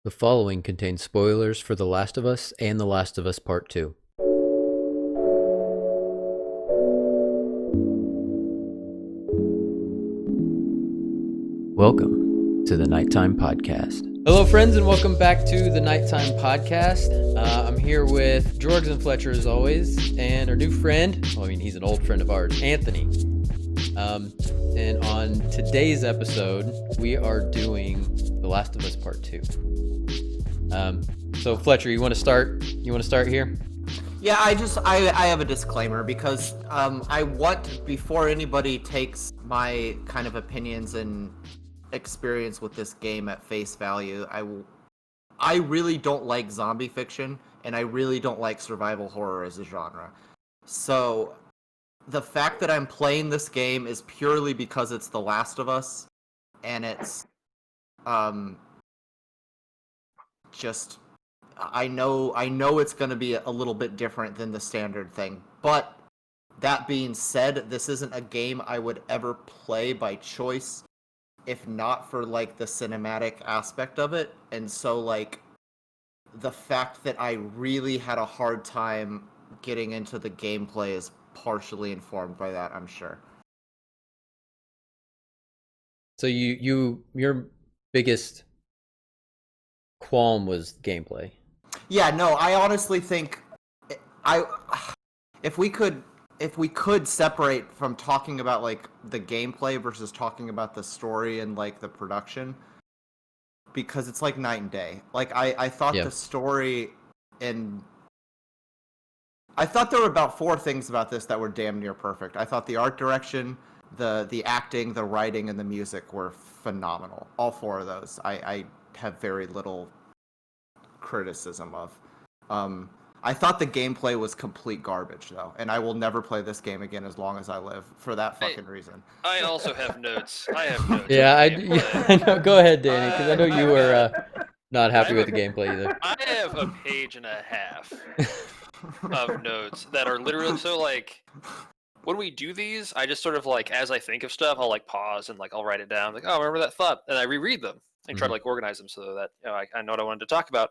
The following contains spoilers for The Last of Us and The Last of Us Part 2. Welcome to the Nite Time Podcast. Hello, friends, and welcome back to the Nite Time Podcast. I'm here with George and Fletcher, as always, and our new friend, he's an old friend of ours, Anthony. And on today's episode, we are doing The Last of Us Part 2. So Fletcher, you want to start? Here? Yeah, I have a disclaimer because I want, before anybody takes my kind of opinions and experience with this game at face value, I really don't like zombie fiction, and I really don't like survival horror as a genre. So the fact that I'm playing this game is purely because it's The Last of Us, and it's just I know it's going to be a little bit different than the standard thing. But that being said, this isn't a game I would ever play by choice if not for like the cinematic aspect of it. And so like the fact that I really had a hard time getting into the gameplay is partially informed by that, I'm sure. So your biggest qualm was gameplay. Yeah, no, I honestly think if we could separate from talking about like the gameplay versus talking about the story and like the production, because it's like night and day. Like I thought the story and I thought there were about 4 things about this that were damn near perfect. I thought the art direction, the acting, the writing, and the music were phenomenal. All 4 of those I have very little criticism of. I thought the gameplay was complete garbage, though, and I will never play this game again as long as I live for that fucking reason. I also have notes. I have notes. Yeah, I know. Go ahead, Danny, because I know you were not happy with the gameplay either. I have a page and a half of notes that are literally so like. When we do these, I just sort of like, as I think of stuff, I'll like pause and like I'll write it down. Like, oh, remember that thought, and I reread them and try to like organize them so that I know what I wanted to talk about.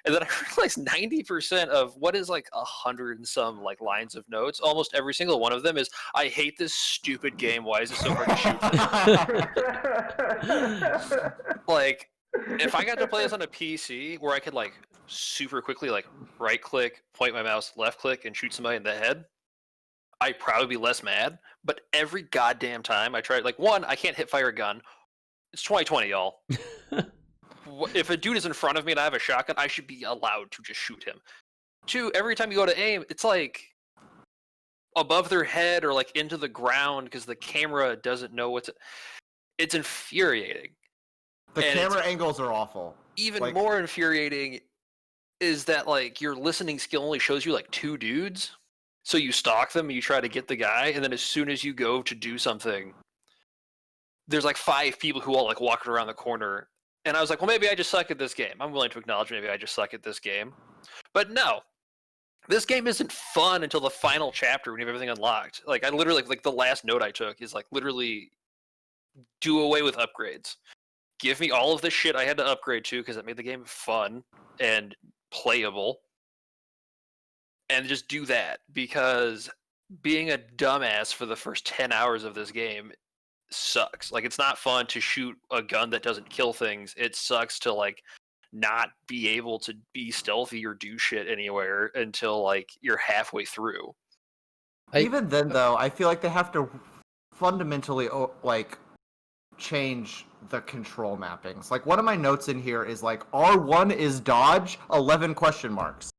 And then I realized 90% of what is like 100 and some like lines of notes, almost every single one of them is, I hate this stupid game. Why is it so hard to shoot? Like, if I got to play this on a PC where I could like super quickly like right click, point my mouse, left click, and shoot somebody in the head, I'd probably be less mad. But every goddamn time I try, like, one, I can't hit fire a gun. It's 2020, y'all. If a dude is in front of me and I have a shotgun, I should be allowed to just shoot him. 2, every time you go to aim, it's like above their head or like into the ground because the camera doesn't know it's infuriating. The camera angles are awful. Even more infuriating is that like your listening skill only shows you like 2 dudes. So you stalk them and you try to get the guy, and then as soon as you go to do something, there's like 5 people who all like walking around the corner. And I was like, well, maybe I just suck at this game. I'm willing to acknowledge maybe I just suck at this game. But no, this game isn't fun until the final chapter when you have everything unlocked. Like I literally, like the last note I took is like literally do away with upgrades. Give me all of the shit I had to upgrade to because it made the game fun and playable. And just do that, because being a dumbass for the first 10 hours of this game sucks. Like, it's not fun to shoot a gun that doesn't kill things. It sucks to like not be able to be stealthy or do shit anywhere until like you're halfway through. Even then, though, I feel like they have to fundamentally like change the control mappings. Like, one of my notes in here is like R1 is dodge, 11 question marks.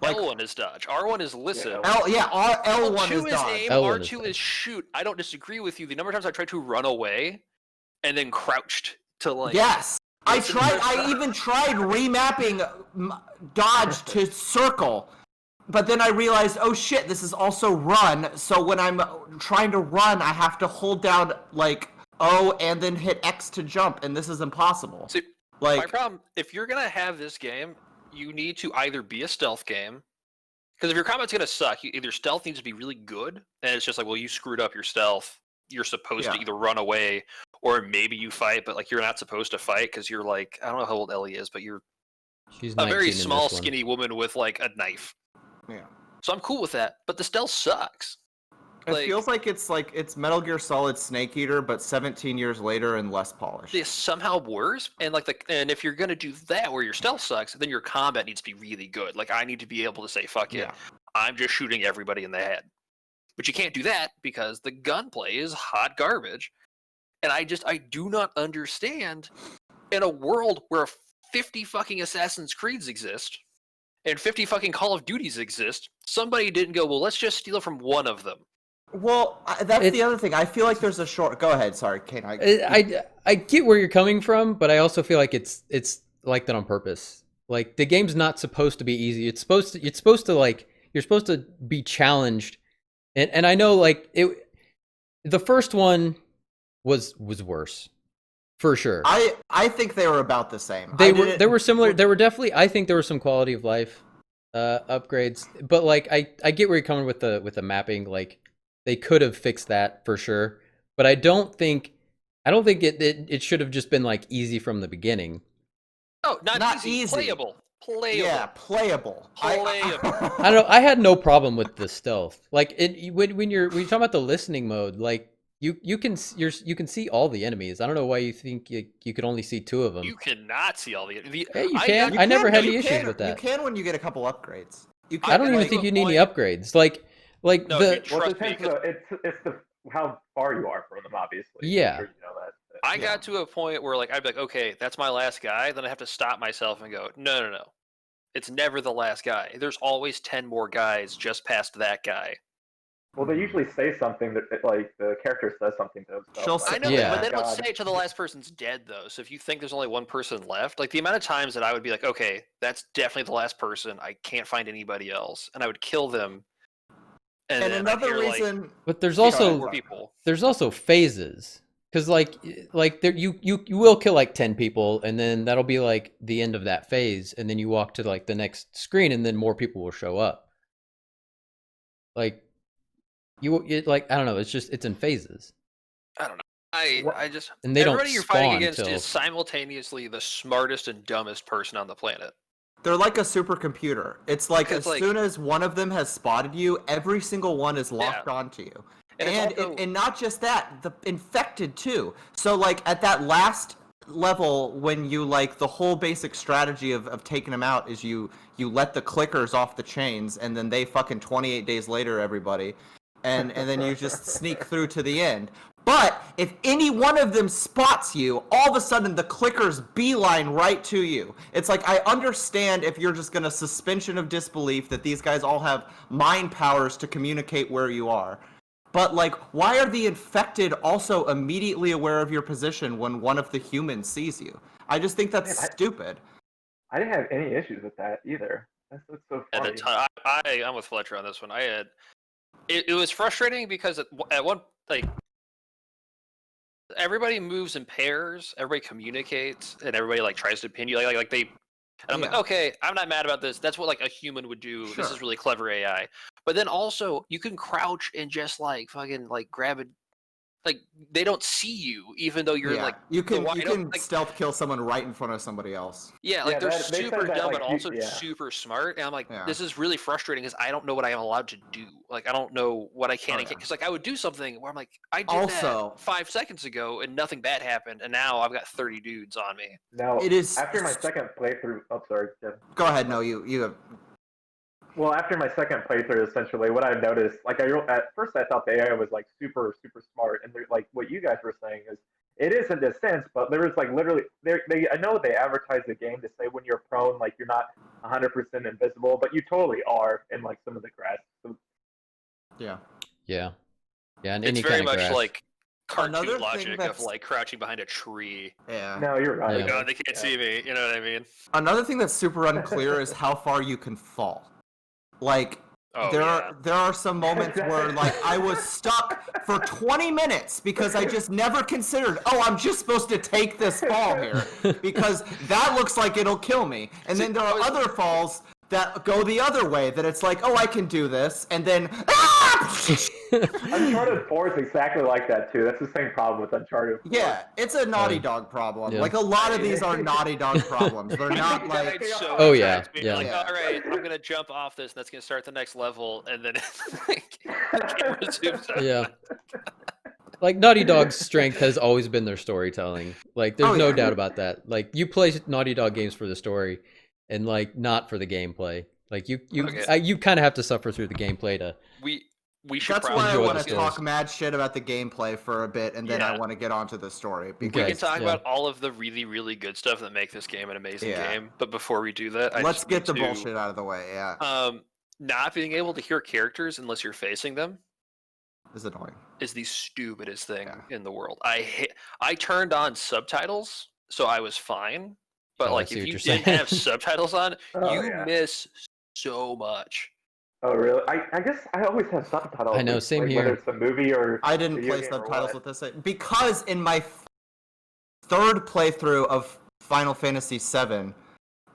Like, L1 is dodge. R1 is listen. L1 is dodge. Aim, R2 is shoot. I don't disagree with you. The number of times I tried to run away and then crouched to like. Yes, I tried. I even tried remapping dodge to circle, but then I realized, oh shit, this is also run. So when I'm trying to run, I have to hold down like O and then hit X to jump, and this is impossible. See, like, my problem, if you're gonna have this game, you need to either be a stealth game, because if your combat's going to suck, either stealth needs to be really good, and it's just like, well, you screwed up your stealth. You're supposed to either run away, or maybe you fight, but like you're not supposed to fight because you're like, I don't know how old Ellie is, but you're She's a 19 very in small, this one. skinny woman with like a knife. Yeah. So I'm cool with that, but the stealth sucks. It feels like it's Metal Gear Solid Snake Eater, but 17 years later and less polished. It's somehow worse, and and if you're gonna do that where your stealth sucks, then your combat needs to be really good. Like I need to be able to say, "Fuck it, I'm just shooting everybody in the head." But you can't do that because the gunplay is hot garbage, and I do not understand in a world where 50 fucking Assassin's Creeds exist and 50 fucking Call of Duties exist. Somebody didn't go, well, let's just steal from one of them. Well, that's the other thing. I feel like there's a short. Go ahead. Sorry, K-Nite. I get where you're coming from, but I also feel like it's like that on purpose. Like the game's not supposed to be easy. It's supposed to like you're supposed to be challenged. And I know like the first one was worse. For sure. I think they were about the same. They were similar. There were definitely, I think there were some quality of life upgrades, but like I get where you're coming with the mapping. Like they could have fixed that for sure, but I don't think it should have just been like easy from the beginning. Oh, not easy. Playable. Yeah, playable. Playable. I don't know. I had no problem with the stealth. Like when you're talking about the listening mode, like you can see all the enemies. I don't know why you think you could only see two of them. You cannot see all the enemies. Yeah, you can. I never had any issues with that. You can when you get a couple upgrades. I don't even think you need any upgrades. Like no, the. Well, it depends. It's how far you are from them, obviously. Yeah. Sure you know that. I got to a point where like I'd be like, okay, that's my last guy. Then I have to stop myself and go, no. It's never the last guy. There's always 10 more guys just past that guy. Well, they usually say something that like the character says something to themselves. I know, Yeah. but then let's say it till the last person's dead, though. So if you think there's only one person left, like the amount of times that I would be like, okay, that's definitely the last person. I can't find anybody else, and I would kill them. And another reason, but there's also phases. Because like there you will kill like 10 people, and then that'll be like the end of that phase, and then you walk to like the next screen, and then more people will show up. Like like I don't know, it's in phases. I don't know. I just and they everybody don't you're fighting against till... is simultaneously the smartest and dumbest person on the planet. They're like a supercomputer. It's like soon as one of them has spotted you, every single one is locked onto you. And not just that, the infected too. So like at that last level, when you like the whole basic strategy of taking them out is you let the clickers off the chains, and then they fucking 28 days later everybody, and then you just sneak through to the end. But if any one of them spots you, all of a sudden the clickers beeline right to you. It's like, I understand if you're just gonna suspension of disbelief that these guys all have mind powers to communicate where you are. But, like, why are the infected also immediately aware of your position when one of the humans sees you? I just think that's stupid. I didn't have any issues with that either. That's so funny. I'm with Fletcher on this one. It was frustrating because at one, like, everybody moves in pairs, everybody communicates, and everybody, like, tries to pin you. Like they... And I'm like, okay, I'm not mad about this. That's what like a human would do. Sure. This is really clever AI. But then also, you can crouch and just like fucking like grab it. Like they don't see you, even though you're like you can stealth kill someone right in front of somebody else. Yeah, like they're super dumb, but also super smart. And I'm like, this is really frustrating because I don't know what I am allowed to do. Like I don't know what I can and can't. Because like I would do something where I'm like, I did that 5 seconds ago and nothing bad happened, and now I've got 30 dudes on me. Now it is after my second playthrough. Oh, sorry, Tim. Go ahead. No, you have. Well, after my second playthrough, essentially, what I've noticed, like, at first I thought the AI was, like, super, super smart, and like, what you guys were saying is, it is in this sense, but there was, like, literally, I know they advertise the game to say when you're prone, like, you're not 100% invisible, but you totally are in, like, some of the grass. So, yeah, and it's very much like cartoon logic of, like, crouching behind a tree. Yeah. No, you're right. Like, oh, they can't see me, you know what I mean? Another thing that's super unclear is how far you can fall. Like, there are some moments where, like, I was stuck for 20 minutes because I just never considered, I'm just supposed to take this fall here because that looks like it'll kill me. And then there are other falls that go the other way, that it's like, I can do this, and then, Uncharted 4 is exactly like that too. That's the same problem with Uncharted 4. Yeah, it's a Naughty Dog problem. Yeah. Like a lot of these are Naughty Dog problems. They're not like. Died so Oh, many yeah, times being yeah. like, Yeah. all right, I'm gonna jump off this, and that's gonna start the next level, and then the game resumes. Yeah. Like Naughty Dog's strength has always been their storytelling. Like there's no doubt about that. Like you play Naughty Dog games for the story, and like not for the gameplay. Like you kind of have to suffer through the gameplay to. We should. That's probably why I enjoy want the to talk mad shit about the gameplay for a bit, and then I Yeah. want to get onto the story. We Because can talk yeah. about all of the really, really good stuff that make this game an amazing Yeah. game. But before we do that, let's just get the need to, bullshit out of the way. Yeah, not being able to hear characters unless you're facing them it's annoying. is the stupidest thing Yeah. in the world. I turned on subtitles, so I was fine. But Oh, I like, see if what you you're didn't saying. have subtitles on, Oh, you yeah. miss so much. Oh really? I guess I always have subtitles. I know, like, same whether here. it's the movie or I didn't video play game or subtitles what. with this because in my third playthrough of Final Fantasy VII,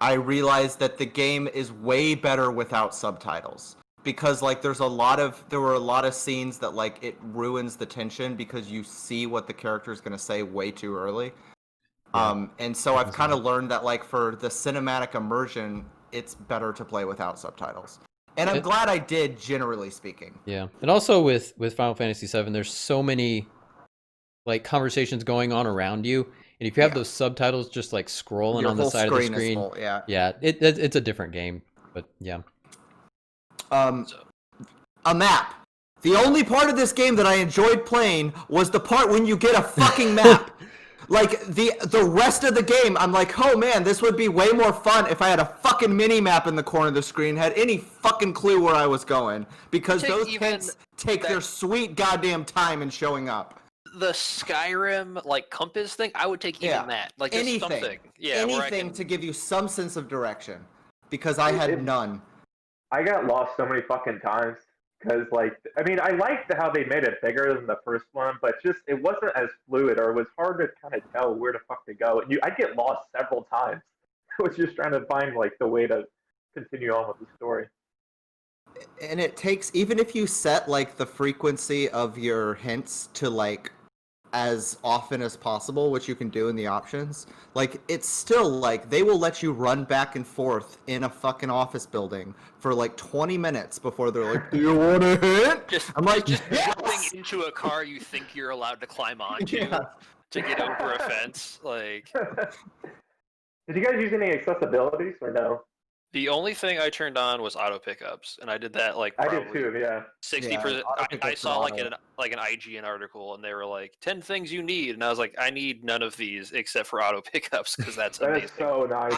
I realized that the game is way better without subtitles. Because like there were a lot of scenes that like it ruins the tension because you see what the character is gonna say way too early. Yeah. And so I've kind of learned that like for the cinematic immersion, it's better to play without subtitles. And I'm glad I did, generally speaking. Yeah, and also with Final Fantasy VII, there's so many like conversations going on around you, and if you have those subtitles just like scrolling Your on the whole side of the screen is screen, full, yeah. it's a different game. But yeah, A map. The only part of this game that I enjoyed playing was the part when you get a fucking map. Like the rest of the game, I'm like, oh man, this would be way more fun if I had a fucking mini map in the corner of the screen, had any fucking clue where I was going, because those hints take their sweet goddamn time in showing up. The Skyrim like compass thing, I would take even that, like just anything, something, where I anything can... to give you some sense of direction, because I had none. I got lost so many fucking times. Because, like, I mean, I liked how they made it bigger than the first one, but just it wasn't as fluid, or it was hard to kind of tell where the fuck to go. I get lost several times. I was just trying to find like the way to continue on with the story. And it takes, even if you set like the frequency of your hints to like as often as possible, which you can do in the options, like it's still like they will let you run back and forth in a fucking office building for like 20 minutes before they're like, do you want a hint? I'm like, just yes! jumping into a car you think you're allowed to climb onto to get over a fence. Like, did you guys use any accessibilities or no? the only thing I turned on was auto pickups, and I did that like I probably did too, yeah. 60%. auto I pickups saw are like an IGN article, and they were like 10 things you need, and I was like, I need none of these except for auto pickups because that's That amazing. is so nice.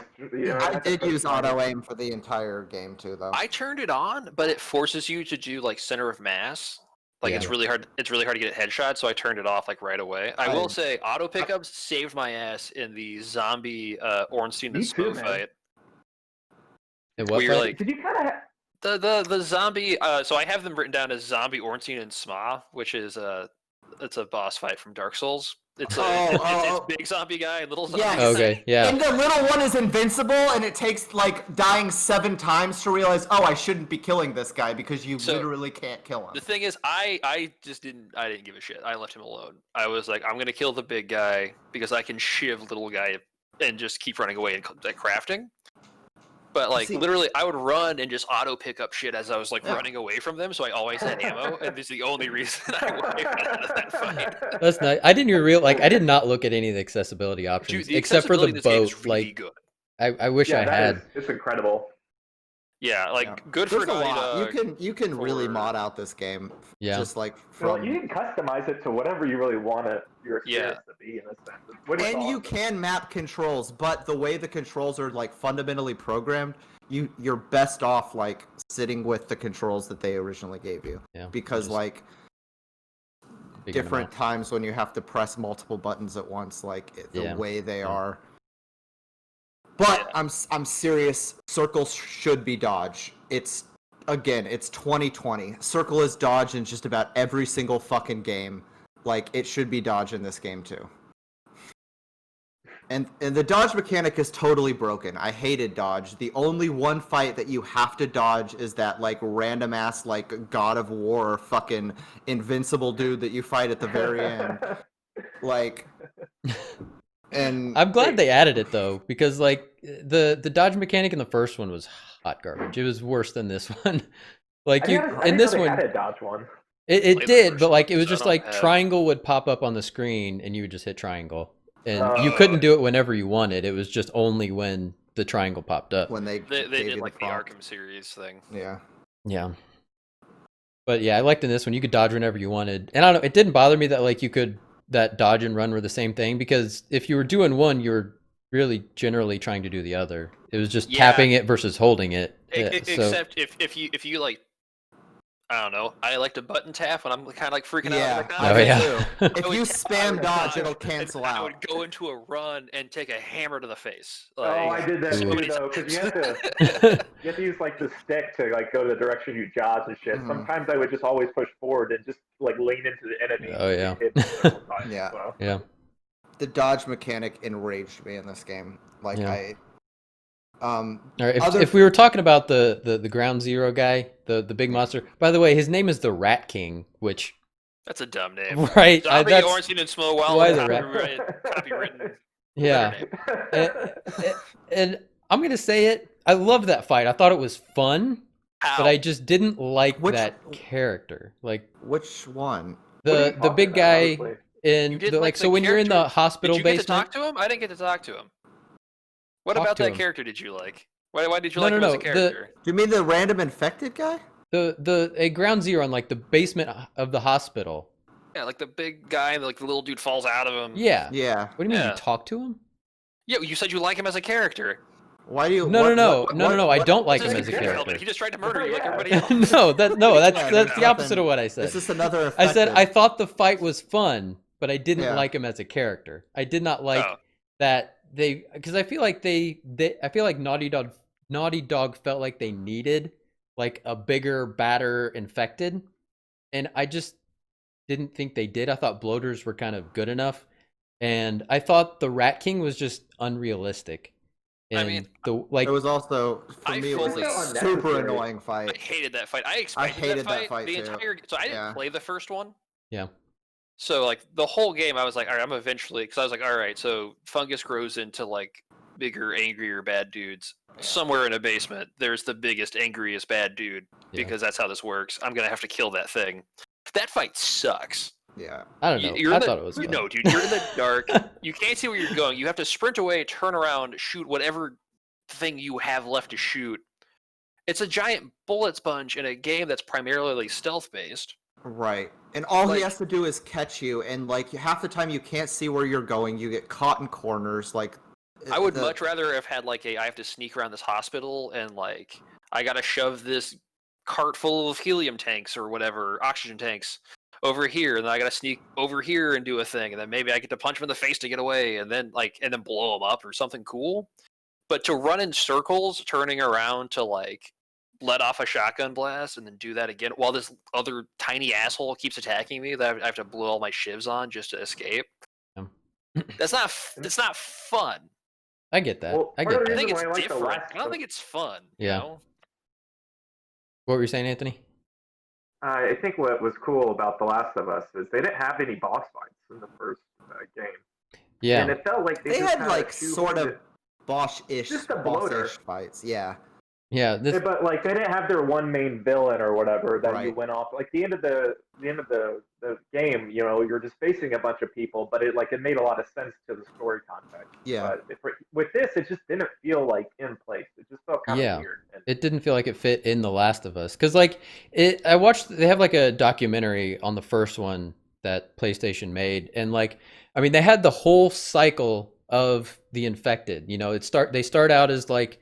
I did use auto aim for the entire game too, though. I turned it on, but it forces you to do like center of mass. Like it's really hard. It's really hard to get a headshot, so I turned it off like right away. I will say, auto pickups saved my ass in the zombie Ornstein and Smough fight. and what? You're like, did you kind of the zombie? So I have them written down as zombie Ornstein and Smough, which is it's a boss fight from Dark Souls. It's it's big zombie guy and little zombie guy. Okay, yeah. And the little one is invincible, and it takes like dying 7 times to realize, oh, I shouldn't be killing this guy because you literally can't kill him. The thing is, I didn't give a shit. I left him alone. I was like, I'm gonna kill the big guy because I can shiv little guy and just keep running away and crafting. But like literally, I would run and just auto pick up shit as I was like running away from them, so I always had ammo. And this is the only reason I went out of that fight. That's nice. I didn't even I did not look at any of the accessibility options Dude, except for the accessibility in this game is boat. really Like, good. I wish I had. it's incredible. Yeah, like good for There's a Naughty lot. Dog. You can really for- mod out this game. Yeah. Just like Well, from. you can customize it to whatever you really want your experience to be in a sense. Which is And you awesome. can map controls, but the way the controls are like fundamentally programmed, you're best off like sitting with the controls that they originally gave you. Yeah. Because like different times when you have to press multiple buttons at once, like the way they are. But I'm serious. Circles should be dodge. It's 2020. Circle is dodge in just about every single fucking game. Like it should be dodge in this game too. And the dodge mechanic is totally broken. I hated dodge. The only one fight that you have to dodge is that like random ass like God of War fucking invincible dude that you fight at the very end. Like, and I'm glad they added it though, because like the dodge mechanic in the first one was hot garbage. It was worse than this one. Like I you didn't in know this they one, had a dodge one. it Play the did, first but like one, it was so I just don't like have- triangle would pop up on the screen and you would just hit triangle, and you couldn't do it whenever you wanted. It was just only when the triangle popped up. when they They gave did you like the prompt. Arkham series thing. Yeah. Yeah. But yeah, I liked in this one you could dodge whenever you wanted. And I don't know, it didn't bother me that like you could that dodge and run were the same thing, because if you were doing one, you were really generally trying to do the other. It was just Yeah. tapping it versus holding it. So Except if you like, I don't know. I like to button tap when I'm kind of like freaking out. Yeah. Like, Oh, me yeah. too. I If would you ta- I spam would dodge, dodge, it'll and cancel I out. would go into a run and take a hammer to the face. Oh, I did that so too many though, because you times. have to use like the stick to like go the direction you dodge and shit. Mhm. Sometimes I would just always push forward and just like lean into the enemy. Oh, and yeah. hit them several times, Yeah. so. yeah. The dodge mechanic enraged me in this game. Like Yeah. um All right, other if we were talking about the ground zero guy, the big monster. By the way, his name is the Rat King, which That's a dumb name. right, Zombie that's Orange and Small Well. why the rat- Copywritten. yeah. And I'm gonna say it. I love that fight. I thought it was fun, How? but I just didn't like Which- that character. Like which one? What are you the talking big about, guy honestly? in You the, didn't like like so the when you're in the character? hospital Did you get to basement. talk to him? I didn't get to talk to him. What Talk about to that him. character did you like? Why did you No, like no, him as a no, the- character? Do you mean the random infected guy? A ground zero in like the basement of the hospital. Yeah, like the big guy, like the little dude falls out of him. Yeah. Yeah. What do you mean Yeah. you talk to him? Yeah, you said you like him as a character. Why do you No, what- no, what- no, no, what- no. I what- don't like What's him his as a character? character. He just tried to murder you like Yeah. everybody else. no, that's Yeah, that's there's the opposite nothing- of what I said. Is this another I said I effective? thought the fight was fun, but I didn't Yeah. like him as a character. I did not like Oh. that they, because I feel like I feel like Naughty Dog felt like they needed like a bigger, badder infected, and I just didn't think they did. I thought bloaters were kind of good enough, and I thought the Rat King was just unrealistic. I And mean, the like It was also for I me. It was fully- a So super unnecessary. annoying I fight. hated that fight. I expected hated that that fight, fight the too. entire. So I didn't Yeah. play the first one. yeah. So like the whole game, I was like, all right, I'm eventually, because I was like, all right, so fungus grows into like bigger, angrier, bad dudes. Somewhere in a basement, there's the biggest, angriest bad dude, Yeah. because that's how this works. I'm gonna have to kill that thing. That fight sucks. Yeah. I don't know. You're I in the- thought it was fun. No, dude, you're in the dark. You can't see where you're going. You have to sprint away, turn around, shoot whatever thing you have left to shoot. It's a giant bullet sponge in a game that's primarily stealth based. Right. And all he Like- has to do is catch you, and like half the time you can't see where you're going. You get caught in corners. Like I would the- much rather have had like I have to sneak around this hospital and like I gotta shove this cart full of helium tanks or whatever, oxygen tanks over here, and then I gotta sneak over here and do a thing, and then maybe I get to punch him in the face to get away, and then blow him up or something cool. But to run in circles, turning around to like let off a shotgun blast and then do that again while this other tiny asshole keeps attacking me that I have to blow all my shivs on just to escape. That's not fun. I get that. Well, I part get of the that. I think reason it's why I like the different. last I don't one- think it's fun. Yeah. You know? What were you saying, Anthony? I think what was cool about The Last of Us is they didn't have any boss fights in the first game. Yeah. And it felt like They just had kinda like sort of shoehorned it- Bosch-ish, Just a bloater. boss-ish fights. Yeah. Yeah. Yeah, but like they didn't have their one main villain or whatever that you Right. went off. Like the end of the game, you know, you're just facing a bunch of people, but it made a lot of sense to the story context. Yeah. But with this, it just didn't feel like in place. It just felt kind of Yeah. weird. And It didn't feel like it fit in The Last of Us, because like I watched, they have like a documentary on the first one that PlayStation made, and like I mean they had the whole cycle of the infected. You know, they start out as like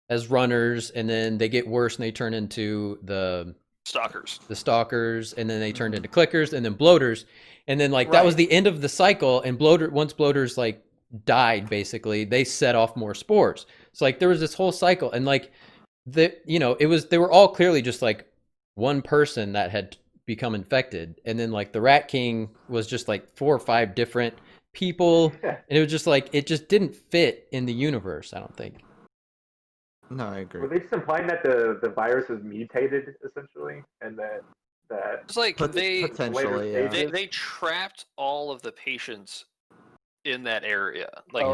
as runners, and then they get worse and they turn into the Stalkers. stalkers, and then they turned into clickers, and then bloaters, and then like that was Right. the end of the cycle. And once bloaters like died, basically they set off more spores. So like there was this whole cycle, and like they were all clearly just like one person that had become infected, and then like the Rat King was just like 4 or 5 different people, and it was just like it just didn't fit in the universe. I don't think. No, I agree. Were they just implying that the virus is mutated essentially, and that It's like potentially, yeah. they trapped all of the patients in that area. Like,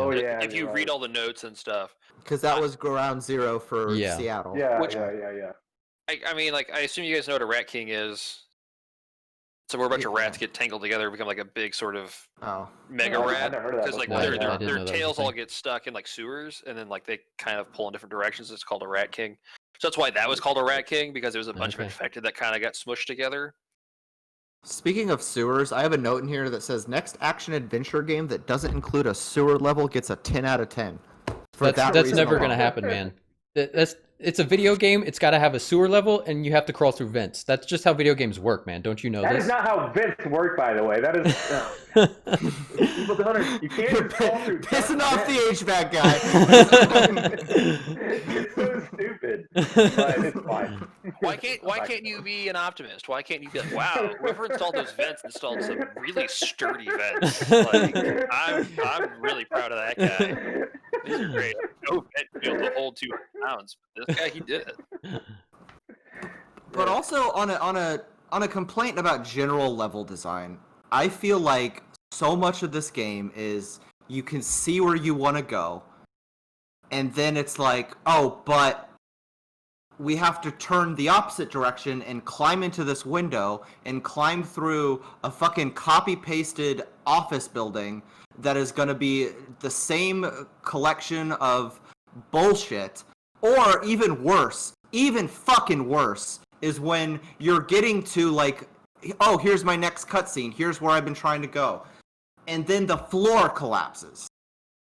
if you read all the notes and stuff, because that was ground zero for Seattle. Yeah, Which- yeah. I mean, like, I assume you guys know what a rat king is. So where a bunch of rats get tangled together, become like a big sort of mega rat. Because like their tails all get stuck in like sewers, and then like they kind of pull in different directions. It's called a rat king. So that's why that was called a rat king, because it was a bunch of infected that kind of got smushed together. Speaking of sewers, I have a note in here that says next action adventure game that doesn't include a sewer level gets a 10 out of 10. That's never gonna happen, man. It's a video game. It's got to have a sewer level, and you have to crawl through vents. That's just how video games work, man. Don't you know that this? That is not how vents work, by the way. That is People don't understand. You can't just crawl through pissing off the HVAC guy. It's so stupid, but it's fine. Why can't you be an optimist? Why can't you be like, wow, whoever installed those vents installed some really sturdy vents. Like, I'm really proud of that guy. These are great. No vent to be able to hold 200 pounds. But this guy, he did it. But also on a complaint about general level design, I feel like so much of this game is you can see where you want to go, and then it's like, oh, but we have to turn the opposite direction and climb into this window and climb through a fucking copy-pasted office building that is going to be the same collection of bullshit. Or even worse, even fucking worse, is when you're getting to like, oh, here's my next cutscene, here's where I've been trying to go. And then the floor collapses.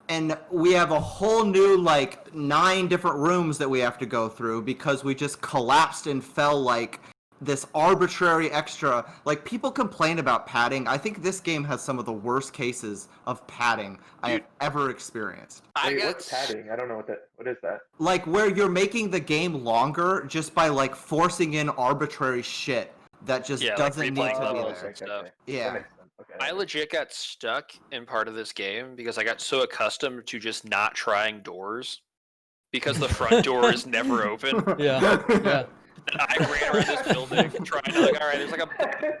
And we have a whole new, like, 9 different rooms that we have to go through because we just collapsed and fell like this arbitrary extra. Like, people complain about padding. I think this game has some of the worst cases of padding I have ever experienced. What's padding? I don't know what is that? Like, where you're making the game longer just by, like, forcing in arbitrary shit that just doesn't need to be there. Stuff. Yeah. Okay. I legit got stuck in part of this game because I got so accustomed to just not trying doors because the front door is never open. Yeah. And I ran around this building trying to, like, all right, there's like a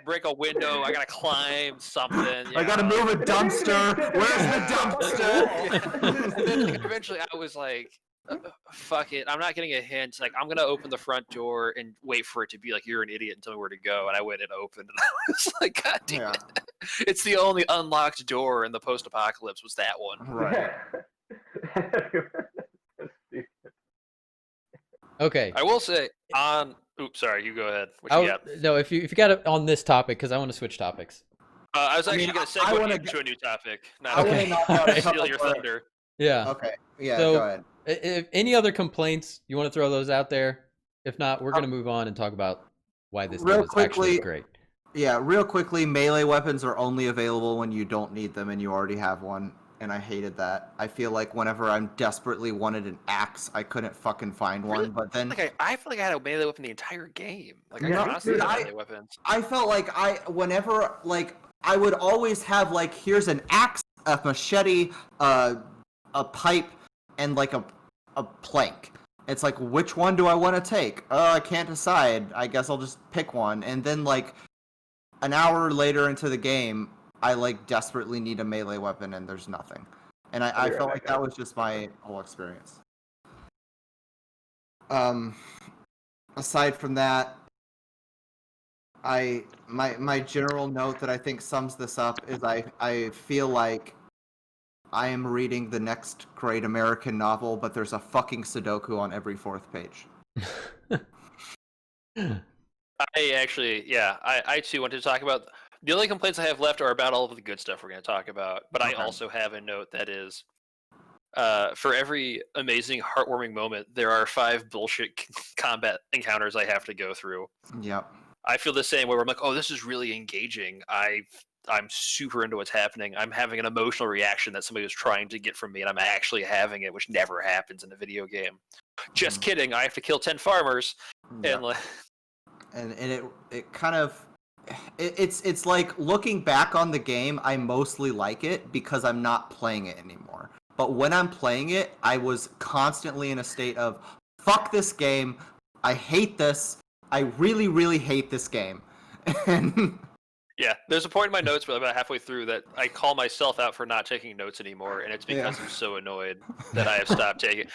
break a window. I gotta climb something. I gotta move a dumpster. Where's the dumpster? And then like, eventually, I was like, fuck it. I'm not getting a hint. Like, I'm gonna open the front door and wait for it to be like, you're an idiot, and tell me where to go. And I went and opened, and I was like, God damn it! It's the only unlocked door in the post-apocalypse was that one. Right. Okay. I will say oops, sorry. You go ahead. What you got? No, if you got it on this topic, because I want to switch topics. I was actually going to segue to a new topic. Not to steal your thunder. Yeah. Okay. Yeah. So, go ahead. If any other complaints, you want to throw those out there? If not, we're going to move on and talk about why this game is actually great. Yeah, real quickly, melee weapons are only available when you don't need them and you already have one. And I hated that. I feel like whenever I desperately wanted an axe, I couldn't fucking find one. But then I feel like I had a melee weapon the entire game. Like, I constantly had melee weapons. I felt like whenever I would always have like, here's an axe, a machete, a pipe, and like a plank. It's like, which one do I want to take? I can't decide. I guess I'll just pick one. And then like an hour later into the game, I like desperately need a melee weapon and there's nothing. And I felt like that was just my whole experience. Aside from that, my general note that I think sums this up is I feel like I am reading the next great American novel, but there's a fucking Sudoku on every 4th page. I too wanted to talk about. The only complaints I have left are about all of the good stuff we're going to talk about, but I also have a note that is, for every amazing, heartwarming moment, there are 5 bullshit combat encounters I have to go through. Yep. I feel the same way where I'm like, oh, this is really engaging. I'm super into what's happening. I'm having an emotional reaction that somebody was trying to get from me, and I'm actually having it, which never happens in a video game. Just kidding. I have to kill 10 farmers. Yeah. And like... And it kind of it's like looking back on the game, I mostly like it because I'm not playing it anymore. But when I'm playing it, I was constantly in a state of fuck this game. I hate this. I really, really hate this game. And Yeah, there's a point in my notes where about halfway through that I call myself out for not taking notes anymore, and it's because I'm so annoyed that I have stopped taking.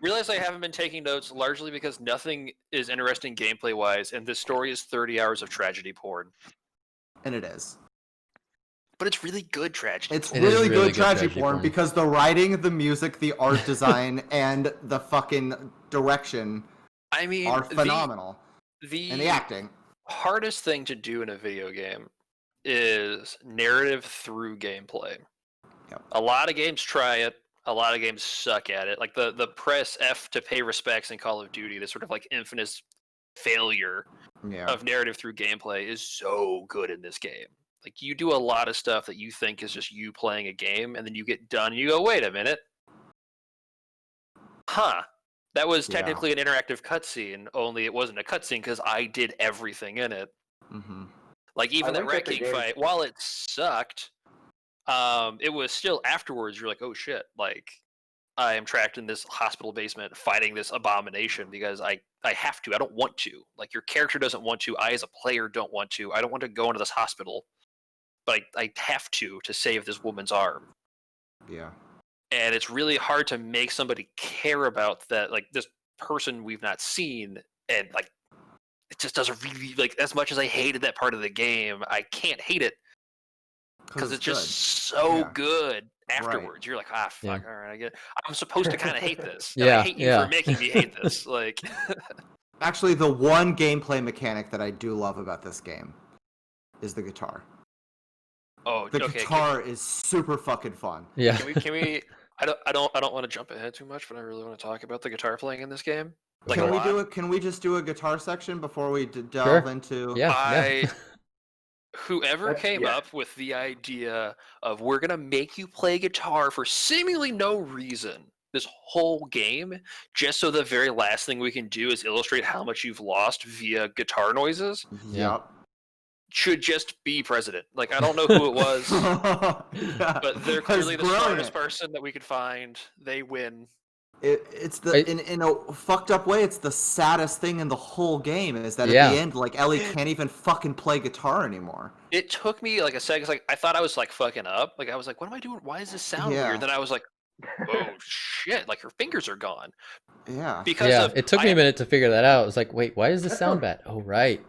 Realize I haven't been taking notes largely because nothing is interesting gameplay-wise, and this story is 30 hours of tragedy porn. And it is. But it's really good tragedy. It's porn. really good tragedy porn because the writing, the music, the art design, and the fucking direction are phenomenal. And the acting. Hardest thing to do in a video game is narrative through gameplay. Yep. A lot of games try it. A lot of games suck at it. Like the press F to pay respects in Call of Duty, this sort of like infamous failure of narrative through gameplay is so good in this game. Like you do a lot of stuff that you think is just you playing a game, and then you get done and you go, wait a minute. Huh. That was technically an interactive cutscene, only it wasn't a cutscene because I did everything in it. Mm-hmm. Like even the Rat King fight, while it sucked, it was still afterwards. You're like, oh shit! Like I am trapped in this hospital basement fighting this abomination because I have to. I don't want to. Like your character doesn't want to. I as a player don't want to. I don't want to go into this hospital, but I have to save this woman's arm. Yeah. And it's really hard to make somebody care about that, like this person we've not seen, and like it just doesn't really like. As much as I hated that part of the game, I can't hate it because it's just so good afterwards. Right. You're like, fuck, all right, I get it. I'm supposed to kind of hate this. I hate you for making me hate this. Like, actually, the one gameplay mechanic that I do love about this game is the guitar. Oh, the guitar is super fucking fun. Yeah. Can we? I don't want to jump ahead too much, but I really want to talk about the guitar playing in this game. Like can we do it? Can we just do a guitar section before we delve into? Yeah. Whoever came up with the idea of we're gonna make you play guitar for seemingly no reason this whole game, just so the very last thing we can do is illustrate how much you've lost via guitar noises. Yep. Should just be president. Like I don't know who it was, but they're clearly the smartest person that we could find. They win. It's the in a fucked up way. It's the saddest thing in the whole game is that at the end, like Ellie can't even fucking play guitar anymore. It took me like a second. Like I thought I was like fucking up. Like I was like, what am I doing? Why does this sound weird? Then I was like, oh shit! Like her fingers are gone. Yeah. Because it took me a minute to figure that out. I was like, wait, why does this sound bad? Oh right.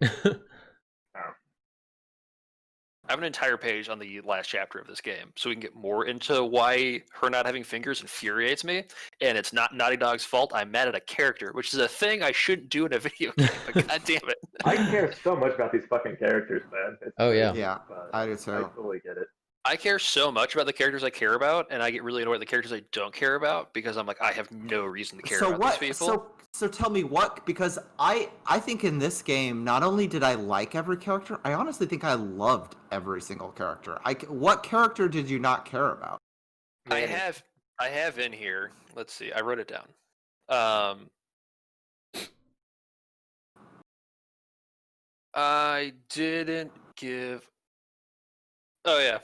I have an entire page on the last chapter of this game, so we can get more into why her not having fingers infuriates me. And it's not Naughty Dog's fault. I'm mad at a character, which is a thing I shouldn't do in a video game. But god damn it! I care so much about these fucking characters, man. Yeah, I do too. I totally get it. I care so much about the characters I care about, and I get really annoyed at the characters I don't care about because I'm like, I have no reason to care about these people. So tell me what, because I think in this game, not only did I like every character, I honestly think I loved every single character. What character did you not care about? I have in here, let's see, I wrote it down. I didn't give, oh yeah.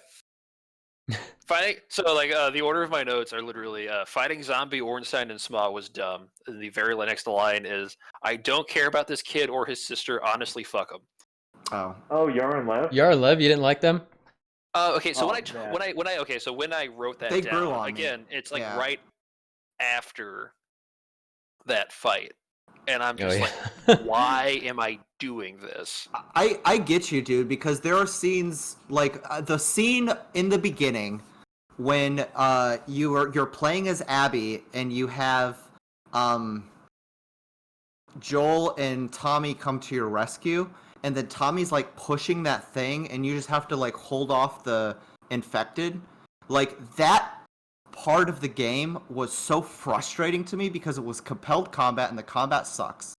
Fighting, so like the order of my notes are literally fighting zombie Ornstein and Sma was dumb. And the very next line is I don't care about this kid or his sister. Honestly, fuck them. Oh, Yara and Lev. Yara and Lev, you didn't like them? Okay, so when I wrote that down again, it's like right after that fight, and I'm just like, why am I doing this? I get you, dude, because there are scenes like the scene in the beginning when you're playing as Abby and you have Joel and Tommy come to your rescue, and then Tommy's like pushing that thing and you just have to like hold off the infected. Like that part of the game was so frustrating to me because it was compelled combat and the combat sucks,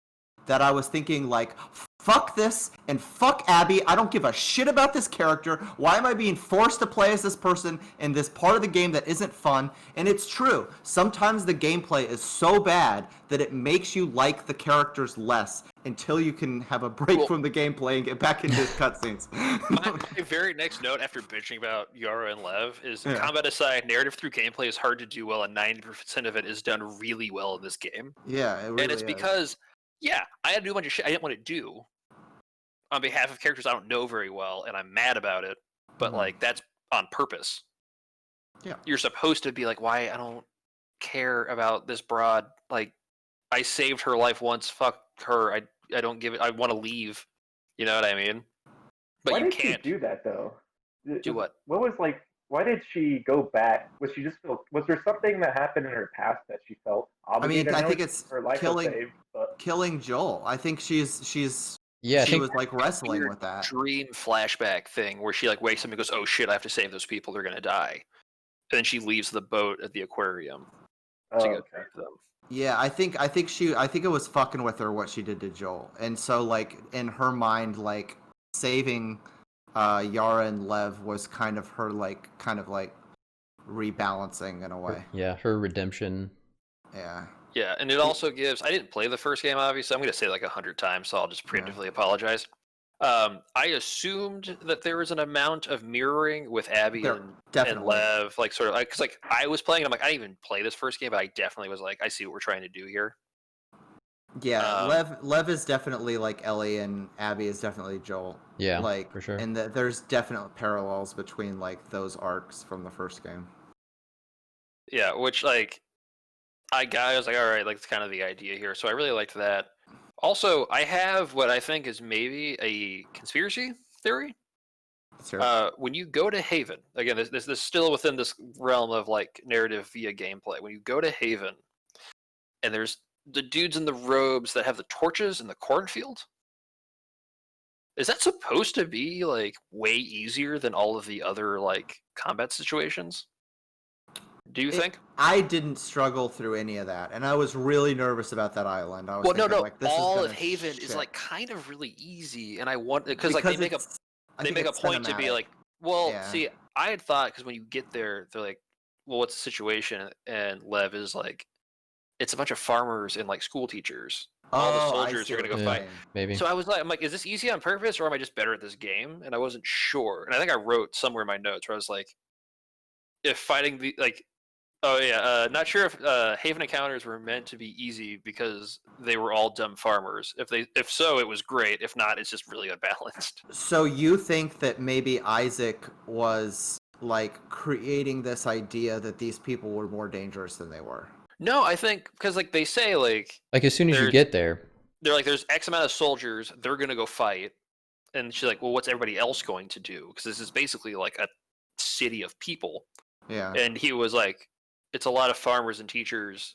that I was thinking like, fuck this and fuck Abby. I don't give a shit about this character. Why am I being forced to play as this person in this part of the game that isn't fun? And it's true. Sometimes the gameplay is so bad that it makes you like the characters less. until you can have a break from the gameplay and get back into cutscenes. My very next note after bitching about Yara and Lev is combat aside, narrative through gameplay is hard to do well, and 90% of it is done really well in this game. Yeah, it really and it's because, I had to do a bunch of shit I didn't want to do on behalf of characters I don't know very well, and I'm mad about it. But like that's on purpose. Yeah, you're supposed to be like, why I don't care about this broad. Like, I saved her life once. Fuck her. I don't give it. I want to leave. You know what I mean? But why you did can't she do that though? do what? What was like? Why did she go back? Was she just feel? Was there something that happened in her past that she felt obligated? I think it's her life was saved, but... killing Joel. I think she's she was like wrestling with that dream flashback thing where she like wakes up and goes, "Oh shit, I have to save those people. They're gonna die." And then she leaves the boat at the aquarium to go save them. Yeah, I think it was fucking with her what she did to Joel, and so like in her mind, like saving Yara and Lev was kind of rebalancing in a way. Yeah, her redemption. Yeah. Yeah, and it also gives. I didn't play the first game, obviously. I'm going to say like 100 times, so I'll just preemptively apologize. I assumed that there was an amount of mirroring with Abby and Lev, like sort of, because like I was playing, and I'm like, I didn't even play this first game, but I definitely was like, I see what we're trying to do here. Yeah, Lev is definitely like Ellie, and Abby is definitely Joel. Yeah, like for sure. And there's definite parallels between like those arcs from the first game. Yeah, which like I was like, all right, like it's kind of the idea here. So I really liked that. Also, I have what I think is maybe a conspiracy theory. Sure. When you go to Haven, again, this is still within this realm of like narrative via gameplay. When you go to Haven, and there's the dudes in the robes that have the torches in the cornfield, is that supposed to be like way easier than all of the other like combat situations? Do you think? I didn't struggle through any of that, and I was really nervous about that island. I was thinking, like, this all is of Haven is like kind of really easy, and I want because like they make a point to be like, well, see, I had thought because when you get there, they're like, well, what's the situation? And Lev is like, it's a bunch of farmers and like school teachers. All the soldiers are gonna go fight. Maybe. So I'm like, is this easy on purpose, or am I just better at this game? And I wasn't sure. And I think I wrote somewhere in my notes where I was like, if fighting the like. Oh yeah, not sure if Haven encounters were meant to be easy because they were all dumb farmers. If so, it was great. If not, it's just really unbalanced. So you think that maybe Isaac was like creating this idea that these people were more dangerous than they were? No, I think because like they say like as soon as you get there, they're like there's X amount of soldiers, they're gonna go fight, and she's like, well, what's everybody else going to do? Because this is basically like a city of people. Yeah. And he was like, it's a lot of farmers and teachers.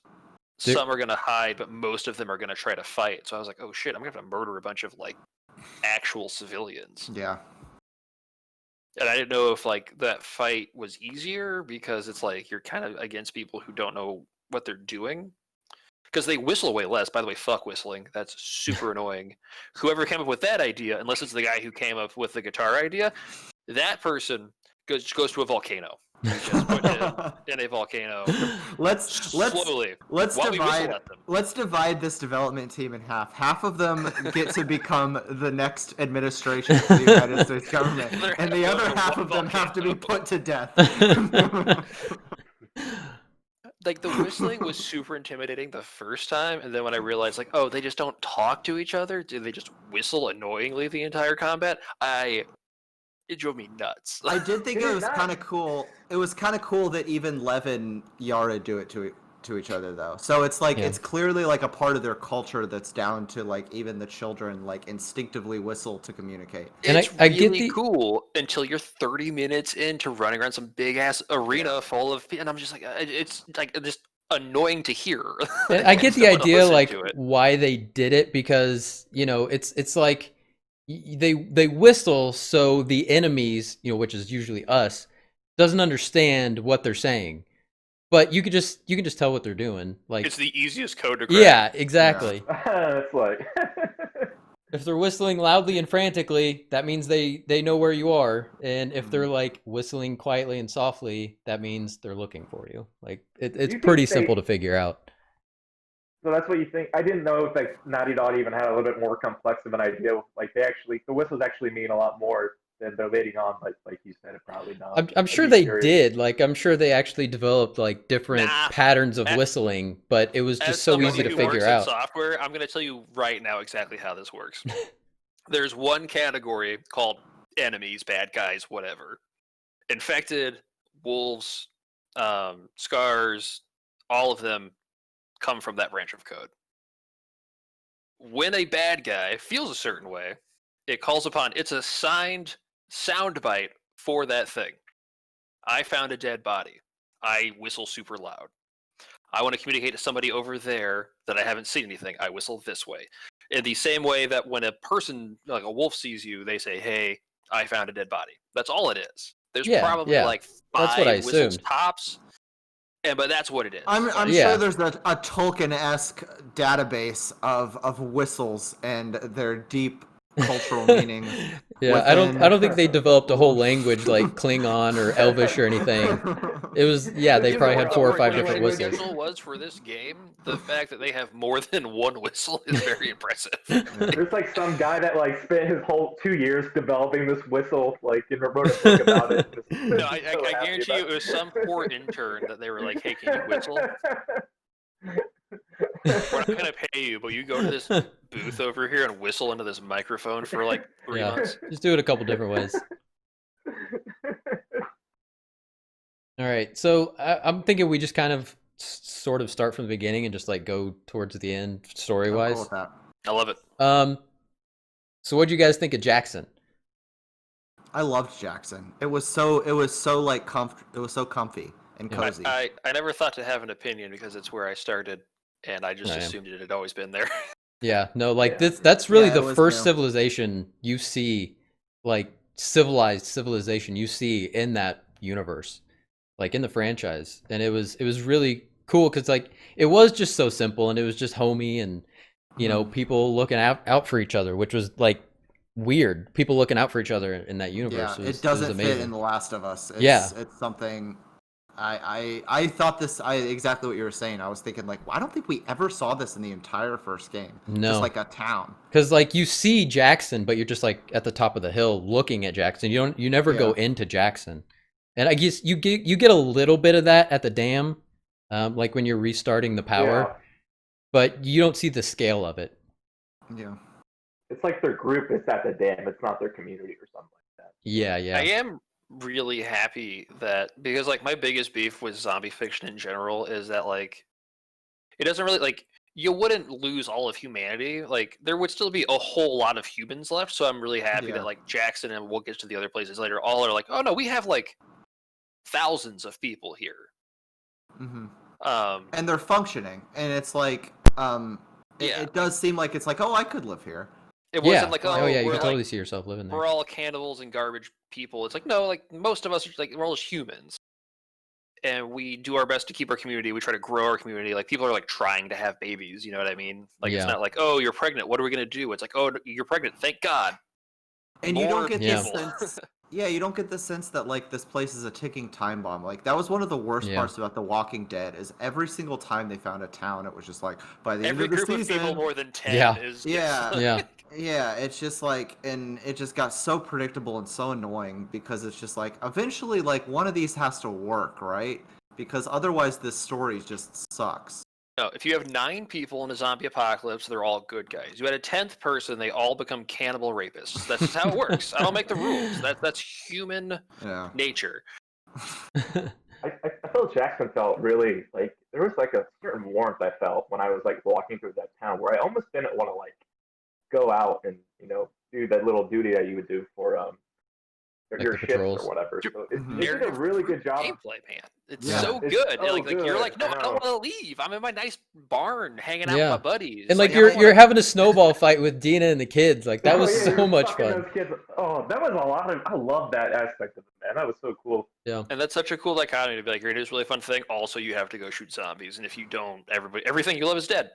Some are going to hide, but most of them are going to try to fight. So I was like, oh shit, I'm going to have to murder a bunch of like actual civilians. Yeah. And I didn't know if like that fight was easier because it's like you're kind of against people who don't know what they're doing. Because they whistle way less. By the way, fuck whistling. That's super annoying. Whoever came up with that idea, unless it's the guy who came up with the guitar idea, that person goes to a volcano. Just put it in a volcano. Let's divide this development team in half. Half of them get to become the next administration of the United States government, and the other half of them have to be put to death. Like the whistling was super intimidating the first time, and then when I realized like, oh, they just don't talk to each other, do they just whistle annoyingly the entire combat? It drove me nuts. I did think it was kind of cool. It was kind of cool that even Lev and Yara do it to each other, though. So it's like it's clearly like a part of their culture that's down to like even the children like instinctively whistle to communicate. And it's really cool until you're 30 minutes into running around some big ass arena full of people, and I'm just like, it's like just annoying to hear. And I get the idea like why they did it because it's like. They whistle so the enemies, which is usually us, doesn't understand what they're saying. But you can just tell what they're doing. Like it's the easiest code to crack. Yeah, exactly. Yeah. It's like if they're whistling loudly and frantically, that means they know where you are. And if they're like whistling quietly and softly, that means they're looking for you. Like it's pretty simple to figure out. So that's what you think. I didn't know if like Naughty Dog even had a little bit more complex of an idea. Like the whistles actually mean a lot more than they're leading on. Like you said, it probably not. I'm I'd sure be they curious. did. Like, I'm sure they actually developed like different Nah. patterns of As, whistling, but it was as just so easy somebody to who figure works in out. software, I'm going to tell you right now exactly how this works. There's one category called enemies, bad guys, whatever. Infected, wolves, scars, all of them come from that branch of code. When a bad guy feels a certain way, it calls upon its assigned soundbite for that thing. I found a dead body. I whistle super loud. I want to communicate to somebody over there that I haven't seen anything. I whistle this way. In the same way that when a person, like a wolf, sees you, they say, "Hey, I found a dead body." That's all it is. There's Yeah, probably yeah. like That's what I 5 whistles assumed. tops, but that's what it is. I'm Like, Yeah. sure there's a Tolkien-esque database of whistles and their deep cultural meaning. Yeah, I within- don't think they developed a whole language like Klingon or Elvish or anything. It was they given probably had what 4 or the 5 working different language whistles. schedule was for this game, the fact that they have more than one whistle is very impressive. There's like some guy that like spent his whole 2 years developing this whistle, like and wrote a book about it. No, I guarantee you it was some poor intern that they were like, "Hey, can you whistle? We're not gonna pay you, but you go to this booth over here and whistle into this microphone for like 3 Yeah. months." Just do it a couple different ways. All right, so I'm thinking we just kind of sort of start from the beginning and just like go towards the end story I'm cool wise. with that. I love it. So what do you guys think of Jackson? I loved Jackson. It was so like it was so comfy and Yeah. cozy. I never thought to have an opinion because it's where I started, and I just Oh, yeah. assumed it had always been there. Yeah, no, like Yeah. that's really Yeah, it the was first new. civilization you see, like civilized civilization you see in that universe, like in the franchise. And it was really cool because like it was just so simple and it was just homey and you know, people looking out for each other, which was like weird. People looking out for each other in that universe. Yeah, was, it doesn't was fit amazing. in The Last of Us. Yeah. It's something. I thought this. Exactly what you were saying. I was thinking like, I don't think we ever saw this in the entire first game. No. Just like a town. Because like you see Jackson, but you're just like at the top of the hill looking at Jackson. You never go into Jackson, and I guess you get a little bit of that at the dam, like when you're restarting the power, Yeah. but you don't see the scale of it. Yeah. It's like their group is at the dam. It's not their community or something like that. Yeah, I yeah, am really happy that because like my biggest beef with zombie fiction in general is that like it doesn't really like you wouldn't lose all of humanity. Like there would still be a whole lot of humans left. So I'm really happy Yeah. that like Jackson and we'll get to the other places later. All are like, oh no, we have like thousands of people here. hmm Um, And they're functioning, and it's like, Yeah. it does seem like it's like, oh, I could live here. it yeah. wasn't like oh yeah, you we're can totally like, see yourself living there. we're all cannibals and garbage people. It's like no, like most of us are like we're all just humans. And we do our best to keep our community. We try to grow our community. Like people are like trying to have babies. You know what I mean? Like Yeah. it's not like, oh, you're pregnant. What are we gonna do? It's like, oh, you're pregnant. Thank God. And you More don't get Yeah. this sense. Yeah, you don't get the sense that like this place is a ticking time bomb. Like that was one of the worst Yeah. parts about The Walking Dead is every single time they found a town, it was just like by the Every end of the group of season. people more than 10 Yeah. is Yeah. Yeah. Yeah, it's just like, and it just got so predictable and so annoying because it's just like eventually like one of these has to work, right? Because otherwise this story just sucks. No, if you have 9 people in a zombie apocalypse, they're all good guys. You had a 10th person, they all become cannibal rapists. That's just how it works. I don't make the rules. That's human Yeah. nature. I felt Jackson felt really like there was like a certain warmth I felt when I was like walking through that town where I almost didn't want to like go out and do that little duty that you would do for Like your the shifts patrols. or whatever. So it did a Narrative really good job. gameplay, man. It's Yeah. so It's good. so Like you're good, like, no, I I don't know. want to leave. I'm in my nice barn hanging out Yeah. with my buddies. And like I you're don't wanna- having a snowball fight with Dina and the kids. Like that Oh, was yeah, so you're much fucking fun. Those kids. Oh, that was a lot of. I love that aspect of it, man. That was so cool. Yeah. And that's such a cool dichotomy to be like, here it is, really fun thing. Also, you have to go shoot zombies, and if you don't, everything you love is dead.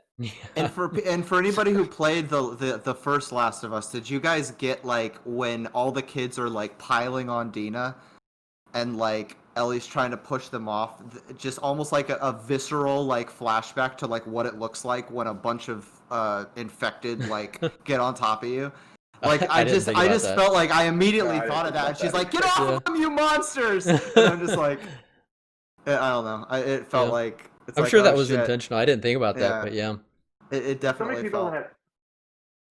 And for anybody who played the first Last of Us, did you guys get like when all the kids are like piling on Dina, and like Ellie's trying to push them off, just almost like a visceral like flashback to like what it looks like when a bunch of infected like get on top of you. Like I just felt like I immediately thought of that. And she's like, "Get off of them, you monsters!" And I'm just like, I don't know. It felt like I'm sure that was intentional. I didn't think about that, but yeah, it definitely. So many people have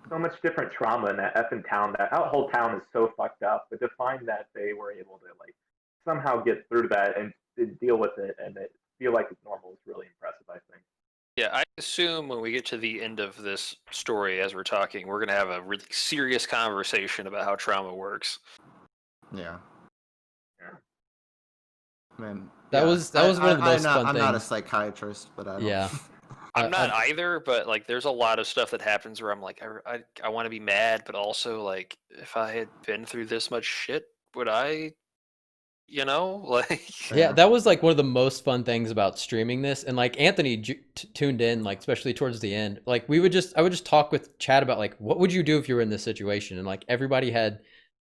so much different trauma in that effing town. That whole town is so fucked up. But to find that they were able to like somehow get through that and deal with it and feel like it's normal is really impressive, I think. Yeah, I assume when we get to the end of this story, as we're talking, we're gonna have a really serious conversation about how trauma works. Yeah. Man, that was one of the most fun things. I'm not a psychiatrist, but I don't. Yeah. I'm not either, but like, there's a lot of stuff that happens where I'm like, I want to be mad, but also like, if I had been through this much shit, would I? Like. Yeah, that was like one of the most fun things about streaming this, and like Anthony tuned in, like especially towards the end. Like I would just talk with Chad about like, what would you do if you were in this situation, and like everybody had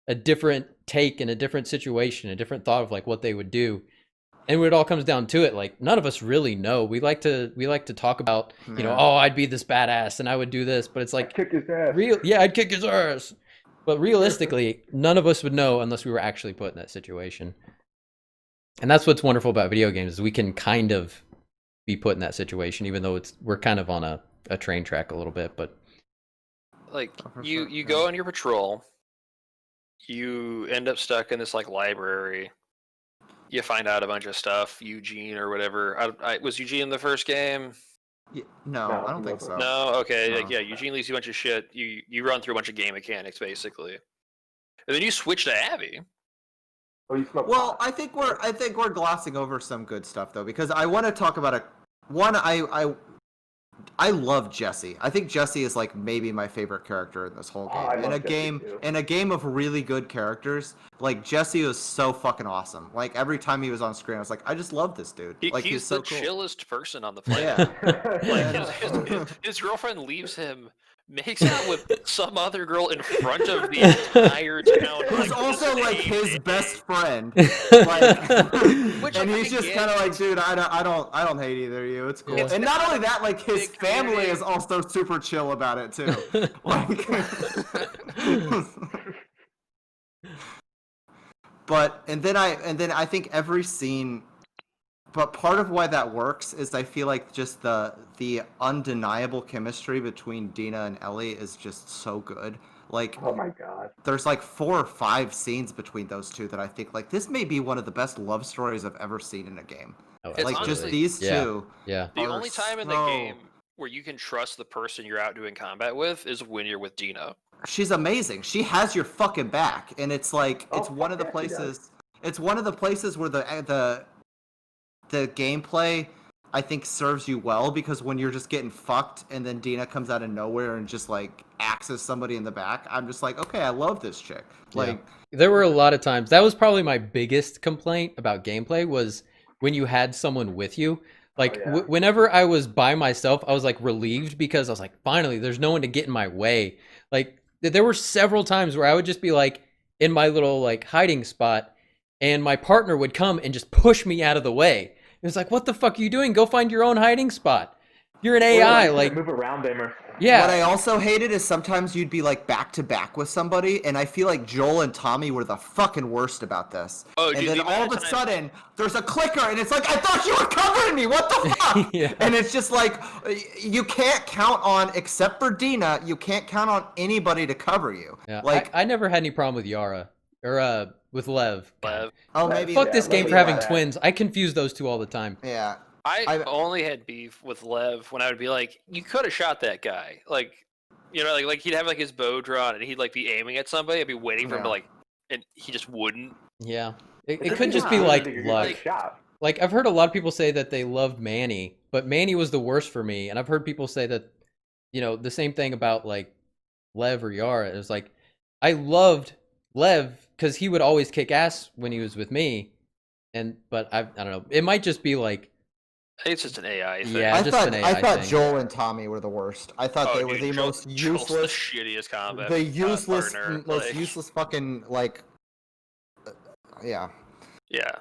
a different take and a different situation, a different thought of like what they would do. And when it all comes down to it, like none of us really know. We like to talk about, oh, I'd be this badass and I would do this, but it's like, I'd kick his ass. I'd kick his ass. But realistically, none of us would know unless we were actually put in that situation. And that's what's wonderful about video games is we can kind of be put in that situation, even though we're kind of on a train track a little bit. But like you go on your patrol, you end up stuck in this like library. You find out a bunch of stuff. Eugene or whatever. Was Eugene in the first game? Yeah, no, I don't think so. No, okay. No. Like, yeah, Eugene leaves you a bunch of shit. You run through a bunch of game mechanics basically, and then you switch to Abby. Well, I think we're glossing over some good stuff though, because I want to talk about I love Jesse. I think Jesse is like maybe my favorite character in this whole game. In a game of really good characters, like Jesse was so fucking awesome. Like every time he was on screen, I was like, I just love this dude. He's so the cool. Chillest person on the planet. Yeah. Like his girlfriend leaves him, makes out with some other girl in front of the entire town. Who's also like his best friend. Like, and he's just kind of like, dude, I don't hate either of you. It's cool. And not only that, like his family is also super chill about it too. Like, and then I think every scene. But part of why that works is I feel like just the undeniable chemistry between Dina and Ellie is just so good. Like, oh my god, there's like 4 or 5 scenes between those two that I think like this may be one of the best love stories I've ever seen in a game. Like honestly, just these two. Yeah. The only time in the game where you can trust the person you're out doing combat with is when you're with Dina. She's amazing. She has your fucking back, and it's like it's one of the places. It's one of the places where the gameplay, I think, serves you well, because when you're just getting fucked and then Dina comes out of nowhere and just like axes somebody in the back, I'm just like, okay, I love this chick. Like, there were a lot of times. That was probably my biggest complaint about gameplay was when you had someone with you. Like whenever I was by myself, I was like relieved because I was like, finally, there's no one to get in my way. Like there were several times where I would just be like in my little like hiding spot, and my partner would come and just push me out of the way. It was like, what the fuck are you doing? Go find your own hiding spot. You're an AI. Like move around them. Yeah. What I also hated is sometimes you'd be like back to back with somebody, and I feel like Joel and Tommy were the fucking worst about this. Oh, and then all of a sudden, there's a clicker, and it's like, I thought you were covering me. What the fuck? Yeah. And it's just like, you can't count on, except for Dina, you can't count on anybody to cover you. Yeah. Like I never had any problem with Yara or with Lev. Oh, maybe. Fuck this game for having twins. I confuse those two all the time. Yeah. I only had beef with Lev when I would be like, you could have shot that guy. Like, you know, like he'd have like his bow drawn and he'd like be aiming at somebody. I'd be waiting for him to like, and he just wouldn't. Yeah. It could just be like luck. Like I've heard a lot of people say that they loved Manny, but Manny was the worst for me. And I've heard people say that, you know, the same thing about like Lev or Yara. It was like, I loved Lev because he would always kick ass when he was with me. But I don't know. It might just be like, it's just an AI thing. Yeah, I thought Joel and Tommy were the worst. I thought they were the most useless, the shittiest combat. The useless, partner, most useless fucking like. Yeah. Yeah.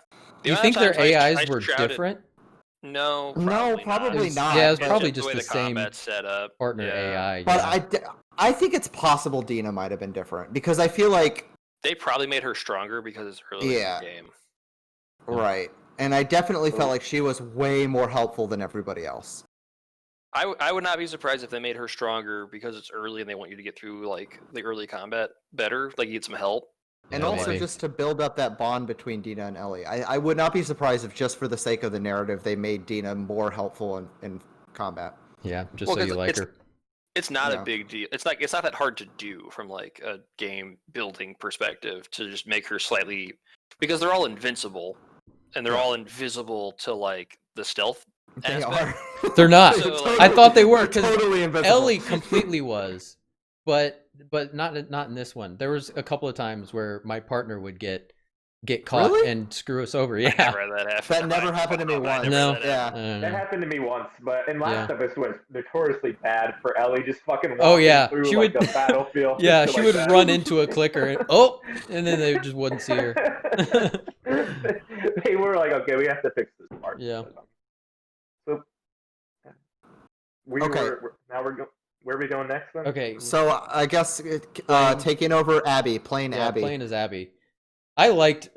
Do you think their AIs were different? No, probably not. Yeah, it's It's probably just just the the same combat's set up. partner Yeah. AI. But Yeah. I think it's possible Dina might have been different because I feel like They probably made her stronger because it's early in the game. Right. And I definitely felt like she was way more helpful than everybody else. I would not be surprised if they made her stronger because it's early and they want you to get through like the early combat better, like you get some help. And Yeah, also maybe. just to build up that bond between Dina and Ellie. I would not be surprised if just for the sake of the narrative they made Dina more helpful in combat. Yeah, just so you like her. It's not a big deal. It's not that hard to do from like a game building perspective to just make her slightly, because they're all invincible and they're all invisible to like the stealth They aspect. are. They're not. So, like, I thought they were because totally invisible. Ellie completely was, but not in this one. There was a couple of times where my partner would get caught Really? and screw us over. I Yeah, never had that happen. That never happened to me once. No. Yeah. That happened to me once, but in Last of Us was notoriously bad for Ellie just fucking walking Oh, yeah. through She like would- the battlefield. yeah. just She like would that. run into a clicker and then they just wouldn't see her. They were like, okay, we have to fix this part. Yeah. So where are we going next then? Okay. So I guess taking over Abby, playing Abby. Playing as Abby. I liked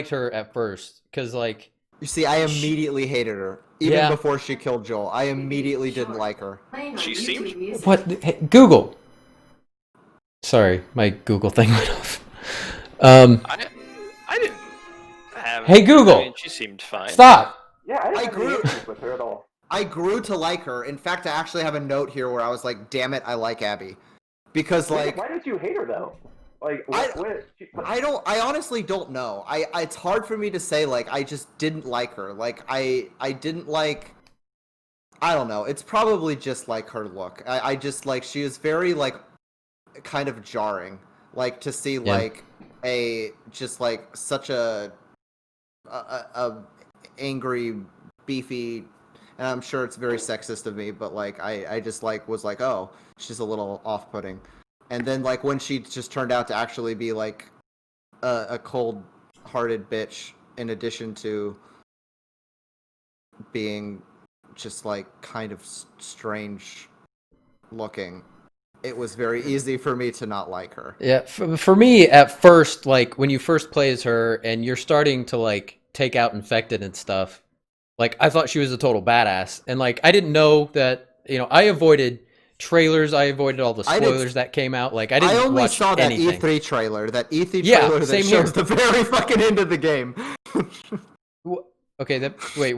her at first because like. You see, I immediately hated her. Even before she killed Joel. I immediately didn't like her. She seemed... What? Hey, Google. Sorry, my Google thing went off. I didn't have... Hey, Google. I mean, she seemed fine. Stop. Yeah, I didn't I have grew- any issues with her at all. I grew to like her. In fact, I actually have a note here where I was like, damn it, I like Abby. Because, like... Why did you hate her, though? Like, I honestly don't know. It's hard for me to say, like, I just didn't like her. Like, I didn't like... I don't know. It's probably just, like, her look. I just, like, she is very, like, kind of jarring. Like, to see, like, just, like, such a angry, beefy... And I'm sure it's very sexist of me, but, like, I just, like, was like, oh, she's a little off-putting. And then, like, when she just turned out to actually be, like, a cold-hearted bitch, in addition to being just, like, kind of strange looking, it was very easy for me to not like her. Yeah, for me, at first, like, when you first play as her, and you're starting to, like, take out Infected and stuff, like, I thought she was a total badass. And, like, I didn't know that, I avoided... trailers. I avoided all the spoilers that came out. Like I only watch saw that anything. E3 trailer. That E3 trailer that shows the very fucking end of the game. Okay, wait.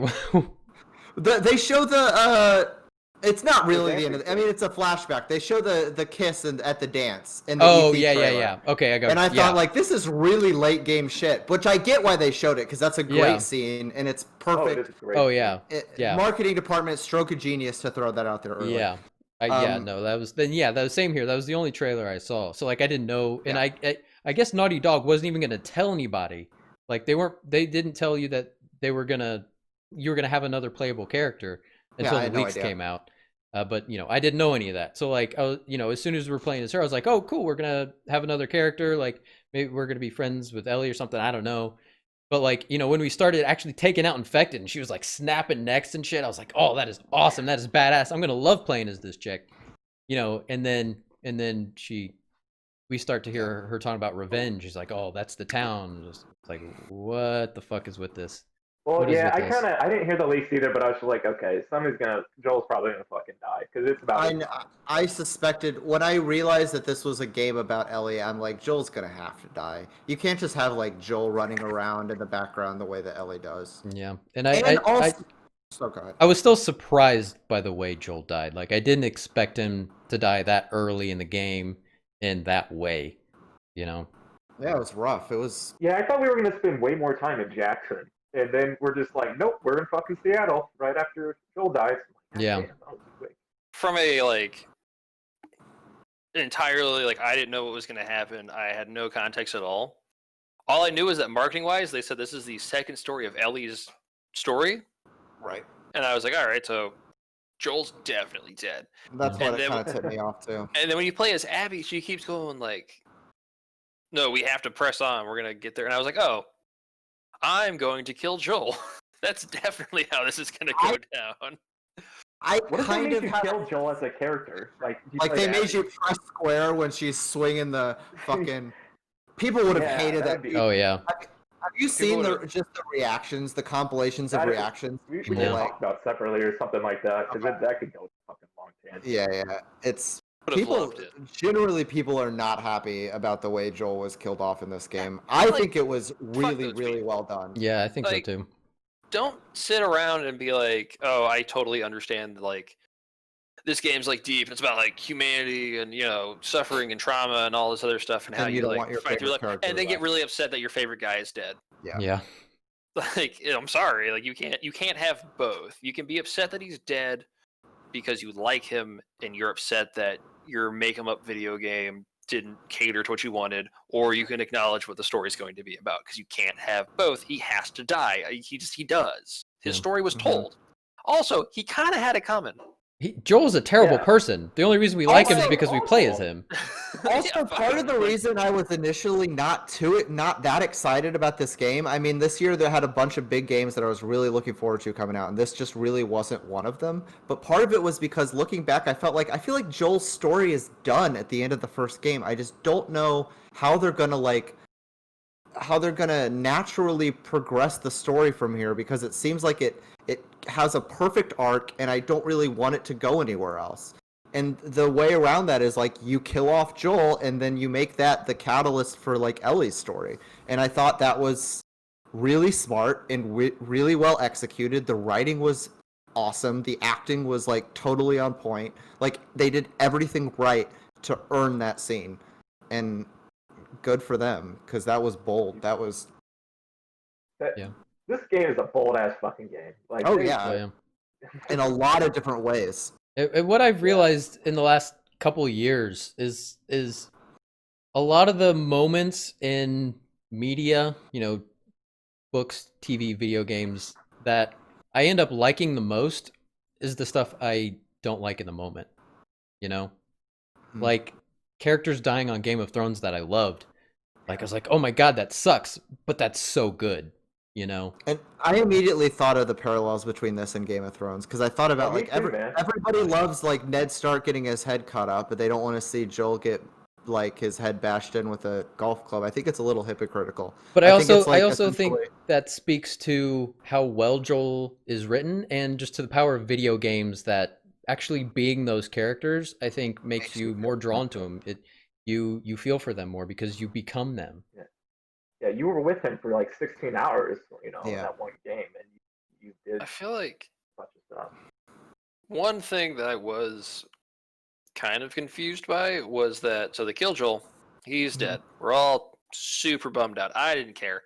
They show the it's not really the end of I mean, it's a flashback. They show the kiss at the dance in the E3 trailer. Yeah. Okay, I got it. And I thought, like, this is really late game shit, which I get why they showed it, because that's a great scene, and it's perfect. Oh, yeah. Marketing department, stroke of genius to throw that out there early. Yeah. That was same here. That was the only trailer I saw. So, like, I didn't know, and I guess Naughty Dog wasn't even going to tell anybody. Like, they didn't tell you that you were gonna have another playable character until the leaks came out. But I didn't know any of that. So, like, I was, as soon as we were playing as her, I was like, oh, cool, we're gonna have another character. Like, maybe we're gonna be friends with Ellie or something. I don't know. But, like, when we started actually taking out Infected and she was, like, snapping necks and shit, I was like, oh, that is awesome. That is badass. I'm going to love playing as this chick. And then we start to hear her talking about revenge. She's like, oh, that's the town. It's like, what the fuck is with this? Well, yeah, I didn't hear the leaks either, but I was just like, okay, Joel's probably gonna fucking die, because it's about... I suspected, when I realized that this was a game about Ellie, I'm like, Joel's gonna have to die. You can't just have, like, Joel running around in the background the way that Ellie does. Yeah, I was still surprised by the way Joel died. Like, I didn't expect him to die that early in the game in that way, Yeah, it was rough. It was... Yeah, I thought we were gonna spend way more time in Jackson. And then we're just like, nope, we're in fucking Seattle right after Joel dies. Yeah. From a, like, entirely, like, I didn't know what was going to happen. I had no context at all. All I knew is that marketing-wise, they said this is the second story of Ellie's story. Right. And I was like, all right, so Joel's definitely dead. That's what it kind of tipped me off, too. And then when you play as Abby, she keeps going, like, no, we have to press on. We're going to get there. And I was like, oh. I'm going to kill Joel. That's definitely how this is going to go down. What if they made you kill Joel as a character? Like they made you press square when she's swinging the fucking. People would have hated that. Oh yeah. Have you seen just the reactions, the compilations of reactions? We can talk about separately or something like that, because that could go fucking long tangent. Yeah. It's people. Generally, people are not happy about the way Joel was killed off in this game. I think it was really well done. Yeah, I think so too. Don't sit around and be like, "Oh, I totally understand." Like, this game's like deep. It's about like humanity and suffering and trauma and all this other stuff, and how you like fight through life, and then get really upset that your favorite guy is dead. Yeah. Like, I'm sorry. Like, you can't have both. You can be upset that he's dead because you like him, and you're upset that your make-em-up video game didn't cater to what you wanted, or you can acknowledge what the story's going to be about, because you can't have both. He has to die. He does. His story was told. Also, he kind of had it coming. Joel's a terrible person. The only reason we like him is because we play as him. Also, part of the reason I was initially not that excited about this game, I mean, this year they had a bunch of big games that I was really looking forward to coming out, and this just really wasn't one of them. But part of it was because looking back, I feel like Joel's story is done at the end of the first game. I just don't know how they're gonna naturally progress the story from here, because it seems like it has a perfect arc, and I don't really want it to go anywhere else. And the way around that is like you kill off Joel, and then you make that the catalyst for like Ellie's story. And I thought that was really smart and really well executed. The writing was awesome. The acting was like totally on point. Like they did everything right to earn that scene, and good for them, because that was bold. This game is a bold ass fucking game. Like, in a lot of different ways. And what I've realized in the last couple of years is a lot of the moments in media, books, TV, video games, that I end up liking the most is the stuff I don't like in the moment. Like characters dying on Game of Thrones that I loved. Like I was like, oh my god, that sucks, but that's so good. And I immediately thought of the parallels between this and Game of Thrones, because I thought about everybody loves like Ned Stark getting his head cut off, but they don't want to see Joel get like his head bashed in with a golf club. I think it's a little hypocritical. But I also think that speaks to how well Joel is written, and just to the power of video games, that actually being those characters, I think, makes you more drawn to them. You feel for them more because you become them. Yeah, you were with him for like 16 hours, in that one game, and you did. I feel like a bunch of stuff. One thing that I was kind of confused by was that, so they kill Joel, he's dead. We're all super bummed out. I didn't care,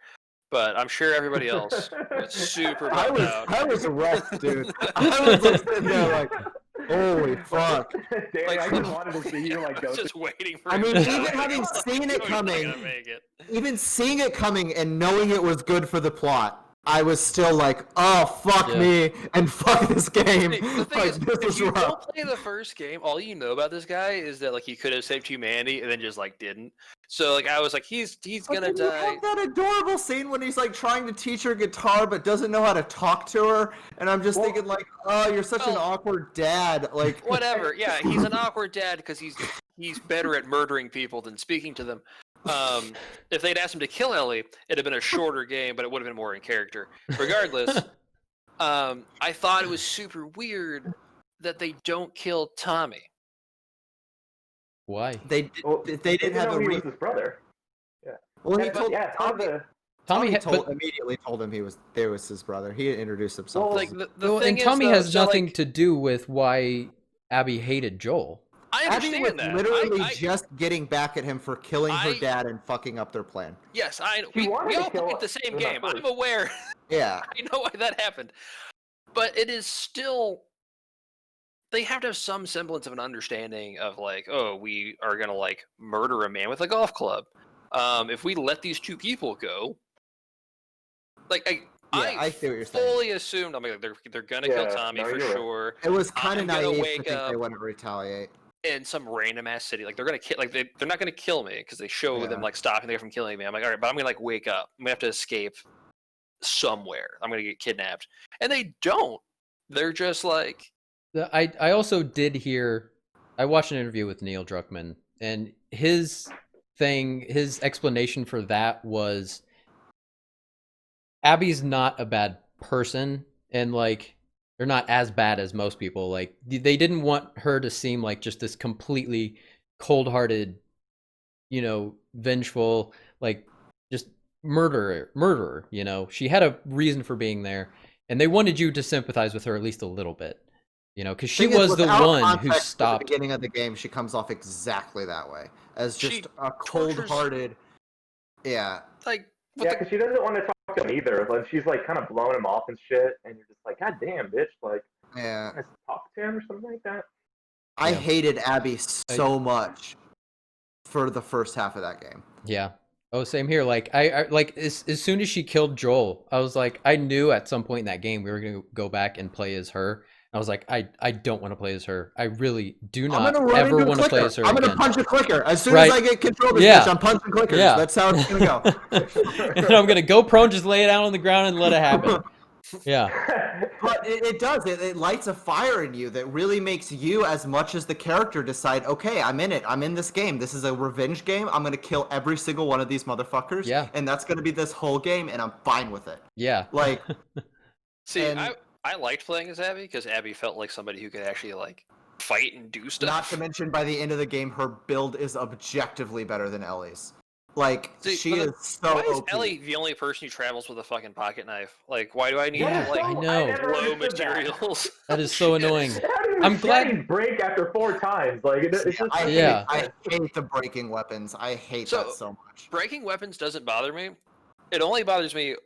but I'm sure everybody else was super bummed out. I was wrecked, dude. I was just sitting there like, holy fuck. Danny, I just wanted to see you go. Just waiting for. I mean, even having seen it coming, even seeing it coming and knowing it was good for the plot, I was still like, oh, fuck me and fuck this game. The thing is, if you don't play the first game, all you know about this guy is that like he could have saved humanity and then just like didn't. So like I was like, he's gonna die. You have that adorable scene when he's like trying to teach her guitar but doesn't know how to talk to her, and I'm just thinking like, oh, you're such an awkward dad. Like whatever. Yeah, he's an awkward dad because he's better at murdering people than speaking to them. If they'd asked him to kill Ellie, it'd have been a shorter game, but it would have been more in character. Regardless, I thought it was super weird that they don't kill Tommy. Why? They didn't have a reason. His brother. Yeah. Well, he told Tommy immediately told him there was his brother. He introduced himself. Well, like the thing Tommy has nothing like, to do with why Abby hated Joel. I understand Abby was that. literally just getting back at him for killing her dad and fucking up their plan. Yes, we all played the same game. I'm aware. Yeah. I know why that happened. But it is still... They have to have some semblance of an understanding of like, oh, we are going to like murder a man with a golf club. If we let these two people go... Like, I see what you're saying. Fully assumed, I mean, they're going to kill Tommy for sure. It was kind of naive to think they wouldn't retaliate. In some random ass city, like they're gonna kill, like they're not gonna kill me because they show them like stopping them from killing me. I'm like, all right, but I'm gonna like wake up. I'm gonna have to escape somewhere. I'm gonna get kidnapped, and they don't. They're just like. I also did hear. I watched an interview with Neil Druckmann, and his explanation for that was Abby's not a bad person, and like they're not as bad as most people. Like they didn't want her to seem like just this completely cold-hearted, vengeful, like just murderer. She had a reason for being there, and they wanted you to sympathize with her at least a little bit. Because she was the one who stopped. At the beginning of the game, she comes off exactly that way, as just a cold-hearted. Yeah. Like. Yeah, because she doesn't want to talk to him either. Like she's like kind of blowing him off and shit, and you're just like, God damn, bitch! Like, yeah, let's talk to him or something like that. I hated Abby so much for the first half of that game. Yeah. Oh, same here. Like I like as soon as she killed Joel, I was like, I knew at some point in that game we were gonna go back and play as her. I was like, I don't want to play as her. I really do not ever want to play as her. I'm gonna punch a clicker as soon as I get control of this bitch. I'm punching clickers. Yeah. That's how it's gonna go. I'm gonna go prone, just lay it out on the ground and let it happen. Yeah. But it does. It lights a fire in you that really makes you, as much as the character, decide, okay, I'm in it. I'm in this game. This is a revenge game. I'm going to kill every single one of these motherfuckers. Yeah. And that's going to be this whole game, and I'm fine with it. Yeah. Like, see, I liked playing as Abby because Abby felt like somebody who could actually like fight and do stuff. Not to mention, by the end of the game, her build is objectively better than Ellie's. Like, she is so Why is OP. Ellie the only person who travels with a fucking pocket knife? Like, why do I need I know. low materials? That is so annoying. I'm glad he break after 4 times. Like, it's just I hate the breaking weapons. I hate that so much. Breaking weapons doesn't bother me. It only bothers me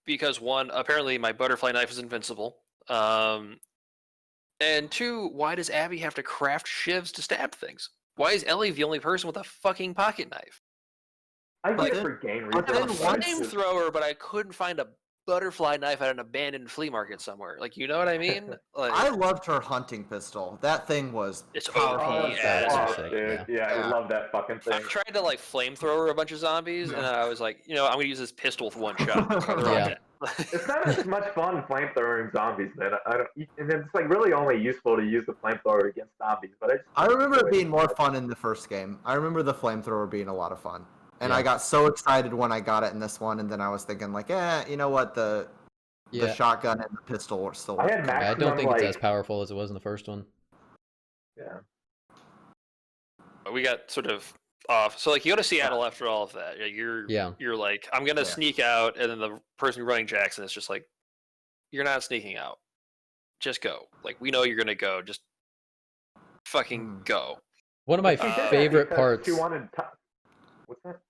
because 1, apparently my butterfly knife is invincible. And 2, why does Abby have to craft shivs to stab things? Why is Ellie the only person with a fucking pocket knife? I get it for game reasons. I'm a flamethrower, but I couldn't find a butterfly knife at an abandoned flea market somewhere. Like, you know what I mean? Like, I loved her hunting pistol. That thing was powerful. Dude. Yeah, I love that fucking thing. I tried to like flamethrower a bunch of zombies, and I was like, I'm gonna use this pistol with 1 shot. It's not as much fun flamethrowing zombies, man. And it's like really only useful to use the flamethrower against zombies. But I remember it being more fun in the first game. I remember the flamethrower being a lot of fun, and I got so excited when I got it in this one. And then I was thinking, like, you know what, the shotgun and the pistol are still. I don't think it's as powerful as it was in the first one. Yeah. We got sort of off. So like you go to Seattle after all of that. You're like, I'm gonna sneak out, and then the person running Jackson is just like, you're not sneaking out. Just go. Like, we know you're gonna go. Just fucking go. One of my favorite parts. What's that?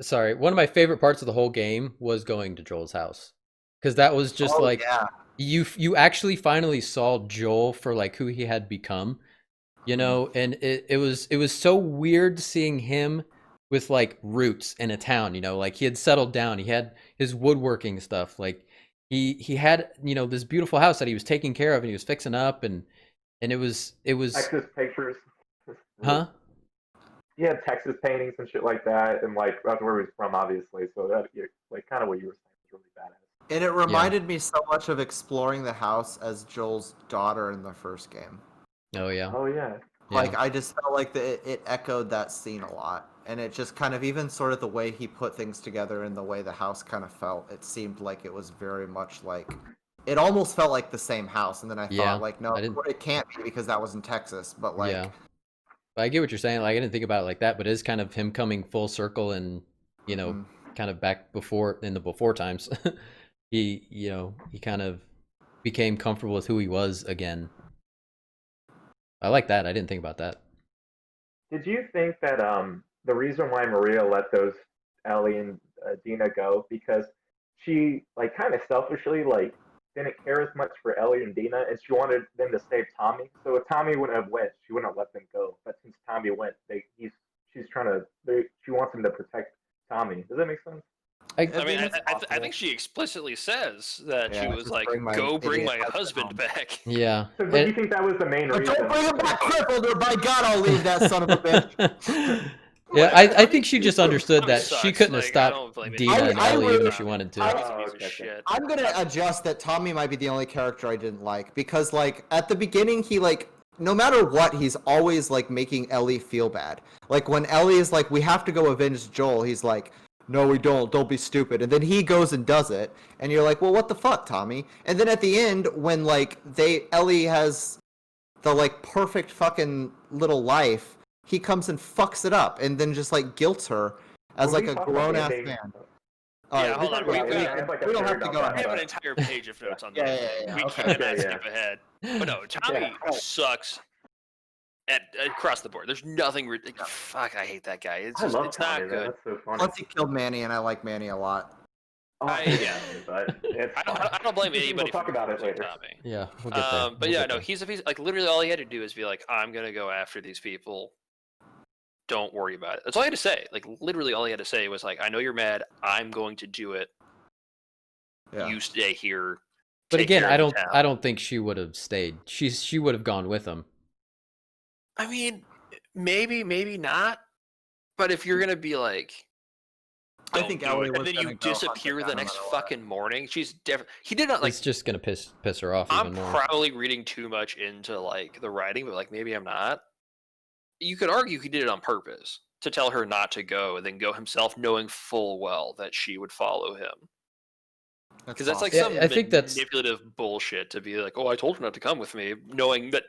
Sorry, one of my favorite parts of the whole game was going to Joel's house, because that was just you actually finally saw Joel for like who he had become. And it was so weird seeing him with like roots in a town, like he had settled down, he had his woodworking stuff, like he had, this beautiful house that he was taking care of and he was fixing up, and it was Texas pictures. Huh? He had Texas paintings and shit like that, and like that's where he was from, obviously. So that like kind of what you were saying was really badass. And it reminded me so much of exploring the house as Joel's daughter in the first game. Oh yeah. Like, I just felt like it echoed that scene a lot. And it just kind of, even sort of the way he put things together and the way the house kind of felt, it seemed like it was very much like, it almost felt like the same house. And then I thought, like, no, it can't be because that was in Texas. But like, I get what you're saying. Like, I didn't think about it like that, but it is kind of him coming full circle and, kind of back in the before times. he kind of became comfortable with who he was again. I like that. I didn't think about that. Did you think that the reason why Maria let those Ellie and Dina go, because she like kind of selfishly like didn't care as much for Ellie and Dina, and she wanted them to save Tommy. So if Tommy wouldn't have went, she wouldn't have let them go. But since Tommy went, she wants him to protect Tommy. Does that make sense? I think she explicitly says that she was like, "Go bring my husband back." Yeah. So do you think that was the main reason? Don't bring him back crippled, or by God, I'll leave that son of a bitch. Yeah, I think she just understood that Sucks. she couldn't have Like, I stopped don't blame Dina anybody. and I Ellie would- even if she wanted to. He's a piece of shit. I'm gonna adjust that Tommy might be the only character I didn't like because like at the beginning he like no matter what he's always like making Ellie feel bad. Like when Ellie is like we have to go avenge Joel, he's like no we don't be stupid, and then he goes and does it and you're like well what the fuck Tommy, and then at the end when like Ellie has the like perfect fucking little life, he comes and fucks it up and then just like guilts her as like a grown ass man. Yeah, hold on. We don't have to go I have an ahead. entire page of notes on this. Yeah. We Okay. cannot skip ahead. But no, Tommy sucks across the board. There's nothing. Fuck, I hate that guy. It's I just, love it's Tommy, not man. good. That's so funny. Plus he killed Manny and I like Manny a lot. Yeah. But it's I don't blame anybody. We'll talk about it later. Tommy. Yeah, we'll get there. But yeah, no, he's a piece. Like literally, all he had to do is be like, "I'm gonna go after these people. Don't worry about it." That's all he had to say. Like literally, all he had to say was like, "I know you're mad. I'm going to do it. Yeah. You stay here." But take again, care of the town." I don't think she would have stayed. She would have gone with him. I mean, maybe not. But if you're gonna be like, I "Don't think do Ellie it," was and then gonna you go hunt disappear the the guy next no matter what. fucking morning, she's definitely. He did not like. It's just gonna piss her off even I'm more. probably reading too much into like the writing, but like maybe I'm not. You could argue he did it on purpose to tell her not to go and then go himself, knowing full well that she would follow him. Because that's like Yeah, some I think that's- manipulative bullshit to be like, "Oh, I told her not to come with me," knowing that.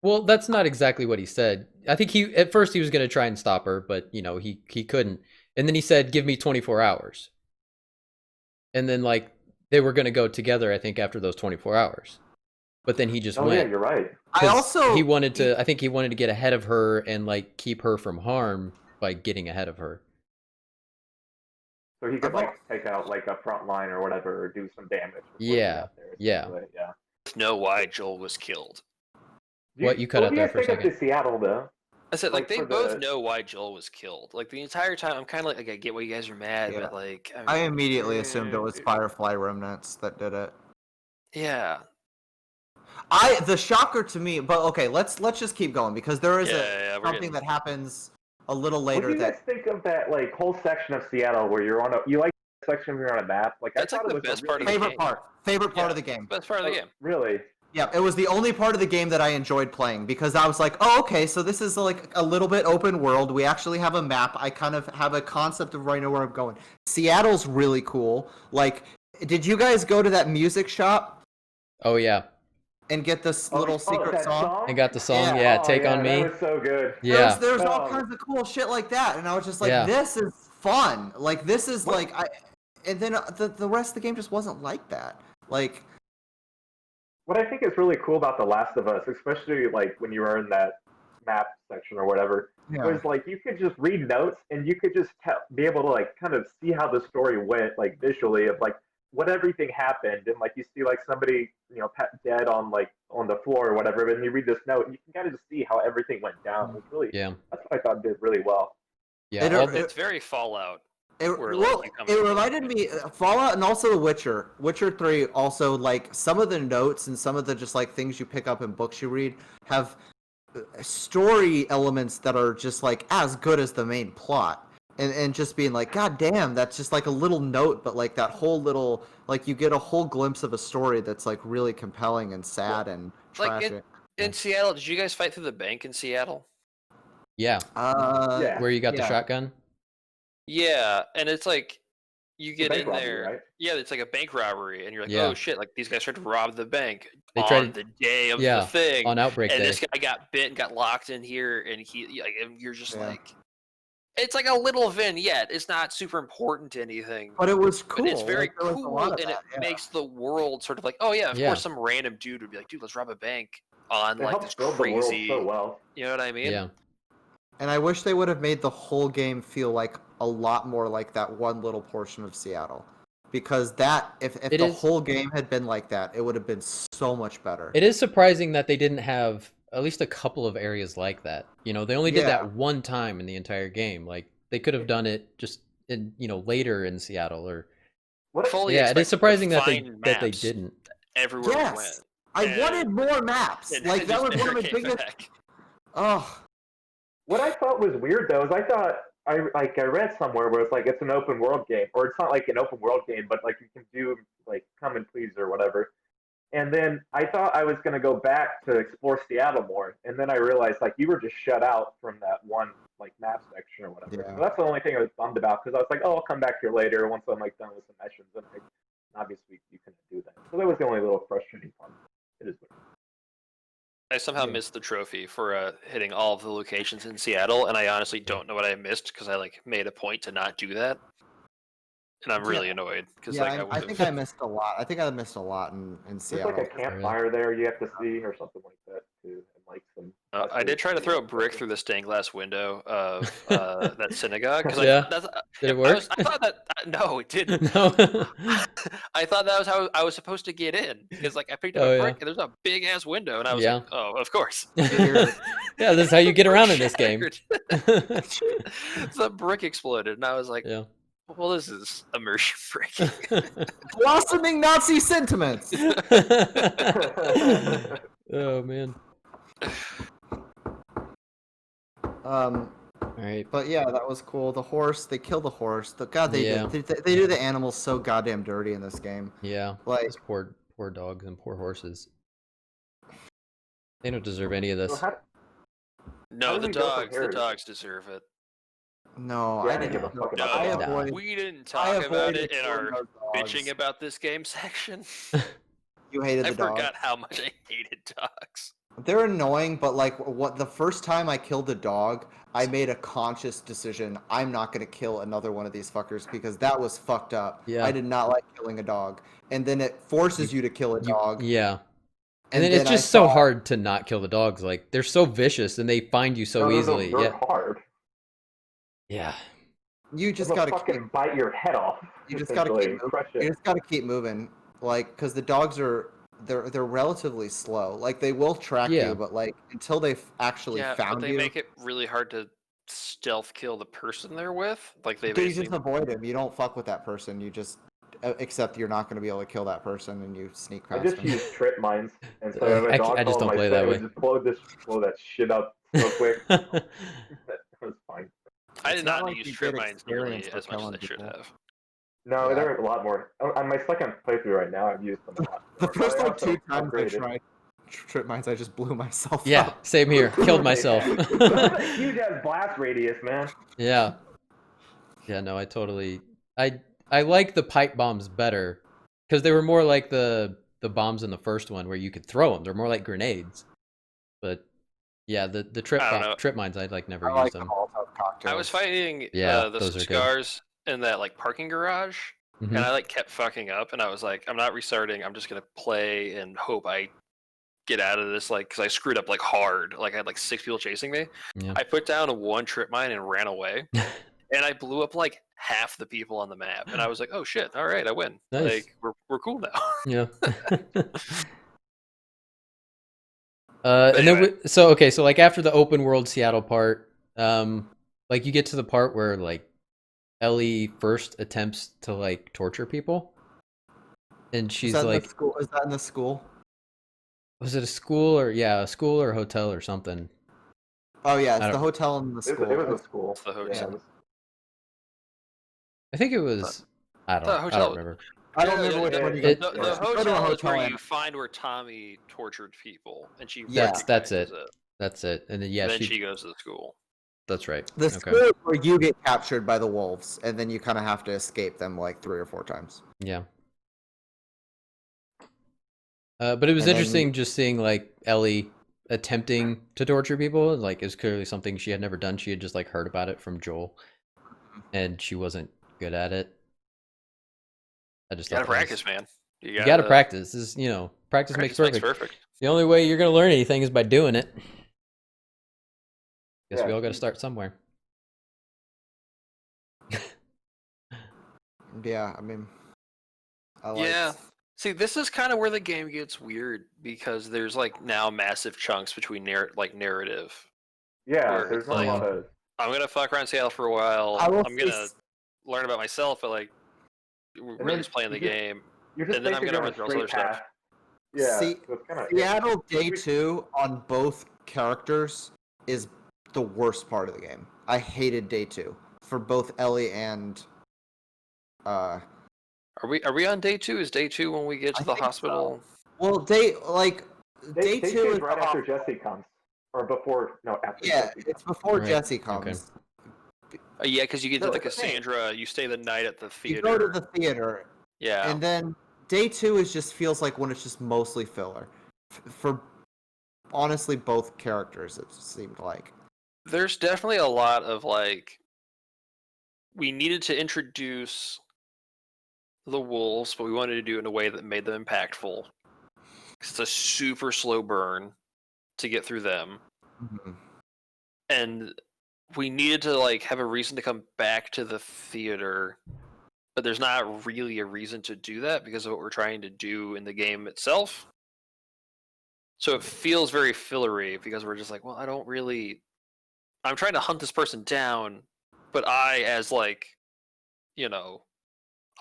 Well, that's not exactly what he said. I think at first he was going to try and stop her, but he couldn't. And then he said, "Give me 24 hours." And then like they were going to go together, I think, after those 24 hours. But then he just went. Yeah, you're right. I also he wanted to. I think he wanted to get ahead of her and like keep her from harm by getting ahead of her. So he could like take out like a front line or whatever, or do some damage. before he Yeah, got there, yeah. essentially. Yeah. Know why Joel was killed. What, you cut out there for a What do you guys think of second? the Seattle though? I said, like, Like, they for both the- know why Joel was killed. Like, the entire time, I'm kind of like, I get why you guys are mad, Yeah. but, like... I mean, immediately assumed it was Firefly remnants that did it. Yeah. The shocker to me, but okay, let's just keep going because there is Yeah, we're something getting- that happens a little What do later you guys that think of that like whole section of Seattle where you're on a you like the section where you're on a map? Like That's I like thought the it was best a part of really- the favorite part Yeah. of the game. Best part of the game. Really? Yeah, it was the only part of the game that I enjoyed playing because I was like, oh, okay, so this is like a little bit open world. We actually have a map. I kind of have a concept of where I know where I'm going. Seattle's really cool. Like, did you guys go to that music shop Oh yeah, and get this little secret that song? I got the song. Yeah. Yeah, Oh, Take yeah, on Me. That was so good. Yeah, There's all Um, kinds of cool shit like that, and I was just like, Yeah. this is fun. Like, this is like and then the rest of the game just wasn't like that. Like, What I think is really cool about The Last of Us, especially like when you were in that map section or whatever, was like you could just read notes and you could just be able to like kind of see how the story went like visually of like what everything happened, and like you see like somebody dead on the floor or whatever, and you read this note and you can kind of just see how everything went down. It's really yeah, that's what I thought did really well. yeah. It- all the- It's very Fallout. It, where, well, like, you come it in- reminded me Fallout and also The Witcher. Witcher 3 also, like, some of the notes and some of the just like things you pick up in books you read have story elements that are just like as good as the main plot. And just being like, God damn, that's just like a little note, but like that whole little like you get a whole glimpse of a story that's like really compelling and sad and Like, tragic. In Seattle, did you guys fight through the bank in Seattle? yeah. Yeah. Where you got the yeah. shotgun? Yeah, and it's like you get bank in robbery, there. right? Yeah, it's like a bank robbery, and you're like, Yeah. oh shit! Like these guys tried to rob the bank They on tried the day of yeah, the thing, on Outbreak and Day. this guy got bit and got locked in here, and and you're just Yeah. like, it's like a little vignette. It's not super important to anything, But it was cool. but it's very Like, there was a cool, lot of and that, it yeah. makes the world sort of like, oh yeah, of Yeah. course, some random dude would be like, dude, let's rob a bank on It like helps this build crazy, the world so well. you know what I mean? Yeah, And I wish they would have made the whole game feel like a lot more like that one little portion of Seattle. Because that, if It the is- whole game had been like that, it would have been so much better. it is surprising that they didn't have at least a couple of areas like that. They only did Yeah. that one time in the entire game. Like they could have done it just in later in Seattle or What Fully yeah. It expect is surprising to that they find didn't. maps everywhere we went. Yes! I And- wanted more maps! And Like, it that just was one of never my came biggest... back. Oh, What I thought was weird though is I read somewhere where it's like it's an open world game, or it's not like an open world game, but like you can do like come and please or whatever. And then I thought I was going to go back to explore Seattle more, and then I realized like you were just shut out from that one like map section or whatever. Yeah. So that's the only thing I was bummed about because I was like, oh, I'll come back here later once I'm like done with some missions, and like, obviously you couldn't do that. So that was the only little frustrating part. It is. I somehow missed the trophy for hitting all of the locations in Seattle, and I honestly don't know what I missed because I like made a point to not do that, and I'm really annoyed because I think I missed a lot. I think I missed a lot in Seattle. There's like a campfire there you have to see or something like that too, and like some. I did try to throw a brick through the stained glass window of that synagogue because did it work? I thought that no, it didn't. No. I thought that was how I was supposed to get in because like I picked up a brick and there's a big ass window and I was like, oh, of course. Yeah, this is how you get around in this game. The brick exploded and I was like, well, this is immersion breaking. Blossoming Nazi sentiments. Oh man. All right. But yeah, that was cool. The horse, they kill the horse. They do the animals so goddamn dirty in this game. Yeah, like those poor dogs and poor horses. They don't deserve any of this. No, the dogs deserve it. No, I didn't give a fuck about that. We didn't talk about it in our bitching about this game section. You hated the dogs. I forgot how much I hated dogs. They're annoying, but like the first time I killed a dog, I made a conscious decision. I'm not gonna kill another one of these fuckers because that was fucked up. Yeah. I did not like killing a dog, and then it forces you to kill a dog. Yeah. And then it's just so hard to not kill the dogs. Like they're so vicious and they find you so easily. They're hard. Yeah. You just gotta fucking bite your head off. You just gotta keep moving. You just gotta keep moving. Like, because the dogs they're relatively slow. Like they will track you, but like until they've actually found you. They make it really hard to stealth kill the person they're with. Like you just avoid him. You don't fuck with that person. You just except you're not going to be able to kill that person, and you sneak past. I just use trip mines, and so I just don't play that way. Just blow that shit up so quick. That was fine. I did not use trip mines nearly as much as I should have. No, there are a lot more. On my second playthrough right now, I've used them a lot. The first like 2 times I tried trip mines, I just blew myself up. Same here. Killed myself. That's a huge ass blast radius, man. Yeah. Yeah, no, I totally... I like the pipe bombs better, because they were more like the bombs in the first one where you could throw them. They're more like grenades. But yeah, the trip mines, I'd like never use them. I was fighting the scars in that like parking garage, and I like kept fucking up, and I was like, I'm not restarting. I'm just gonna play and hope I get out of this, like, because I screwed up like hard. Like I had like 6 people chasing me. Yeah. I put down 1 trip mine and ran away, and I blew up like half the people on the map, and I was like, oh shit, all right, I win. Nice. Like we're cool now. Yeah. And then so like after the open world Seattle part, like you get to the part where like Ellie first attempts to like torture people, and she's like, "Is that in the school? Was it a school or a school or a hotel or something?" Oh yeah, it's the hotel and the school. It was a school. It's the hotel. Yeah. I think it was. I don't remember. I don't remember which one you got. The hotel is where you find where Tommy tortured people, and she that's it. That's it. And then then she goes to the school. That's right. The school is where you get captured by the wolves, and then you kind of have to escape them like 3 or 4 times. Yeah. But it was interesting just seeing like Ellie attempting to torture people. Like it was clearly something she had never done. She had just like heard about it from Joel, and she wasn't good at it. I just gotta practice, man. You gotta practice. This is, practice makes perfect. The only way you're gonna learn anything is by doing it. Guess we all gotta start somewhere. Yeah, I mean, See, this is kind of where the game gets weird because there's like now massive chunks between narrative. Yeah, there's not a lot of. I'm gonna fuck around Seattle for a while. I'm gonna learn about myself, but like we're really just playing the game, and then I'm gonna run through all this other stuff. Yeah, Seattle Day 2 on both characters is the worst part of the game. I hated day 2 for both Ellie and. Are we on day 2? Is day 2 when we get to the hospital? So. Well, day 2 is right after Jesse comes, or before? No, after. Yeah, Jesse it's before Right. Jesse comes. Okay. Yeah, because you get to No, the it's okay. Cassandra. You stay the night at the theater. You go to the theater. Yeah. And then day 2 feels like when it's just mostly filler. For honestly both characters, it seemed like. There's definitely a lot of like, we needed to introduce the wolves, but we wanted to do it in a way that made them impactful. It's a super slow burn to get through them. Mm-hmm. And we needed to like have a reason to come back to the theater, but there's not really a reason to do that because of what we're trying to do in the game itself. So it feels very fillery because we're just like, well, I'm trying to hunt this person down, but I, as like,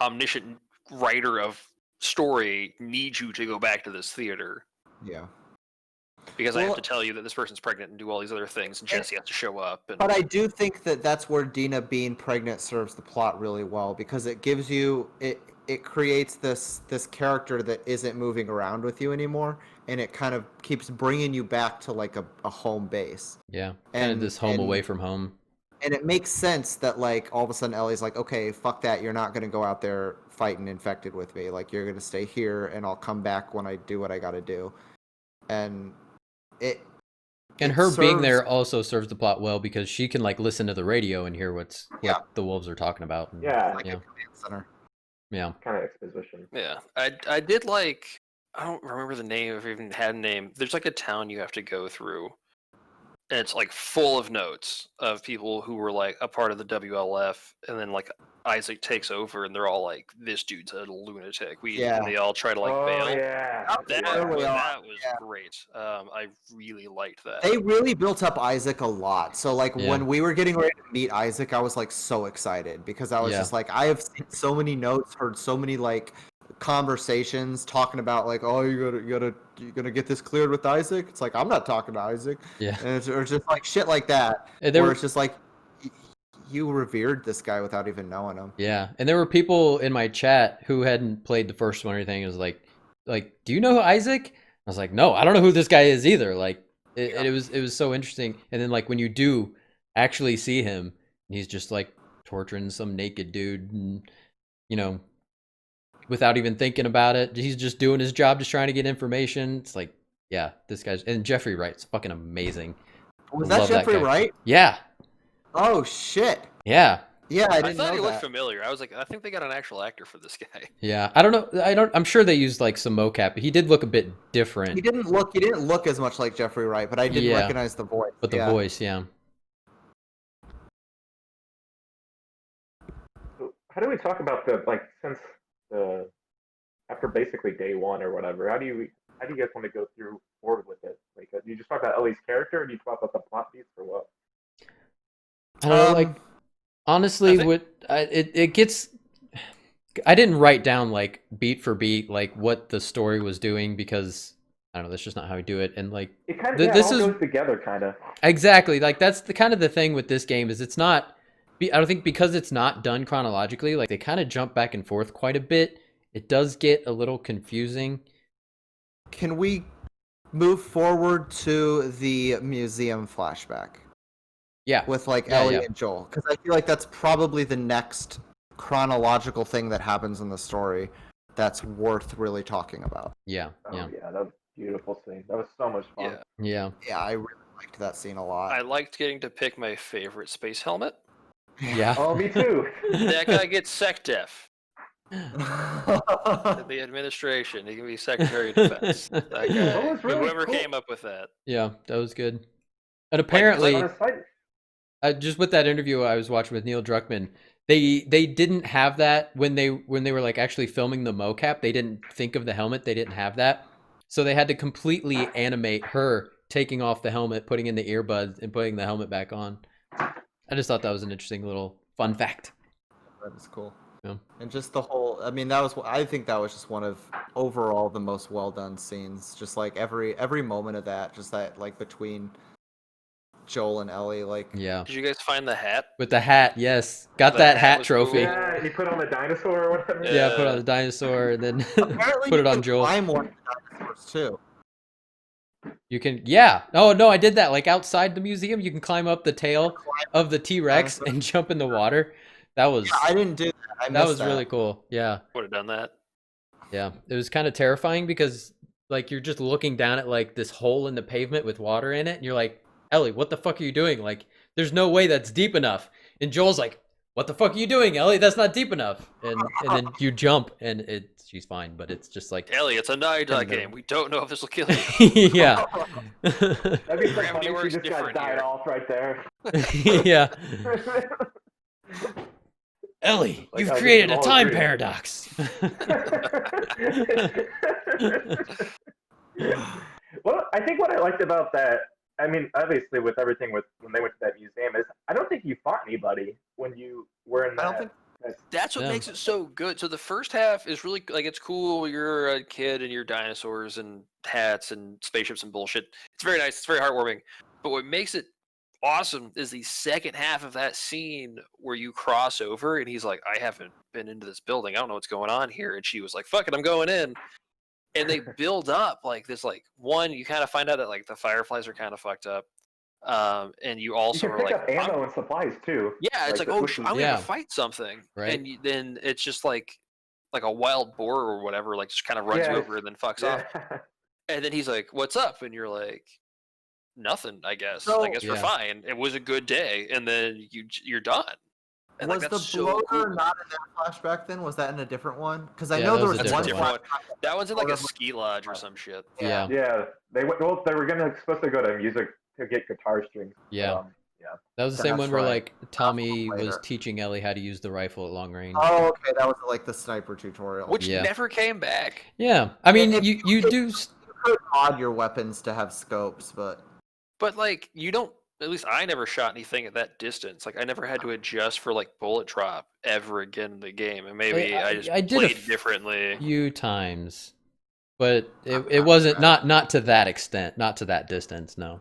omniscient writer of story, need you to go back to this theater. Yeah. Because I have to tell you that this person's pregnant and do all these other things, and Jesse has to show up. But I do think that that's where Dina being pregnant serves the plot really well, because it gives you it creates this character that isn't moving around with you anymore, and it kind of keeps bringing you back to like a home base. Yeah, kind of this home away from home. And it makes sense that like all of a sudden Ellie's like, okay, fuck that, you're not gonna go out there fighting infected with me. Like you're gonna stay here, and I'll come back when I do what I gotta do. And her being there also serves the plot well because she can like listen to the radio and hear what the wolves are talking about. And, yeah, like a command center. Yeah, kind of exposition. Yeah, I did like, I don't remember the name, if it even had a name. There's like a town you have to go through, and it's like full of notes of people who were like a part of the WLF, and then like Isaac takes over, and they're all like, "This dude's a lunatic." And they all try to like bail. Yeah, That was great. I really liked that. They really built up Isaac a lot. So like when we were getting ready to meet Isaac, I was like so excited because I was just like, I have seen so many notes, heard so many like conversations talking about like, oh, you're gonna get this cleared with Isaac. It's like, I'm not talking to Isaac. Yeah. And it's just like shit like that. Where it's just like you revered this guy without even knowing him. Yeah, and there were people in my chat who hadn't played the first one or anything. It was like, do you know Isaac? I was like, no, I don't know who this guy is either. Like, it was so interesting. And then like when you do actually see him, he's just like torturing some naked dude, and without even thinking about it, he's just doing his job, just trying to get information. It's like, yeah, this guy's, and Jeffrey Wright's fucking amazing. Was that Jeffrey Wright? Yeah. Oh shit. Yeah. Yeah, I didn't thought know he that. looked familiar. I was like, I think they got an actual actor for this guy. Yeah, I don't know. I'm sure they used like some mocap. He did look a bit different. He didn't look as much like Jeffrey Wright, but I did recognize the voice. But the voice, yeah. How do we talk about since after basically day 1 or whatever? How do you guys want to go forward with it? Like, do you just talk about Ellie's character, or do you talk about the plot beats, or what? I don't know, like, honestly, it gets. I didn't write down like beat for beat like what the story was doing because I don't know. That's just not how we do it. And like, it kind of this all goes together, kind of. Exactly. Like that's the kind of the thing with this game is it's not. I don't think because it's not done chronologically. Like they kind of jump back and forth quite a bit. It does get a little confusing. Can we move forward to the museum flashback? Yeah. With like Ellie and Joel. Because I feel like that's probably the next chronological thing that happens in the story that's worth really talking about. Yeah. Yeah, that was a beautiful scene. That was so much fun. Yeah. Yeah, I really liked that scene a lot. I liked getting to pick my favorite space helmet. Yeah. Oh, me too. That guy gets SecDef. The administration, he can be Secretary of Defense. That guy, really whoever cool. came up with that. Yeah, that was good. And apparently, Like, just with that interview I was watching with Neil Druckmann, they didn't have that when they were like actually filming the mocap. They didn't think of the helmet. They didn't have that, so they had to completely animate her taking off the helmet, putting in the earbuds, and putting the helmet back on. I just thought that was an interesting little fun fact. That was cool. Yeah. And just the whole, I mean, I think that was just one of overall the most well done scenes. Just like every moment of that, just that like between Joel and Ellie. Like, Yeah. Did you guys find the hat? With the hat, yes. Got The that hat hat was trophy. cool. Yeah, and you put on the dinosaur or whatever. Yeah, put on Yeah. the dinosaur and then apparently put you it on can Joel. climb one of the dinosaurs too. You can, yeah. Oh no, I did that. Like outside the museum, you can climb up the tail of the T-Rex and jump in the water. That was Yeah, I didn't do that. I missed that was really cool. Yeah, Would have done that. yeah. It was kind of terrifying because like you're just looking down at like this hole in the pavement with water in it, and you're like, Ellie, what the fuck are you doing? Like, there's no way that's deep enough. And Joel's like, what the fuck are you doing, Ellie? That's not deep enough. And then you jump, and she's fine, but it's just like, Ellie, it's a Nite Time game. We don't know if this will kill you. yeah, That'd be so Gravity funny if works you just got different died here. off right there. yeah. Ellie, Like, you've I created a just all time agree. paradox. Well, I think what I liked about that, I mean, obviously with everything with when they went to that museum, is I don't think you fought anybody when you were in I don't that. think That's what Yeah. makes it so good. So the first half is really like it's cool. You're a kid and you're dinosaurs and hats and spaceships and bullshit. It's very nice. It's very heartwarming. But what makes it awesome is the second half of that scene where you cross over and he's like, I haven't been into this building. I don't know what's going on here. And she was like, fuck it, I'm going in. And they build up like this, like one, you kind of find out that like the fireflies are kind of fucked up. And you You also can are pick like, up ammo and supplies too. yeah, it's like, the oh, switches. I'm Yeah. gonna fight something, Right. and then it's just like a wild boar or whatever, like just kind of runs you Yeah, over and then fucks off. Yeah. And then he's like, "What's up?" And you're like, "Nothing, I guess. So- I guess we're Yeah. fine. It was a good day." And then you're done. And was like, the that's so bloater cool. not in that flashback then? Was that in a different one? Because I Yeah, know that there was was a one different one. flashback. That one's in like a Bloater- ski lodge or some shit. Yeah. Yeah, they went. Well, they were supposed to go to music to get guitar strings. Yeah. That was the Yeah, same that's one where right. like Tommy was later. teaching Ellie how to use the rifle at long range. Oh, okay, that was like the sniper tutorial. Which Yeah. never came back. Yeah, I mean, If- you do. you could mod your weapons to have scopes, but But like, you don't. At least I never shot anything at that distance. Like, I never had to adjust for like bullet drop ever again in the game. And maybe I just I did a played differently. few times, but it wasn't not to that extent, not to that distance. No.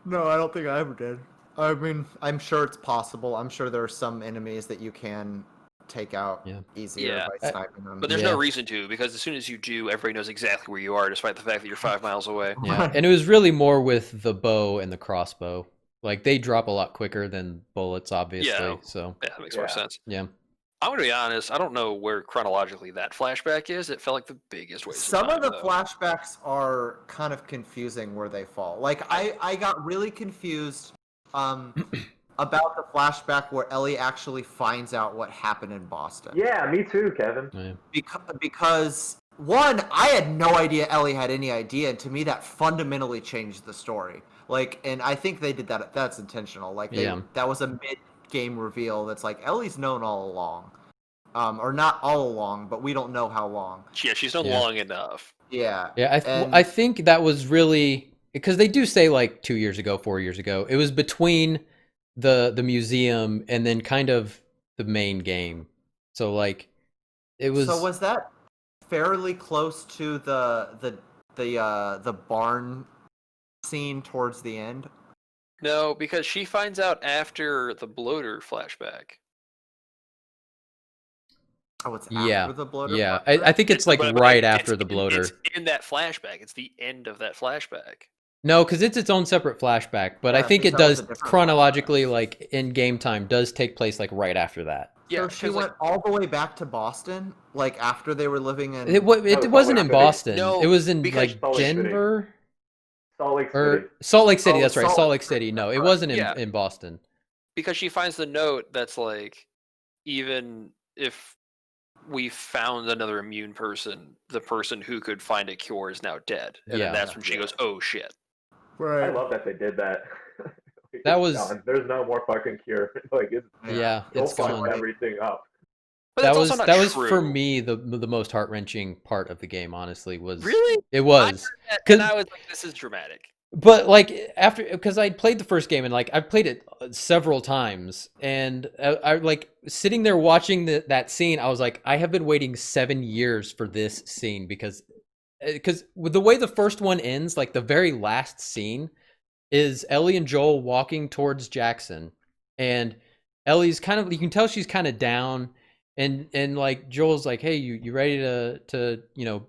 no, I don't think I ever did. I mean, I'm sure it's possible. I'm sure there are some enemies that you can take out Yeah. easier Yeah. by sniping them. But there's Yeah. no reason to, because as soon as you do, everybody knows exactly where you are, despite the fact that you're 5 miles away. Yeah, and it was really more with the bow and the crossbow. Like they drop a lot quicker than bullets, obviously. Yeah. So Yeah, that makes more Yeah. sense. yeah, I'm gonna be honest. I don't know where chronologically that flashback is. It felt like the biggest waste. Some of of the time, though. flashbacks are kind of confusing where they fall. Like I got really confused about the flashback where Ellie actually finds out what happened in Boston. Yeah, me too, Kevin. yeah. Because one, I had no idea Ellie had any idea, and to me that fundamentally changed the story. Like, and I think they did that. That's intentional. Like, that was a mid-game reveal. That's like Ellie's known all along, or not all along, but we don't know how long. Yeah, she's known Yeah. long enough. Yeah. Yeah, And- I think that was really because they do say like 2 years ago, 4 years ago. It was between the museum and then kind of the main game. So like it was. So was that fairly close to the barn scene towards the end? No, because she finds out after the bloater flashback. Oh, it's Yeah, after the bloater. yeah. flashback? I think it's like But right it's after the bloater. It's in that flashback. It's the end of that flashback. No, because it's its own separate flashback. But Yeah, I think I think it that was does a different chronologically, like in game time, does take place like right after that. Yeah, So she 'cause, like, went all the way back to Boston, like after they were living in. It No, wasn't Salt in Lake City. Boston. No, it was in because like Salt Lake City. Denver Salt Lake City. or Salt Lake City. Oh, That's right, Salt Salt Lake Lake City. City, No, that's it right. wasn't Yeah. in Boston. because she finds the note that's like, even if we found another immune person, the person who could find a cure is now dead. And Yeah. then that's when she goes, oh shit. I Right. love that they did that. Like, That it's was- gone. There's no more fucking cure. Like it's Yeah, they'll it's fuck gone. everything up. But That that's was also not that was true. for me the most heart wrenching part of the game. Honestly, was Really? it was. And I was like, this is dramatic. But like after, because I played the first game and like I've played it several times, and I like sitting there watching that scene. I was like, I have been waiting 7 years for this scene because with the way the first one ends, like the very last scene is Ellie and Joel walking towards Jackson, and Ellie's kind of, you can tell she's kind of down, and like Joel's like, hey, you ready to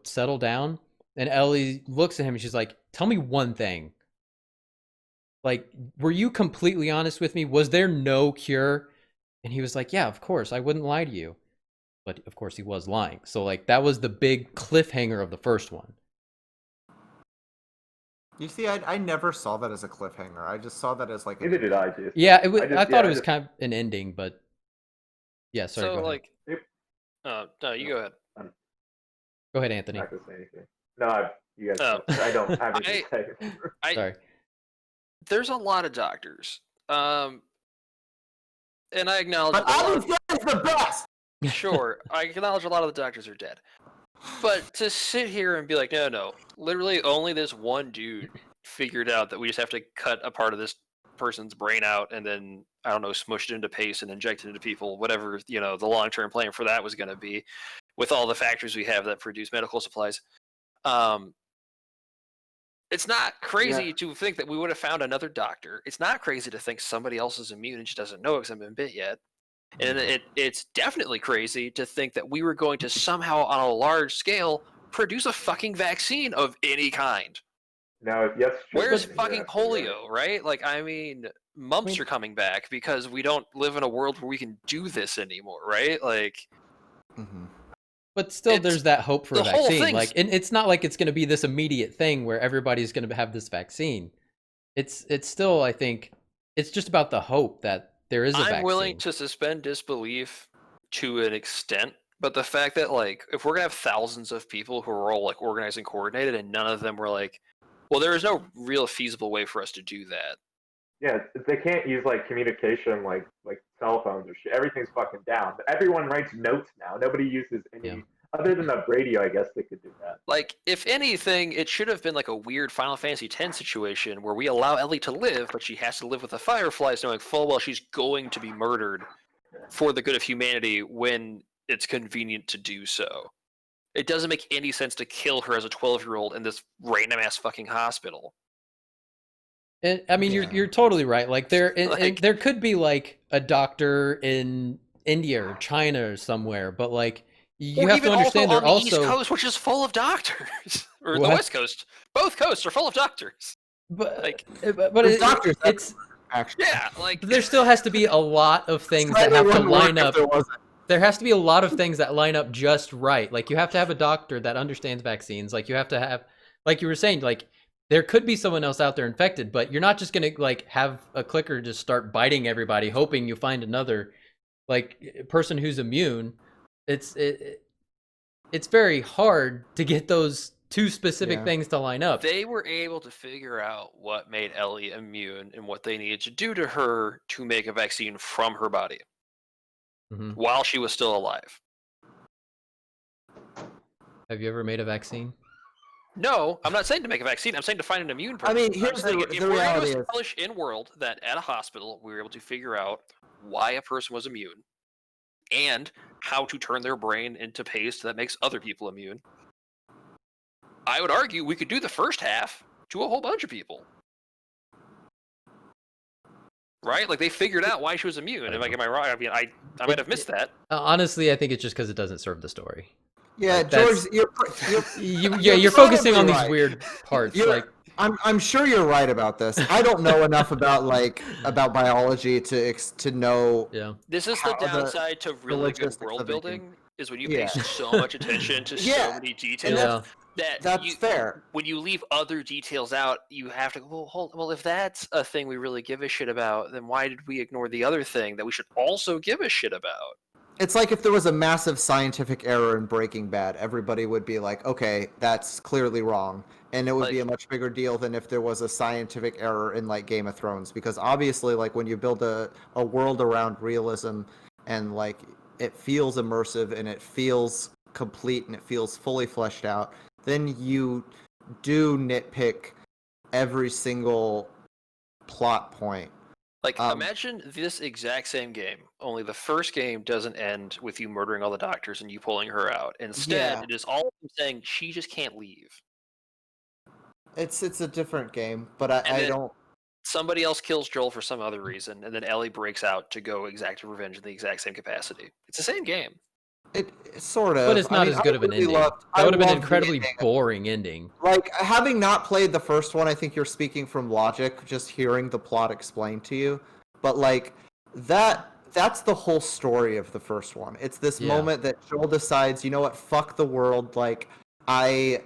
settle down? And Ellie looks at him and she's like, tell me one thing. Like, were you completely honest with me? Was there no cure? And he was like, yeah, of course, I wouldn't lie to you. But of course he was lying. So like that was the big cliffhanger of the first one. You see, I never saw that as a cliffhanger. I just saw that as like Neither did I, Jason. Yeah, I thought it was kind of an ending, but yeah, sorry. So go like, no, you go ahead. Go ahead, Anthony. I'm not gonna say anything. No, you guys. I don't have anything to say. Sorry. There's a lot of doctors, and I acknowledge. But Adam's is the best. Sure, I acknowledge a lot of the doctors are dead. But to sit here and be like, no, literally only this one dude figured out that we just have to cut a part of this person's brain out and then, I don't know, smush it into paste and inject it into people, whatever, the long-term plan for that was going to be, with all the factories we have that produce medical supplies. It's not crazy to think that we would have found another doctor. It's not crazy to think somebody else is immune and she doesn't know because I haven't been bit yet. And it's definitely crazy to think that we were going to somehow, on a large scale, produce a fucking vaccine of any kind. No, yes. Where's fucking polio, right? Like, I mean, mumps are coming back because we don't live in a world where we can do this anymore, right? Like, but still, there's that hope for a vaccine. Like, and it's not like it's going to be this immediate thing where everybody's going to have this vaccine. It's still, I think, it's just about the hope that there is a vaccine. I'm willing to suspend disbelief to an extent, but the fact that, like, if we're gonna have thousands of people who are all like organized and coordinated, and none of them were like, well, there is no real feasible way for us to do that. Yeah, they can't use like communication like cell phones or shit. Everything's fucking down. Everyone writes notes now. Nobody uses any other than the radio. I guess they could do that. Like, if anything, it should have been like a weird Final Fantasy X situation where we allow Ellie to live, but she has to live with the Fireflies, knowing full well she's going to be murdered for the good of humanity when it's convenient to do so. It doesn't make any sense to kill her as a 12-year-old in this random-ass fucking hospital. And, I mean, you're totally right. Like, there could be, like, a doctor in India or China or somewhere, but, like, you have to understand they're also on the East Coast, which is full of doctors. Or the West Coast. Both coasts are full of doctors. But, like, but doctors, it's... Actually. Yeah, like... There still has to be a lot of things that have to line up. There has to be a lot of things that line up just right. Like, you have to have a doctor that understands vaccines. Like, you have to have, like you were saying, like, there could be someone else out there infected, but you're not just going to, like, have a clicker just start biting everybody, hoping you find another, like, person who's immune. It's very hard to get those two specific things to line up. They were able to figure out what made Ellie immune and what they needed to do to her to make a vaccine from her body. While she was still alive. Have you ever made a vaccine? No, I'm not saying to make a vaccine. I'm saying to find an immune person. I mean, here's the reality: if we're able to establish in world that at a hospital we were able to figure out why a person was immune and how to turn their brain into paste that makes other people immune, I would argue we could do the first half to a whole bunch of people. Right? Like, they figured out why she was immune. Am I wrong? I mean, I might have missed that. Honestly, I think it's just because it doesn't serve the story. Yeah, like, George, you're focusing on these weird parts. Like, I'm sure you're right about this. I don't know enough about biology to know. Yeah. This is the downside to really good world building, is when you pay so much attention to so many details. That's fair. When you leave other details out, you have to go, well, if that's a thing we really give a shit about, then why did we ignore the other thing that we should also give a shit about? It's like if there was a massive scientific error in Breaking Bad, everybody would be like, okay, that's clearly wrong. And it would be a much bigger deal than if there was a scientific error in, like, Game of Thrones. Because obviously, like, when you build a world around realism and, like, it feels immersive and it feels complete and it feels fully fleshed out, then you do nitpick every single plot point. Like, imagine this exact same game, only the first game doesn't end with you murdering all the doctors and you pulling her out. Instead, it is all saying she just can't leave. It's a different game, but I don't somebody else kills Joel for some other reason, and then Ellie breaks out to go exact revenge in the exact same capacity. It's the same game. It sort of, but it's not as good of an ending. That would have been an incredibly boring ending. Like, having not played the first one, I think you're speaking from logic, just hearing the plot explained to you. But like that's the whole story of the first one. It's this moment that Joel decides, you know what, fuck the world. Like, I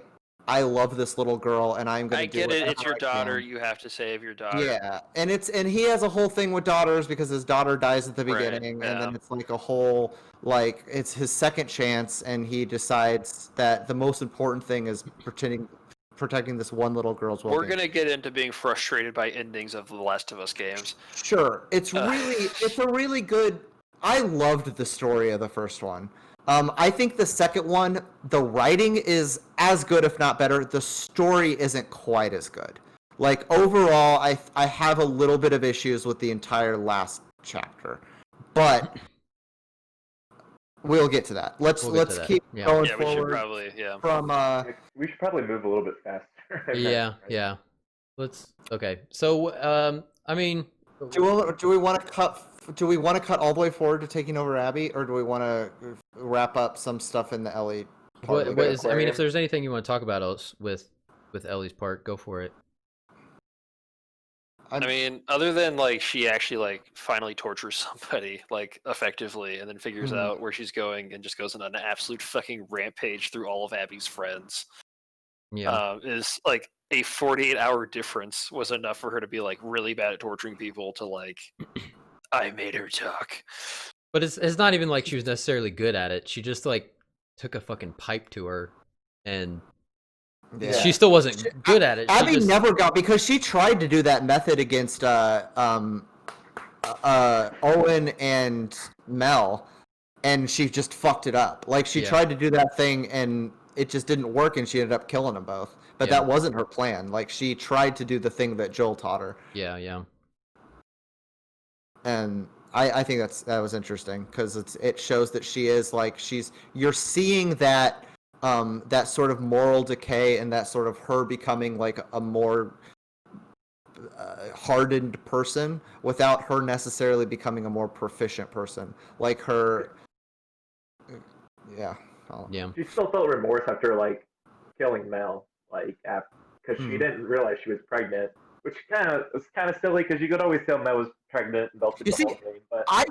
love this little girl, and I'm gonna do it. I get it. It's your daughter. You have to save your daughter. Yeah, and he has a whole thing with daughters because his daughter dies at the beginning, and then it's like a whole, like, it's his second chance, and he decides that the most important thing is protecting this one little girl's well-being. We're gonna get into being frustrated by endings of the Last of Us games. Sure, it's a really good. I loved the story of the first one. I think the second one, the writing is as good, if not better. The story isn't quite as good. Like, overall, I have a little bit of issues with the entire last chapter, but we'll get to that. Let's keep going forward. We should probably we should probably move a little bit faster. Yeah. Okay. So I mean, do we want to cut? Do we want to cut all the way forward to taking over Abby, or do we want to wrap up some stuff in the Ellie part? I mean, if there's anything you want to talk about else with Ellie's part, go for it. I mean, other than like she actually like finally tortures somebody like effectively, and then figures out where she's going, and just goes on an absolute fucking rampage through all of Abby's friends. Yeah, is like a 48-hour difference was enough for her to be like really bad at torturing people to like. I made her talk. But it's not even like she was necessarily good at it. She just like took a fucking pipe to her, and she still wasn't good at it. Abby never got, because she tried to do that method against Owen and Mel, and she just fucked it up. Like, she tried to do that thing, and it just didn't work, and she ended up killing them both. But that wasn't her plan. Like, she tried to do the thing that Joel taught her. Yeah. And I think that was interesting, because it shows that she is like, you're seeing that that sort of moral decay, and that sort of her becoming like a more hardened person without her necessarily becoming a more proficient person. Like her, She still felt remorse after like killing Mel, like because she didn't realize she was pregnant. Which was kind of silly, because you could always tell Mel was pregnant and belted the whole thing. But I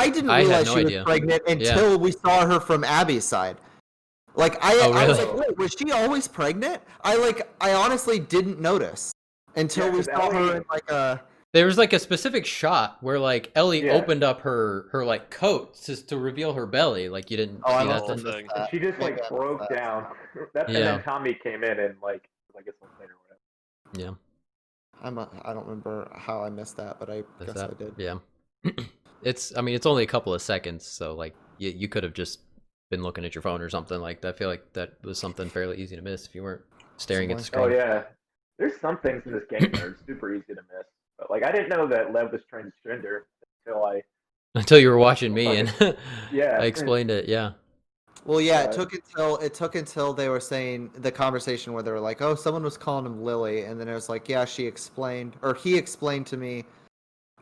didn't realize she was pregnant until we saw her from Abby's side. Like, I was like, wait, was she always pregnant? I honestly didn't notice until we saw her in like a. There was like a specific shot where like Ellie opened up her like coat to reveal her belly. Like, you didn't see that thing. She just like broke down. And then Tommy came in and like I guess later or whatever. Yeah. I don't remember how I missed that, but I guess I did. Yeah. It's only a couple of seconds, so like you could have just been looking at your phone or something like that. I feel like that was something fairly easy to miss if you weren't staring at the screen. Oh yeah. There's some things in this game that are super easy to miss. But like, I didn't know that Lev was transgender until you were watching me and I explained it, yeah. Well, yeah, it took until they were saying the conversation where they were like, "Oh, someone was calling him Lily," and then it was like, "Yeah, he explained to me,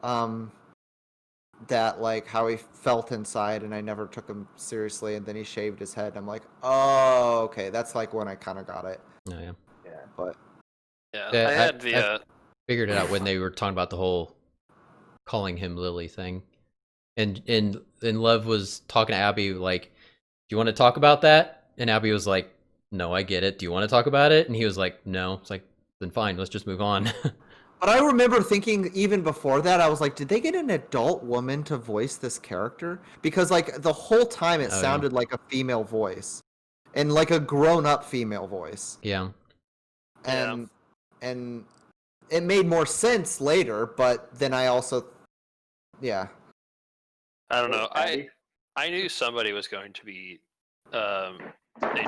that like how he felt inside, and I never took him seriously, and then he shaved his head." I'm like, "Oh, okay, that's like when I kind of got it." Oh, yeah. Yeah. But I figured it out when they were talking about the whole calling him Lily thing, and Lev was talking to Abby like, "Do you want to talk about that?" And Abby was like, "No, I get it. Do you want to talk about it?" And he was like, "No." It's like, then fine, let's just move on. But I remember thinking even before that, I was like, did they get an adult woman to voice this character? Because like the whole time it sounded like a female voice, and like a grown-up female voice. Yeah. And it made more sense later, but then I also, I don't know. I knew somebody was going to be a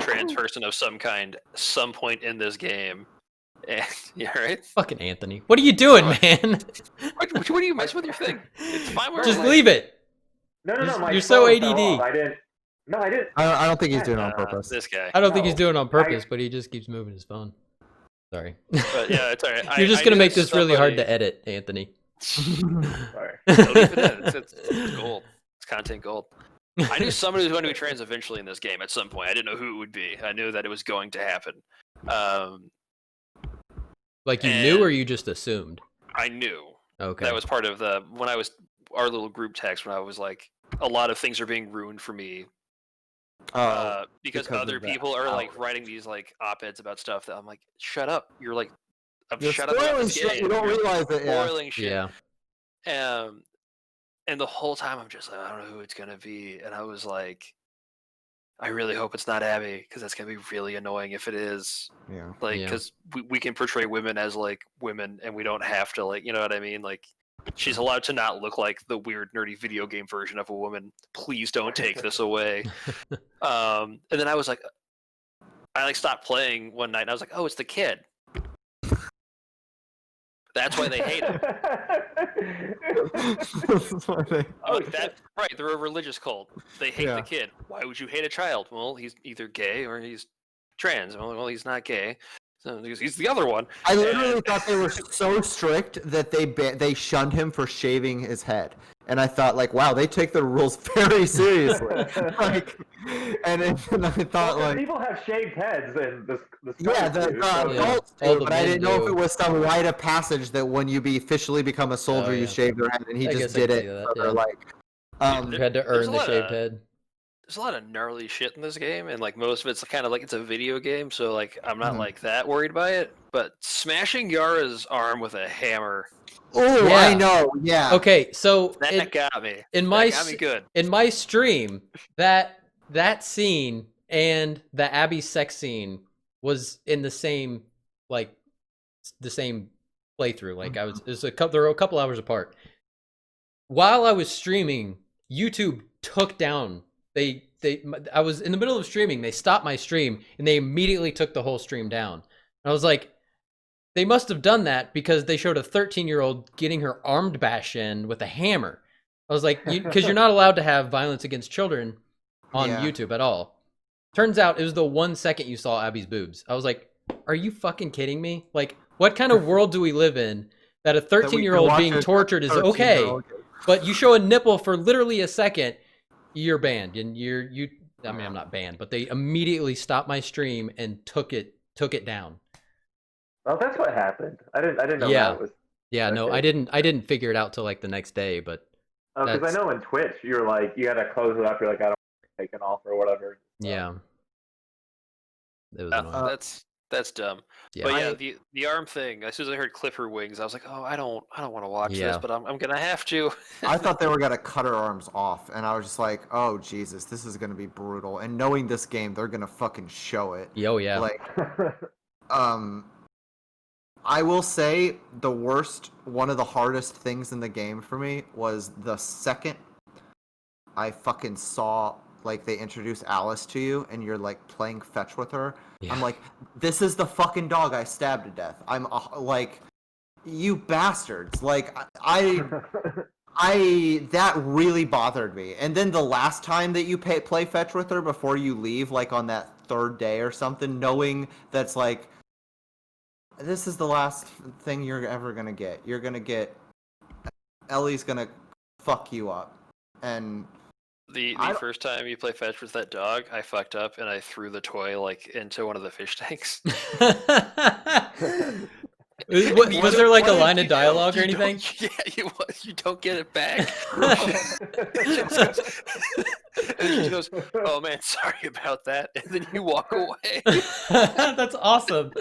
trans person of some kind some point in this game. And, yeah, right? Fucking Anthony. What are you doing, man? What are you messing with your thing? It's fine. Just leave it. No. You're so ADD. I didn't. I don't think he's doing it on purpose. This guy. I don't think he's doing it on purpose, but he just keeps moving his phone. Sorry. But yeah, it's all right. You're just gonna make this really hard to edit, Anthony. Sorry. Don't leave it in. It's gold. It's content gold. I knew somebody was going to be trans eventually in this game at some point. I didn't know who it would be. I knew that it was going to happen. Like you knew, or you just assumed? I knew. Okay. That was part of our little group text when I was like, a lot of things are being ruined for me. Because other people are like writing these like op-eds about stuff that I'm like, shut up. You're like, You're shut up about spoiling this shit. game. You don't realize it. Yeah. Spoiling shit. Yeah. And the whole time I'm just like, I don't know who it's gonna be, and I was like, I really hope it's not Abby, because that's gonna be really annoying if it is. Yeah. Like, because we can portray women as like women, and we don't have to, like, you know what I mean? Like, she's allowed to not look like the weird nerdy video game version of a woman. Please don't take this away. And then I was like, I like stopped playing one night, and I was like, oh, it's the kid. That's why they hate him. Right, they're a religious cult. They hate the kid. Why would you hate a child? Well, he's either gay or he's trans. Well, he's not gay. So he's the other one. I literally thought they were so strict that they shunned him for shaving his head. And I thought, like, wow, they take the rules very seriously. Like, and I thought, like, people have shaved heads in this. Adults do, but I didn't know if it was some rite of passage that when you officially become a soldier, you shave your head, and he just did it. You had to earn the shaved head. There's a lot of gnarly shit in this game, and like most of it's kind of like it's a video game, so like I'm not like that worried by it. But smashing Yara's arm with a hammer. Oh, yeah. I know. Yeah. Okay, so that got me. Got me good. In my stream, that scene and the Abby sex scene was in the same playthrough. Like they were a couple hours apart. While I was streaming, YouTube took down. I was in the middle of streaming. They stopped my stream and they immediately took the whole stream down. And I was like, they must have done that because they showed a 13-year-old getting her arm bashed in with a hammer. I was like, because you're not allowed to have violence against children on YouTube at all. Turns out it was the 1 second you saw Abby's boobs. I was like, are you fucking kidding me? Like, what kind of world do we live in that a 13-year-old being tortured is okay, but you show a nipple for literally a second, you're banned. And I mean, I'm not banned, but they immediately stopped my stream and took it down. Well, that's what happened. I didn't know that was. Yeah, no, I didn't figure it out till like the next day, but. Oh, because I know in Twitch you're like you gotta close it up. You're like, I don't want to take it off or whatever. Yeah. It was annoying. That's dumb. Yeah. But yeah, the arm thing. As soon as I heard Clipper wings, I was like, oh, I don't want to watch this, but I'm gonna have to. I thought they were gonna cut her arms off, and I was just like, oh Jesus, this is gonna be brutal. And knowing this game, they're gonna fucking show it. Oh yeah. Like, I will say one of the hardest things in the game for me was the second I fucking saw, like, they introduce Alice to you and you're, like, playing fetch with her. Yeah. I'm like, this is the fucking dog I stabbed to death. I'm, like, you bastards. Like, that really bothered me. And then the last time that you play fetch with her before you leave, like, on that third day or something, knowing that's, like, this is the last thing you're ever gonna get. You're gonna get Ellie's gonna fuck you up. And the first time you play fetch with that dog, I fucked up and I threw the toy like into one of the fish tanks. Was there like a line of dialogue or anything? Yeah, you don't get it back. And she goes, "Oh man, sorry about that," and then you walk away. That's awesome.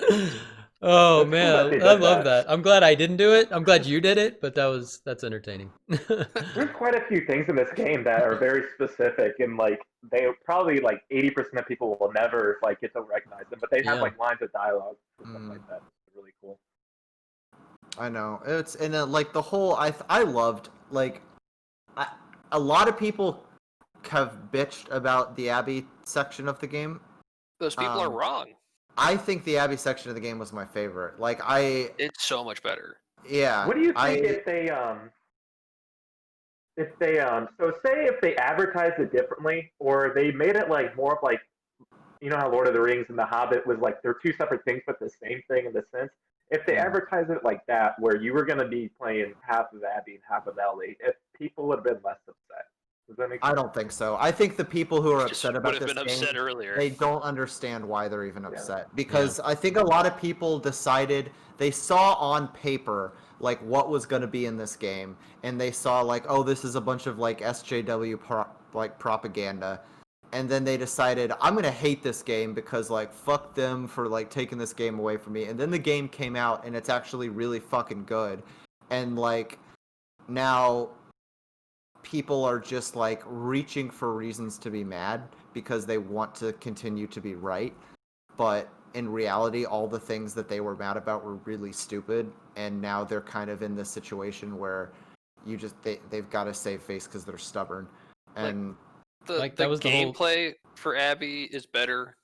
Oh man, I love that. I'm glad I didn't do it. I'm glad you did it, but that's entertaining. There's quite a few things in this game that are very specific, and like they probably like 80% of people will never like get to recognize them, but they have like lines of dialogue and stuff like that. It's really cool. I know it's like the whole. I loved like a lot of people have bitched about the Abby section of the game. Those people are wrong. I think the Abby section of the game was my favorite. Like it's so much better. Yeah. What do you think if they so say if they advertised it differently, or they made it like more of like you know how Lord of the Rings and The Hobbit was like they're two separate things but the same thing in the sense. If they advertise it like that, where you were going to be playing half of Abby and half of Ellie, if people would have been less upset. Does that make sense? I don't think so. I think the people who are upset about this been game, upset earlier. they don't understand why they're even upset. Because I think a lot of people decided they saw on paper like what was going to be in this game, and they saw like, oh, this is a bunch of like SJW propaganda, and then they decided I'm going to hate this game because like fuck them for like taking this game away from me. And then the game came out and it's actually really fucking good, and like now people are just like reaching for reasons to be mad because they want to continue to be right, but in reality all the things that they were mad about were really stupid, and now they're kind of in this situation where you just they've got to save face because they're stubborn. And the gameplay for Abby is better.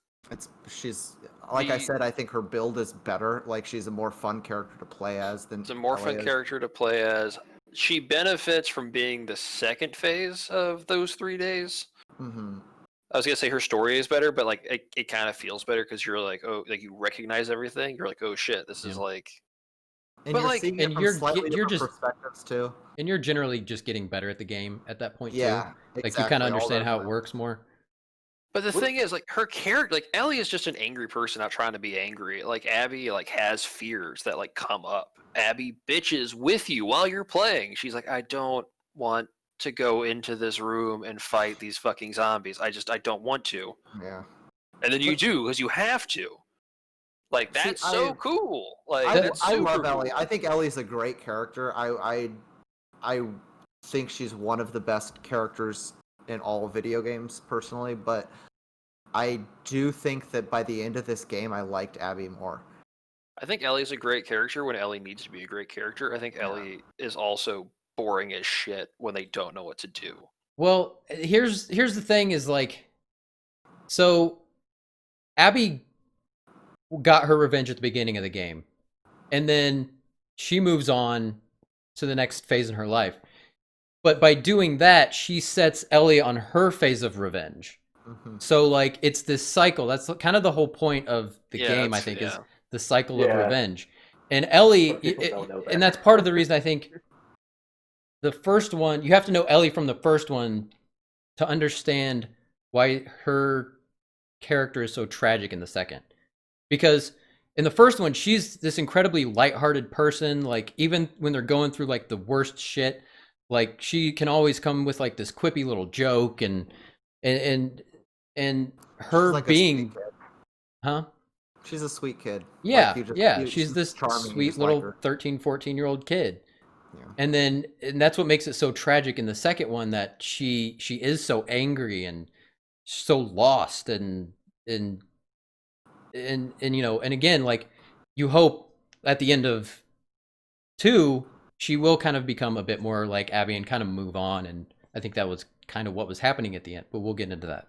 She's like I said, I think her build is better. Like she's a more fun character to play as than it's a more fun character to play as. She benefits from being the second phase of those 3 days. Mm-hmm. I was gonna say her story is better, but like it kind of feels better because you're like, oh, like you recognize everything. You're like, oh shit, this is like. And but you're like, seeing it from slightly different perspectives too. And you're generally just getting better at the game at that point too. Like exactly. you kind of understand how it works more. But the thing is, like her character, like Ellie is just an angry person not trying to be angry. Like Abby, like has fears that like come up. Abby bitches with you while you're playing. She's like, I don't want to go into this room and fight these fucking zombies. I don't want to. Yeah. And then you do because you have to. Like that's so cool. Like I love Ellie. I think Ellie's a great character. I think she's one of the best characters in all video games personally, but I do think that by the end of this game I liked Abby more. I think Ellie's a great character when Ellie needs to be a great character. I think Ellie is also boring as shit when they don't know what to do. Well, here's the thing is like, so Abby got her revenge at the beginning of the game, and then she moves on to the next phase in her life. But by doing that, she sets Ellie on her phase of revenge. Mm-hmm. So like it's this cycle. That's kind of the whole point of the game, I think, is the cycle of revenge. And Ellie, and that's part of the reason I think the first one, you have to know Ellie from the first one to understand why her character is so tragic in the second. Because in the first one, she's this incredibly lighthearted person. Like even when they're going through like the worst shit, like she can always come with like this quippy little joke and her like being, huh? She's a sweet kid. Yeah, like she's this sweet little like 13, 14-year-old kid. Yeah. And that's what makes it so tragic in the second one, that she is so angry and so lost and you know, and again, like you hope at the end of 2 she will kind of become a bit more like Abby and kind of move on, and I think that was kind of what was happening at the end, but we'll get into that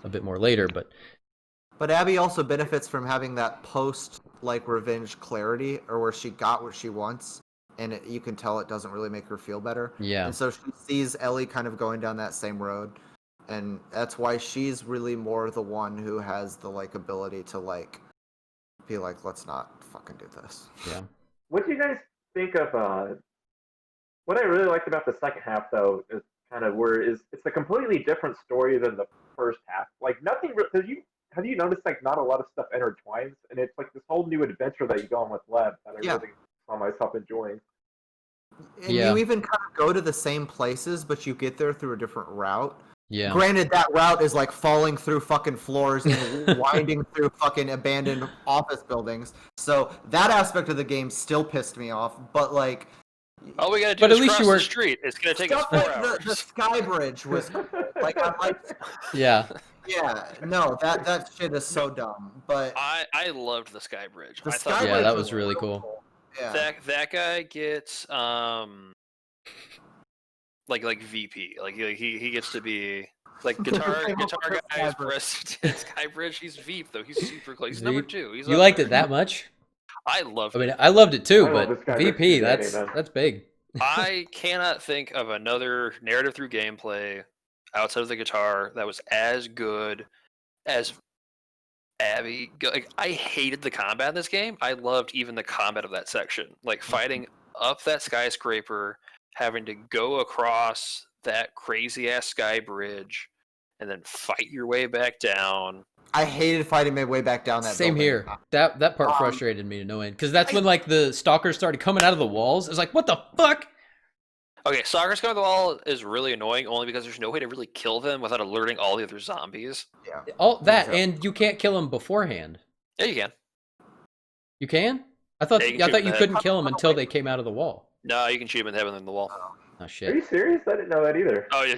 a bit more later. But Abby also benefits from having that post like revenge clarity, or where she got what she wants, and you can tell it doesn't really make her feel better. Yeah. And so she sees Ellie kind of going down that same road, and that's why she's really more the one who has the like ability to like be like, let's not fucking do this. Yeah. What do you guys think of what I really liked about the second half though is kind of it's a completely different story than the first half. Like nothing have you noticed like not a lot of stuff intertwines, and it's like this whole new adventure that you go on with Lev that I really saw myself enjoying. And you even kind of go to the same places, but you get there through a different route. Yeah. Granted, that route is like falling through fucking floors and winding through fucking abandoned office buildings. So that aspect of the game still pissed me off. But like, all we gotta do is cross the street. It's gonna take us 4 hours. The sky bridge was like, I'm like, yeah. Yeah, no, that shit is so dumb. But I loved the sky bridge. The sky bridge that was really cool. Yeah. That guy gets like VP. Like he gets to be like guitar guy president. Skybridge. He's Veep though. He's super close. He's number 2. You liked it that much? I loved it. I mean, I loved it too, but VP, that's big. I cannot think of another narrative through gameplay outside of the guitar that was as good as Abby, like, I hated the combat in this game. I loved even the combat of that section, like fighting up that skyscraper, having to go across that crazy ass sky bridge, and then fight your way back down. I hated fighting my way back down that Same building. here. That part frustrated me to no end, because that's when like the stalkers started coming out of the walls. It's like, what the fuck? Okay, stalkers coming to the wall is really annoying, only because there's no way to really kill them without alerting all the other zombies. Yeah. All that, and you can't kill them beforehand. Yeah, you can. You can? I thought Yeah, you can shoot you them in the couldn't kill them until they came out of the wall. No, you can shoot them in the heaven in the wall. Oh Are shit. you serious? I didn't know that either. Oh yeah,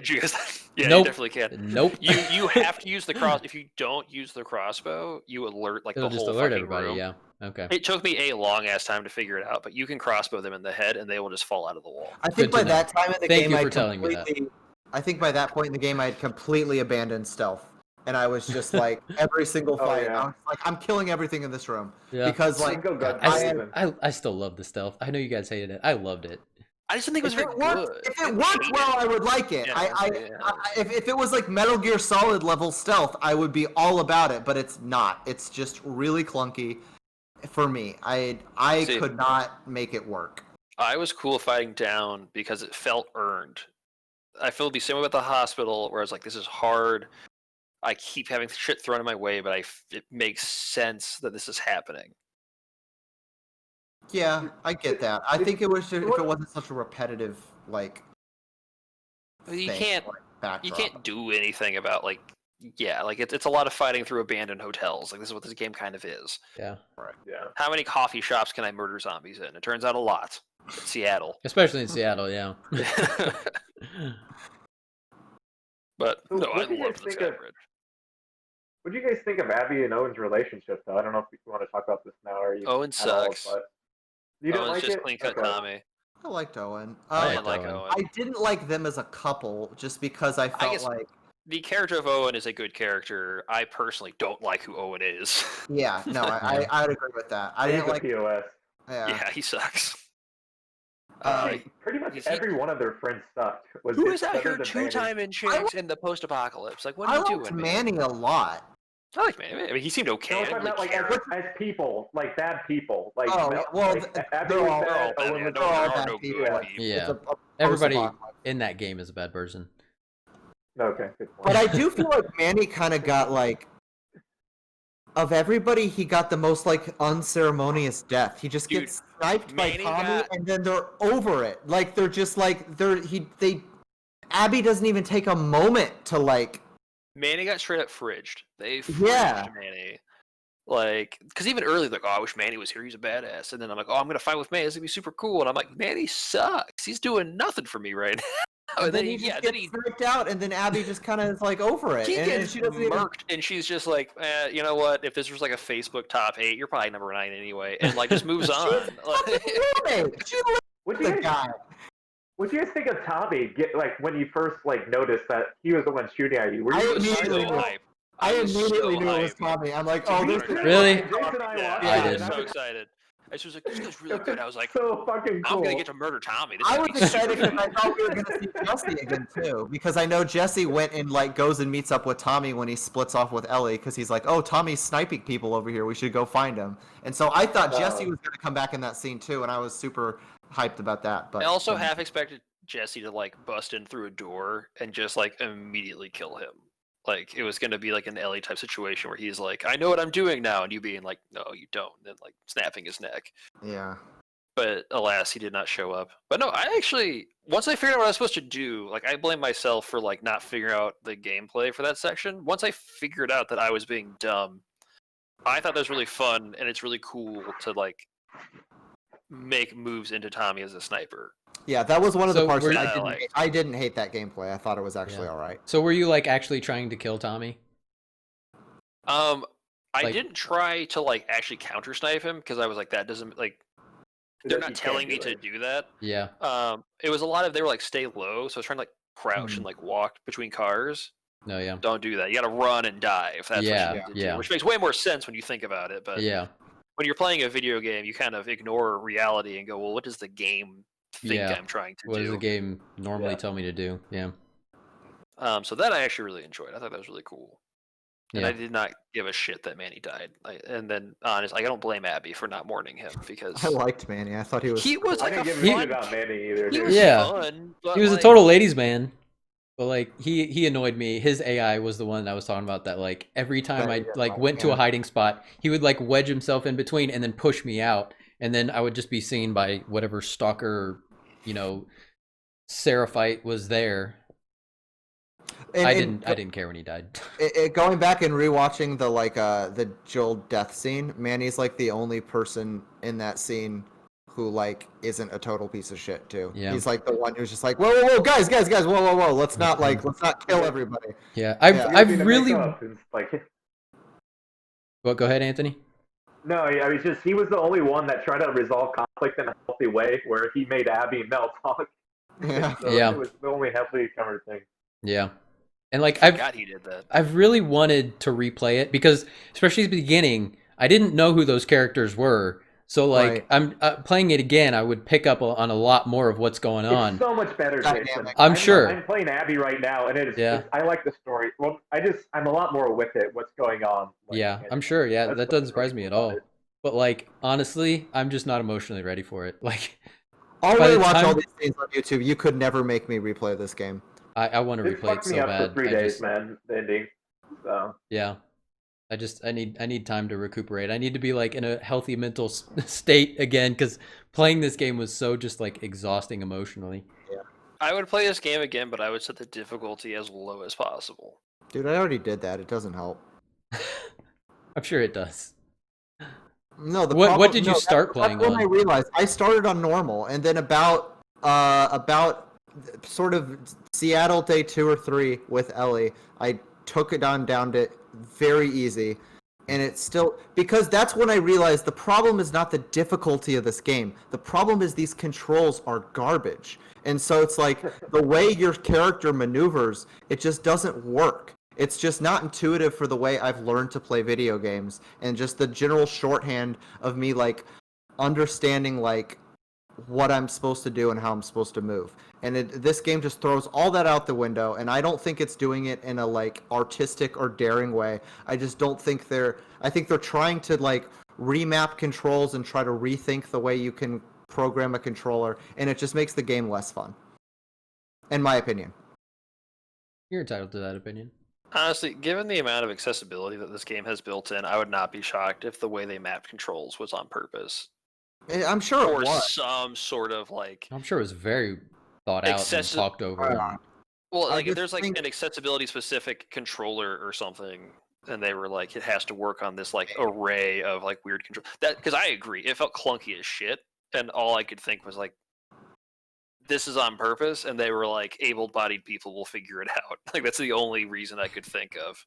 yeah, Nope. you definitely can. Nope. You have to use the cross. If you don't use the crossbow, you alert like It'll the just whole alert fucking everybody. room. Yeah. Okay. It took me a long ass time to figure it out, but you can crossbow them in the head and they will just fall out of the wall. I think Good to by know. that time in the Thank game, you I for telling me that. I think by that point in the game, I had completely abandoned stealth, and I was just like every single Oh, fight. yeah. I was like, I'm killing everything in this room Yeah. because like Single gun I, even. I still love the stealth. I know you guys hated it. I loved it. I just didn't think it was if very it worked, good. if it worked well, I would like it. Yeah, If it was like Metal Gear Solid level stealth, I would be all about it. But it's not. It's just really clunky for me. I See, could not make it work. I was cool fighting down because it felt earned. I feel the same way about the hospital, where I was like, this is hard. I keep having shit thrown in my way, but it makes sense that this is happening. Yeah, I get that. I think it was if it wasn't such a repetitive like. You thing, can't like, you backdrop. can't do anything about like it's a lot of fighting through abandoned hotels. Like this is what this game kind of is. Yeah. Yeah. How many coffee shops can I murder zombies in? It turns out a lot. It's Seattle. Especially in Seattle. Yeah. But So no, I what do you love guys the think Sky of- Bridge. What do you guys think of Abby and Owen's relationship, though? I don't know if you want to talk about this now or you. Owen at all, sucks. but you don't Owen's like just it? clean cut Okay. Tommy. I liked Owen. I I liked didn't like Owen. Owen. I didn't like them as a couple just because I felt guess- like The character of Owen is a good character. I personally don't like who Owen is. yeah, no, I'd agree with that. I He's didn't a like POS. Yeah, he sucks. Actually, pretty much is he- every one of their friends sucked. Who is out other here than two-timing chicks in the post-apocalypse? Like, what are I you liked doing, man? Manny a lot. I like Manny. I mean, he seemed okay. No, I I'm didn't talking really about like care. as people, like bad people. Like, Oh, well, like, they're Abby was all- bad, they're all bad, Owen yeah, was no, they're all there are bad no people. good Yeah. people. Yeah. It's a Everybody post-apocalypse. in that game is a bad person. Okay, good point. But I do feel like Manny kind of got like, of everybody, he got the most like unceremonious death. He just Dude, gets sniped by Manny Tommy, got- and then they're over it. Like they're just like Abby doesn't even take a moment to like. Manny got straight up fridged. They fridged Yeah. Manny. Like, because even early, like, oh, I wish Manny was here. He's a badass. And then I'm like, oh, I'm gonna fight with Manny. It's gonna be super cool. And I'm like, Manny sucks. He's doing nothing for me right now. And then then he just yeah, gets then he sniped out, and then Abby just kind of is like over it. he and gets she doesn't even. murked, and she's just like, you know what? If this was like a Facebook top 8, you're probably number 9 anyway, and like just moves on. Like, She What do the you guys, guy. what do you guys think of Tommy? Like when you first like noticed that he was the one shooting at you? Were I you immediately so knew. hyped. I was immediately so knew it was hyped. Tommy. I'm like, oh, this. Really? Jason and I Yeah, watched I it, didn't. and so was excited. I was like, this guy's really it good. I was like, so fucking cool. I'm gonna get to murder Tommy. This I is was gonna be excited super because I thought we were gonna see Jesse again too, because I know Jesse went and like goes and meets up with Tommy when he splits off with Ellie, because he's like, oh, Tommy's sniping people over here. We should go find him. And so I thought Jesse was gonna come back in that scene too, and I was super hyped about that. But I also half expected Jesse to like bust in through a door and just like immediately kill him. Like it was gonna be like an Ellie type situation where he's like, I know what I'm doing now, and you being like, no, you don't, and then like snapping his neck. yeah. But alas, he did not show up. But no, I actually once I figured out what I was supposed to do, like I blame myself for like not figuring out the gameplay for that section. Once I figured out that I was being dumb, I thought that was really fun, and it's really cool to like make moves into Tommy as a sniper. Yeah, that was one of the So parts were that you- I didn't. like- I didn't hate that gameplay. I thought it was actually Yeah. all right. So were you like actually trying to kill Tommy? I Like- didn't try to like actually counter snipe him because I was like, that doesn't like they're That not you telling can't me do to it. do that. Yeah. It was a lot of they were like stay low, so I was trying to like crouch and like walk between cars. No. Yeah. Don't do that. You got to run and dive. That's Yeah, what you need to yeah. do, which makes way more sense when you think about it. But Yeah. when you're playing a video game, you kind of ignore reality and go, well, what does the game think Yeah. I'm trying to What does do? the game normally Yeah. tell me to do? Yeah. So that I actually really enjoyed. I thought that was really cool. And I did not give a shit that Manny died. And then, honestly, I don't blame Abby for not mourning him because I liked Manny. I thought he was. he was I like didn't a give a shit fun. about Manny either. He Dude. was Yeah. fun. But He was a total ladies' man. But like he annoyed me. His AI was the one I was talking about that like every time I like went to a hiding spot, he would like wedge himself in between and then push me out. And then I would just be seen by whatever stalker, Seraphite was there. I didn't care when he died. Going back and rewatching the Joel death scene, Manny's like the only person in that scene who like isn't a total piece of shit too. Yeah. He's like the one who's just like, whoa, guys, whoa, let's not kill everybody. Yeah, I've really. Like... Well, go ahead, Anthony. No, I mean, just he was the only one that tried to resolve conflict in a healthy way, where he made Abby and Mel talk. Yeah, So yeah. It was the only heavily covered thing. Yeah, and like I forgot he did that. I've really wanted to replay it because, especially at the beginning, I didn't know who those characters were. So like Right. I'm playing it again, I would pick up on a lot more of what's going on. It's so much better, Jason. I'm sure. I'm playing Abby right now, and I like the story. Well, I'm a lot more with it. What's going on? Like, Yeah, I'm sure. Yeah, that doesn't surprise me at all. But like honestly, I'm just not emotionally ready for it. Like I'll rewatch all these scenes on YouTube. You could never make me replay this game. I want to replay it so bad. It fucked me up for 3 days, man. The ending. So yeah. I need time to recuperate. I need to be like in a healthy mental state again because playing this game was so just like exhausting emotionally. Yeah. I would play this game again, but I would set the difficulty as low as possible. Dude, I already did that. It doesn't help. I'm sure it does. No, what did you start playing that's on? When I realized I started on normal, and then about sort of Seattle day 2 or 3 with Ellie, I took it down to very easy, and it's still because that's when I realized the problem is not the difficulty of this game. The problem is these controls are garbage, and so it's like the way your character maneuvers, it just doesn't work. It's just not intuitive for the way I've learned to play video games, and just the general shorthand of me like understanding like what I'm supposed to do and how I'm supposed to move. And this game just throws all that out the window, and I don't think it's doing it in a like artistic or daring way. I just don't think I think they're trying to like remap controls and try to rethink the way you can program a controller, and it just makes the game less fun. In my opinion. You're entitled to that opinion. Honestly, given the amount of accessibility that this game has built in, I would not be shocked if the way they mapped controls was on purpose. I'm sure it Or was. some sort of like I'm sure it was very thought out and talked over. Well, like if just there's like think- an accessibility specific controller or something, and they were like, it has to work on this like array of like weird control. That because I agree, it felt clunky as shit, and all I could think was like, this is on purpose, and they were like, able-bodied people will figure it out. Like that's the only reason I could think of,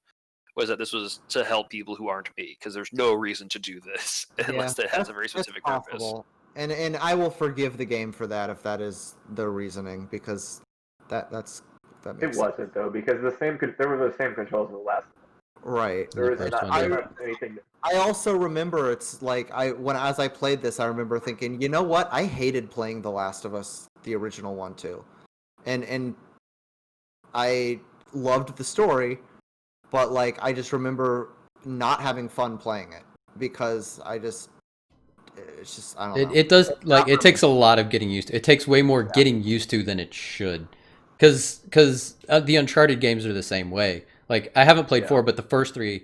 was that this was to help people who aren't me, because there's no reason to do this unless it has a very specific purpose. And I will forgive the game for that if that is the reasoning, because that makes it wasn't though, because there were the same controls as the last. Right. There is first not anything. I also remember it's like as I played this, I remember thinking, you know what? I hated playing The Last of Us, the original one too, and I loved the story, but like I just remember not having fun playing it because it's just I don't know. It does like it takes a lot of getting used to. It takes way more getting used to than it should, because the Uncharted games are the same way. Like I haven't played 4, but the first 3,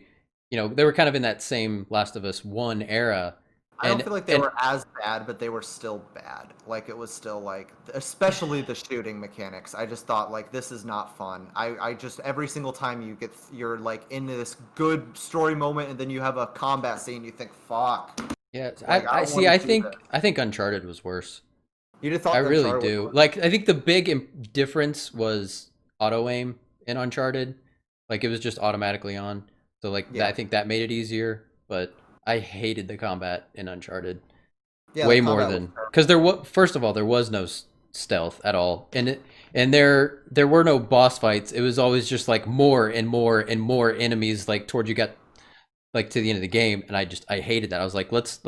they were kind of in that same Last of Us 1 era. I don't feel like they were as bad, but they were still bad. Like it was still like, especially the shooting mechanics. I just thought like this is not fun. I just every single time you're like into this good story moment, and then you have a combat scene, you think, fuck. Yeah, Like, I see. I think Uncharted was worse. You'd have thought I really Uncharted do. was Like I think the big difference was auto aim in Uncharted. Like it was just automatically on. So like I think that made it easier, but I hated the combat in Uncharted way more than because first of all there was no stealth at all, and there were no boss fights. It was always just like more and more and more enemies like towards you got like to the end of the game, and I hated that. I was like, let's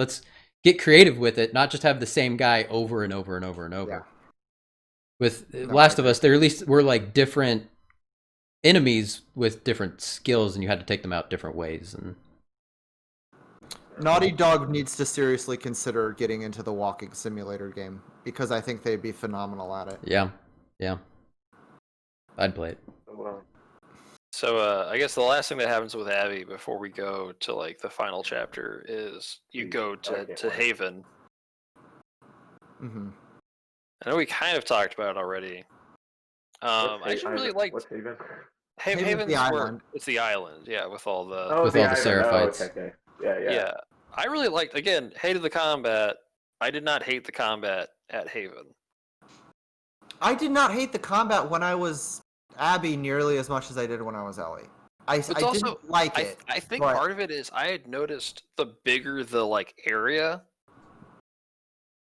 get creative with it, not just have the same guy over and over and over and over. Yeah. With Last of Us, there at least were like different enemies with different skills, and you had to take them out different ways. And Naughty Dog needs to seriously consider getting into the walking simulator game because I think they'd be phenomenal at it. yeah, I'd play it. So I guess the last thing that happens with Abby before we go to like the final chapter is you go to Haven. Mm-hmm. I know we kind of talked about it already. I actually really liked What's Haven? Haven's the where island. it's the island, yeah, with all the With all the island. Seraphites. Okay. Yeah. I really liked. Again, hated the combat. I did not hate the combat at Haven. I did not hate the combat when I was Abby nearly as much as I did when I was Ellie. I didn't like it. I think but... part of it is I had noticed the bigger the like area,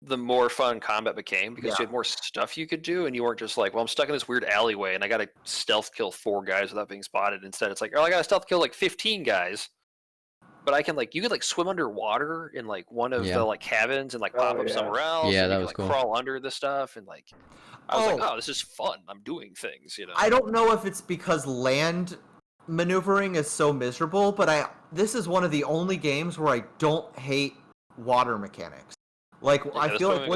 the more fun combat became because you had more stuff you could do, and you weren't just like, well, I'm stuck in this weird alleyway and I got to stealth kill 4 guys without being spotted. Instead, it's like, oh, I got to stealth kill like 15 guys, but I can like you could like swim underwater in like one of the like cabins and like pop up somewhere else. Yeah, and that you was can, like, cool. crawl under the stuff and like. I was like, oh, this is fun. I'm doing things, you know. I don't know if it's because land maneuvering is so miserable, but this is one of the only games where I don't hate water mechanics. Like I feel like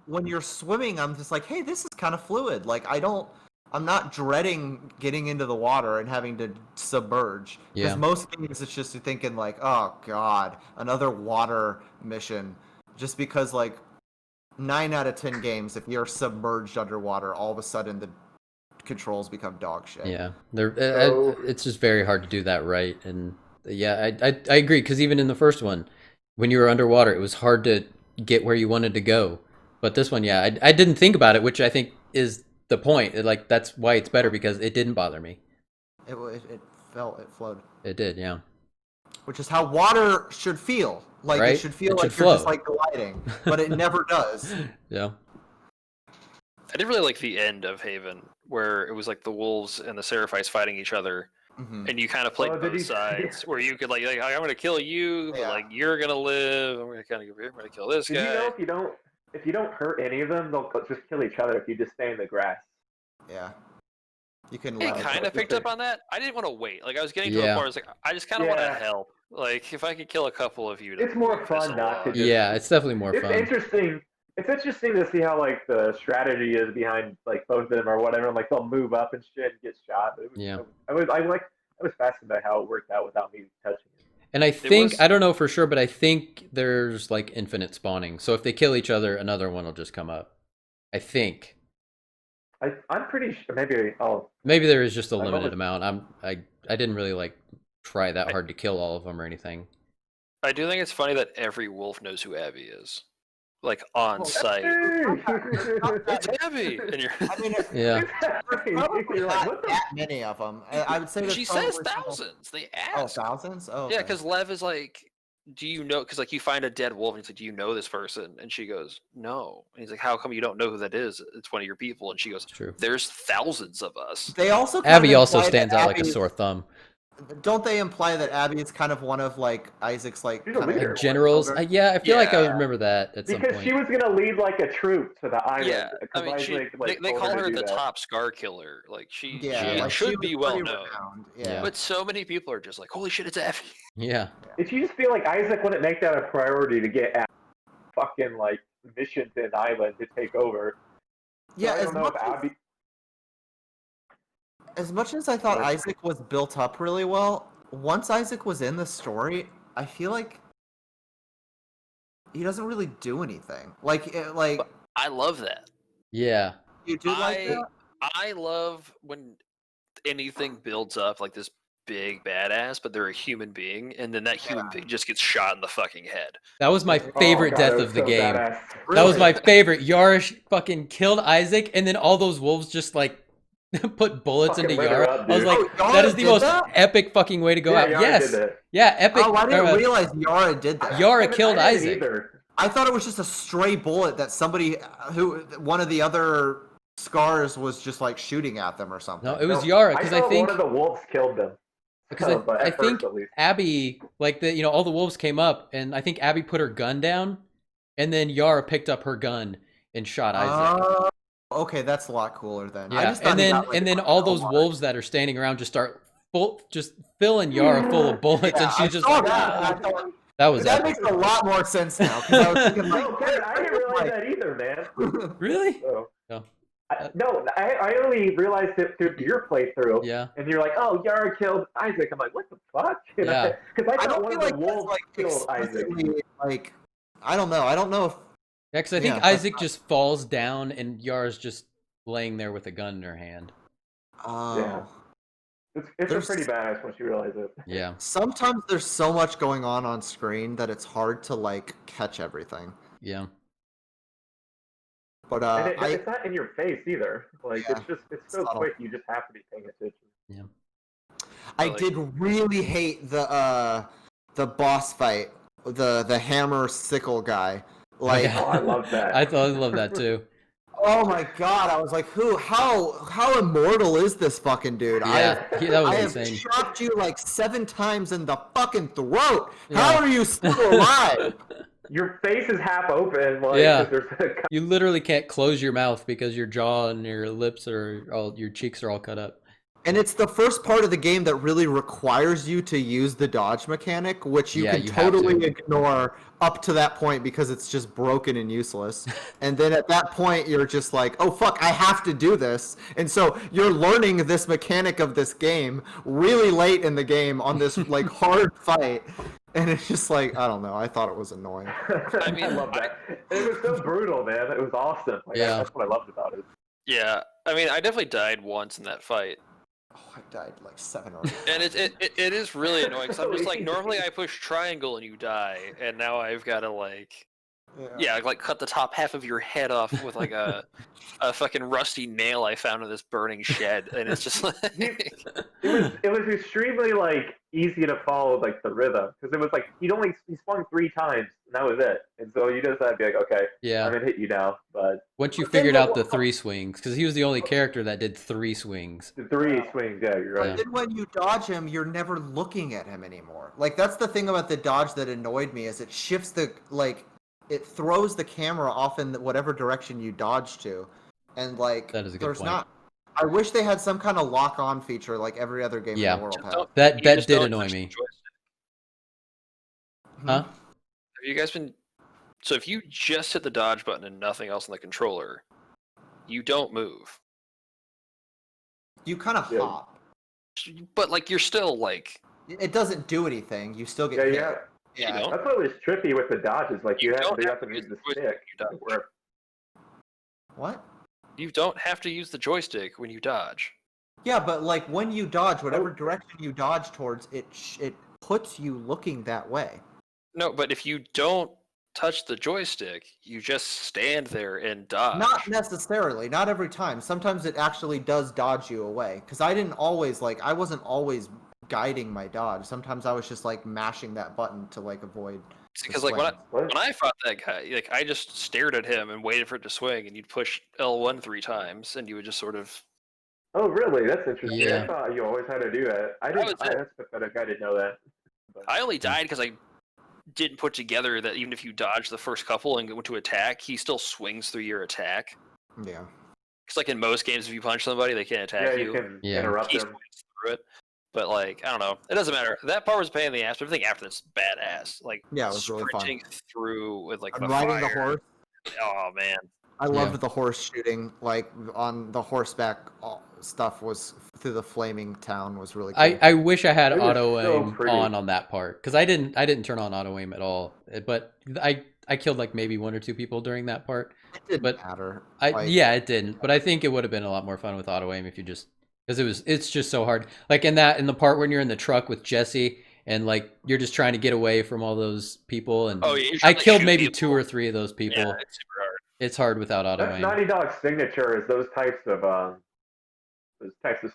when you're swimming, I'm just like, hey, this is kind of fluid. Like I'm not dreading getting into the water and having to submerge. Because most games it's just thinking like, oh god, another water mission. Just because like 9 out of 10 games, if you're submerged underwater, all of a sudden the controls become dog shit. Yeah, it's just very hard to do that right. And yeah, I agree, because even in the first one, when you were underwater, it was hard to get where you wanted to go. But this one, yeah, I didn't think about it, which I think is the point. Like that's why it's better, because it didn't bother me. It flowed. It did, yeah. Which is how water should feel. Like right? It should feel like flow. You're just like gliding, but it never does. Yeah. I did really like the end of Haven, where it was like the wolves and the Seraphites fighting each other, and you kind of played both sides, where you could like I'm gonna kill you, but like you're gonna live. I'm gonna kind of I'm gonna kill this guy. You know if you don't hurt any of them, they'll just kill each other if you just stay in the grass. Yeah. You can. I kind of picked up on that. I didn't want to wait. Like I was getting to the point where I was like, I just kind of want to help. Like if I could kill a couple of you, it's more fun not to. Yeah, it's definitely more fun. It's interesting. It's interesting to see how like the strategy is behind like both of them or whatever. Like they'll move up and shit and get shot. I was fascinated by how it worked out without me touching it. And I think I don't know for sure, but I think there's like infinite spawning. So if they kill each other, another one will just come up. I think. I'm pretty sure maybe there is just a limited amount. I didn't really like try that hard to kill all of them or anything. I do think it's funny that every wolf knows who Abby is. Like on site. It's Abby! And you're yeah. Probably not that many of them. I would say she says thousands. They ask. Oh, thousands? Oh, okay. Yeah, because Lev is like, do you know? Because like you find a dead wolf and he's like, do you know this person? And she goes, no. And he's like, how come you don't know who that is? It's one of your people. And she goes, true. There's thousands of us. They also Abby also stands out like a sore thumb. Don't they imply that Abby is kind of one of like Isaac's like kind of generals? Yeah, I feel like I remember that at some point. Because she was gonna lead like a troop to the island. Yeah, I mean, they call her the top scar killer. Like she should be well known. Yeah. But so many people are just like, holy shit, it's Abby. Yeah. Did you just feel like Isaac wouldn't make that a priority to get Abby fucking like mission to an island to take over? Yeah, so I don't know if Abby. As much as I thought Isaac was built up really well, once Isaac was in the story, I feel like he doesn't really do anything. Like I love that. Yeah. You do like that? I love when anything builds up like this big badass, but they're a human being, and then that human being just gets shot in the fucking head. That was my favorite death of the game. Really? That was my favorite. Yara fucking killed Isaac, and then all those wolves just like put bullets into Yara. I was like, that is the most epic fucking way to go out. Yes. Yeah, epic. Oh, I didn't realize Yara did that. Yara killed Isaac. I thought it was just a stray bullet that somebody one of the other scars was just like shooting at them or something. No, it was Yara, because I think one of the wolves killed them. Because I think Abby, like all the wolves came up, and I think Abby put her gun down, and then Yara picked up her gun and shot Isaac. Okay, that's a lot cooler then. I Yeah, just thought and he then got, like, and then fucking all those Omar. wolves that are standing around just start just filling Yara full of bullets, Yeah, and I she's just saw like, that. "Ah." I thought, That was that epic. makes a lot more sense now because I was thinking like, No, Kevin, I didn't realize that either, man. Really? So, No. I only realized it through your playthrough. Yeah. And you're like, oh, Yara killed Isaac. I'm like, what the fuck? Yeah. Because I I thought don't one feel of like the that's wolves like killed Isaac. explicitly like. I don't know. I don't know if. Yeah, because I think Yeah, that's Isaac just falls down, and Yara's just laying there with a gun in her hand. Oh. Yeah. It's a pretty badass once you realize it. Yeah. Sometimes there's so much going on screen that it's hard to like catch everything. Yeah. But And it's not in your face either. Like Yeah, it's so subtle. quick. You just have to be paying attention. Yeah. I did really hate the boss fight, the hammer sickle guy. Like, yeah. Oh, I love that. I love that too. oh my god, I was like, how immortal is this fucking dude? Yeah, that was I have insane. chopped you like 7 times in the fucking throat. Yeah. How are you still alive? Your face is half open. Like, Yeah. 'cause there's You literally can't close your mouth because your jaw and your lips your cheeks are all cut up. And it's the first part of the game that really requires you to use the dodge mechanic, which you Yeah, can you have totally to. ignore up to that point because it's just broken and useless. And then at that point, you're just like, oh fuck, I have to do this. And so you're learning this mechanic of this game really late in the game on this like hard fight. And it's just like, I don't know, I thought it was annoying. I mean, I love that. It was so brutal, man. It was awesome. Like, Yeah. That's what I loved about it. Yeah, I mean, I definitely died once in that fight, Oh, I died like 7 or 8 and it is really annoying because I'm just like, Easy. normally I push triangle and you die, and now I've got to like, Yeah. like cut the top half of your head off with like a fucking rusty nail I found in this burning shed, and it's just like, It was extremely like easy to follow like the rhythm because it was like he swung 3 times and that was it. And so you just had to be like, okay, Yeah. I'm gonna hit you now. But Once you But then figured the- out the 3 swings, because he was the only character that did 3 swings. the 3 swings, yeah, you're right. Yeah. Then when you dodge him, you're never looking at him anymore. Like that's the thing about the dodge that annoyed me is it shifts the like it throws the camera off in whatever direction you dodge to, and like That is a good there's point. not. I wish they had some kind of lock-on feature like every other game Yeah. in the world Just has. don't- That you that just did don't annoy touch the me. joystick. Huh? Have you guys been? So if you just hit the dodge button and nothing else on the controller, you don't move. You kind of Yeah. hop. But like you're still like It doesn't do anything. You still get Yeah, hit. yeah. Yeah. don't. That's what was trippy with the dodges. Like you have don't to use the joystick stick. when you dodge. Where What? You don't have to use the joystick when you dodge. Yeah, but like when you dodge, whatever direction you dodge towards, it puts you looking that way. No, but if you don't touch the joystick, you just stand there and dodge. Not necessarily. Not every time. Sometimes it actually does dodge you away. Because I didn't always I wasn't always guiding my dodge. Sometimes I was just like mashing that button to like avoid. Because like when what? I fought that guy, like I just stared at him and waited for it to swing, and you'd push L1 3 times, and you would just sort of. Oh, really? That's interesting. Yeah. I thought you always had to do that. I didn't. was it. That's pathetic. I didn't know that. But, I only died because I didn't put together that even if you dodge the first couple and go to attack, he still swings through your attack. Yeah. Because like in most games, if you punch somebody, they can't yeah, attack you can Yeah. interrupt He them. swings through it. But like, I don't know. It doesn't matter. That part was a pain in the ass, but everything after that's badass. Like Yeah, it was really fun. sprinting through with like And the riding fire. the horse. Oh man. I Yeah. loved the horse shooting. Like on the horseback stuff was through the flaming town was really cool. I wish I had It was auto so aim pretty. on that part because I didn't turn on auto aim at all. But I killed like maybe 1 or 2 people during that part. It didn't but matter. Yeah, it didn't. But I think it would have been a lot more fun with auto aim if you just because it's just so hard. Like in the part when you're in the truck with Jesse and like you're just trying to get away from all those people and Oh, yeah, you're I trying to killed shoot maybe people. 2 or 3 of those people. Yeah, it's super hard. It's hard without auto That's aim. Naughty Dog's signature is those types of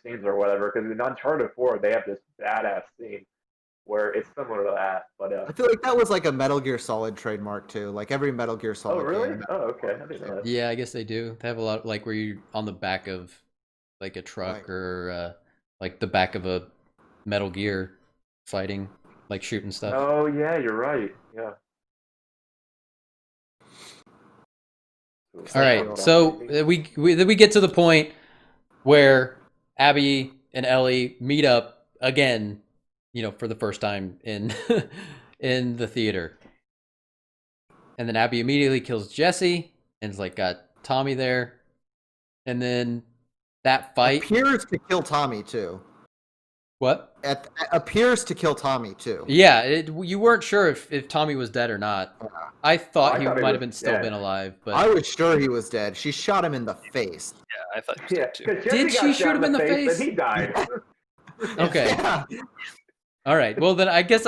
scenes or whatever. Because in Uncharted 4, they have this badass scene where it's similar to that. But I feel like that was like a Metal Gear Solid trademark too. Like every Metal Gear oh, Solid really? game. Oh, okay. I didn't know that. Yeah, I guess they do. They have a lot like where you're on the back of like a truck Right. or like the back of a Metal Gear fighting, like shooting stuff. Oh, yeah, you're right. Yeah. All right, so we get to the point where Abby and Ellie meet up again, for the first time in in the theater, and then Abby immediately kills Jesse and's like got Tommy there, and then that fight appears to kill Tommy too. What? Appears to kill Tommy too. Yeah, you weren't sure if Tommy was dead or not. I thought he might have been still been alive, but I was sure he was dead. She shot him in the face. Yeah, I thought he was dead too. Did she shoot him in the face? And he died. Okay. Yeah. All right. Well, then I guess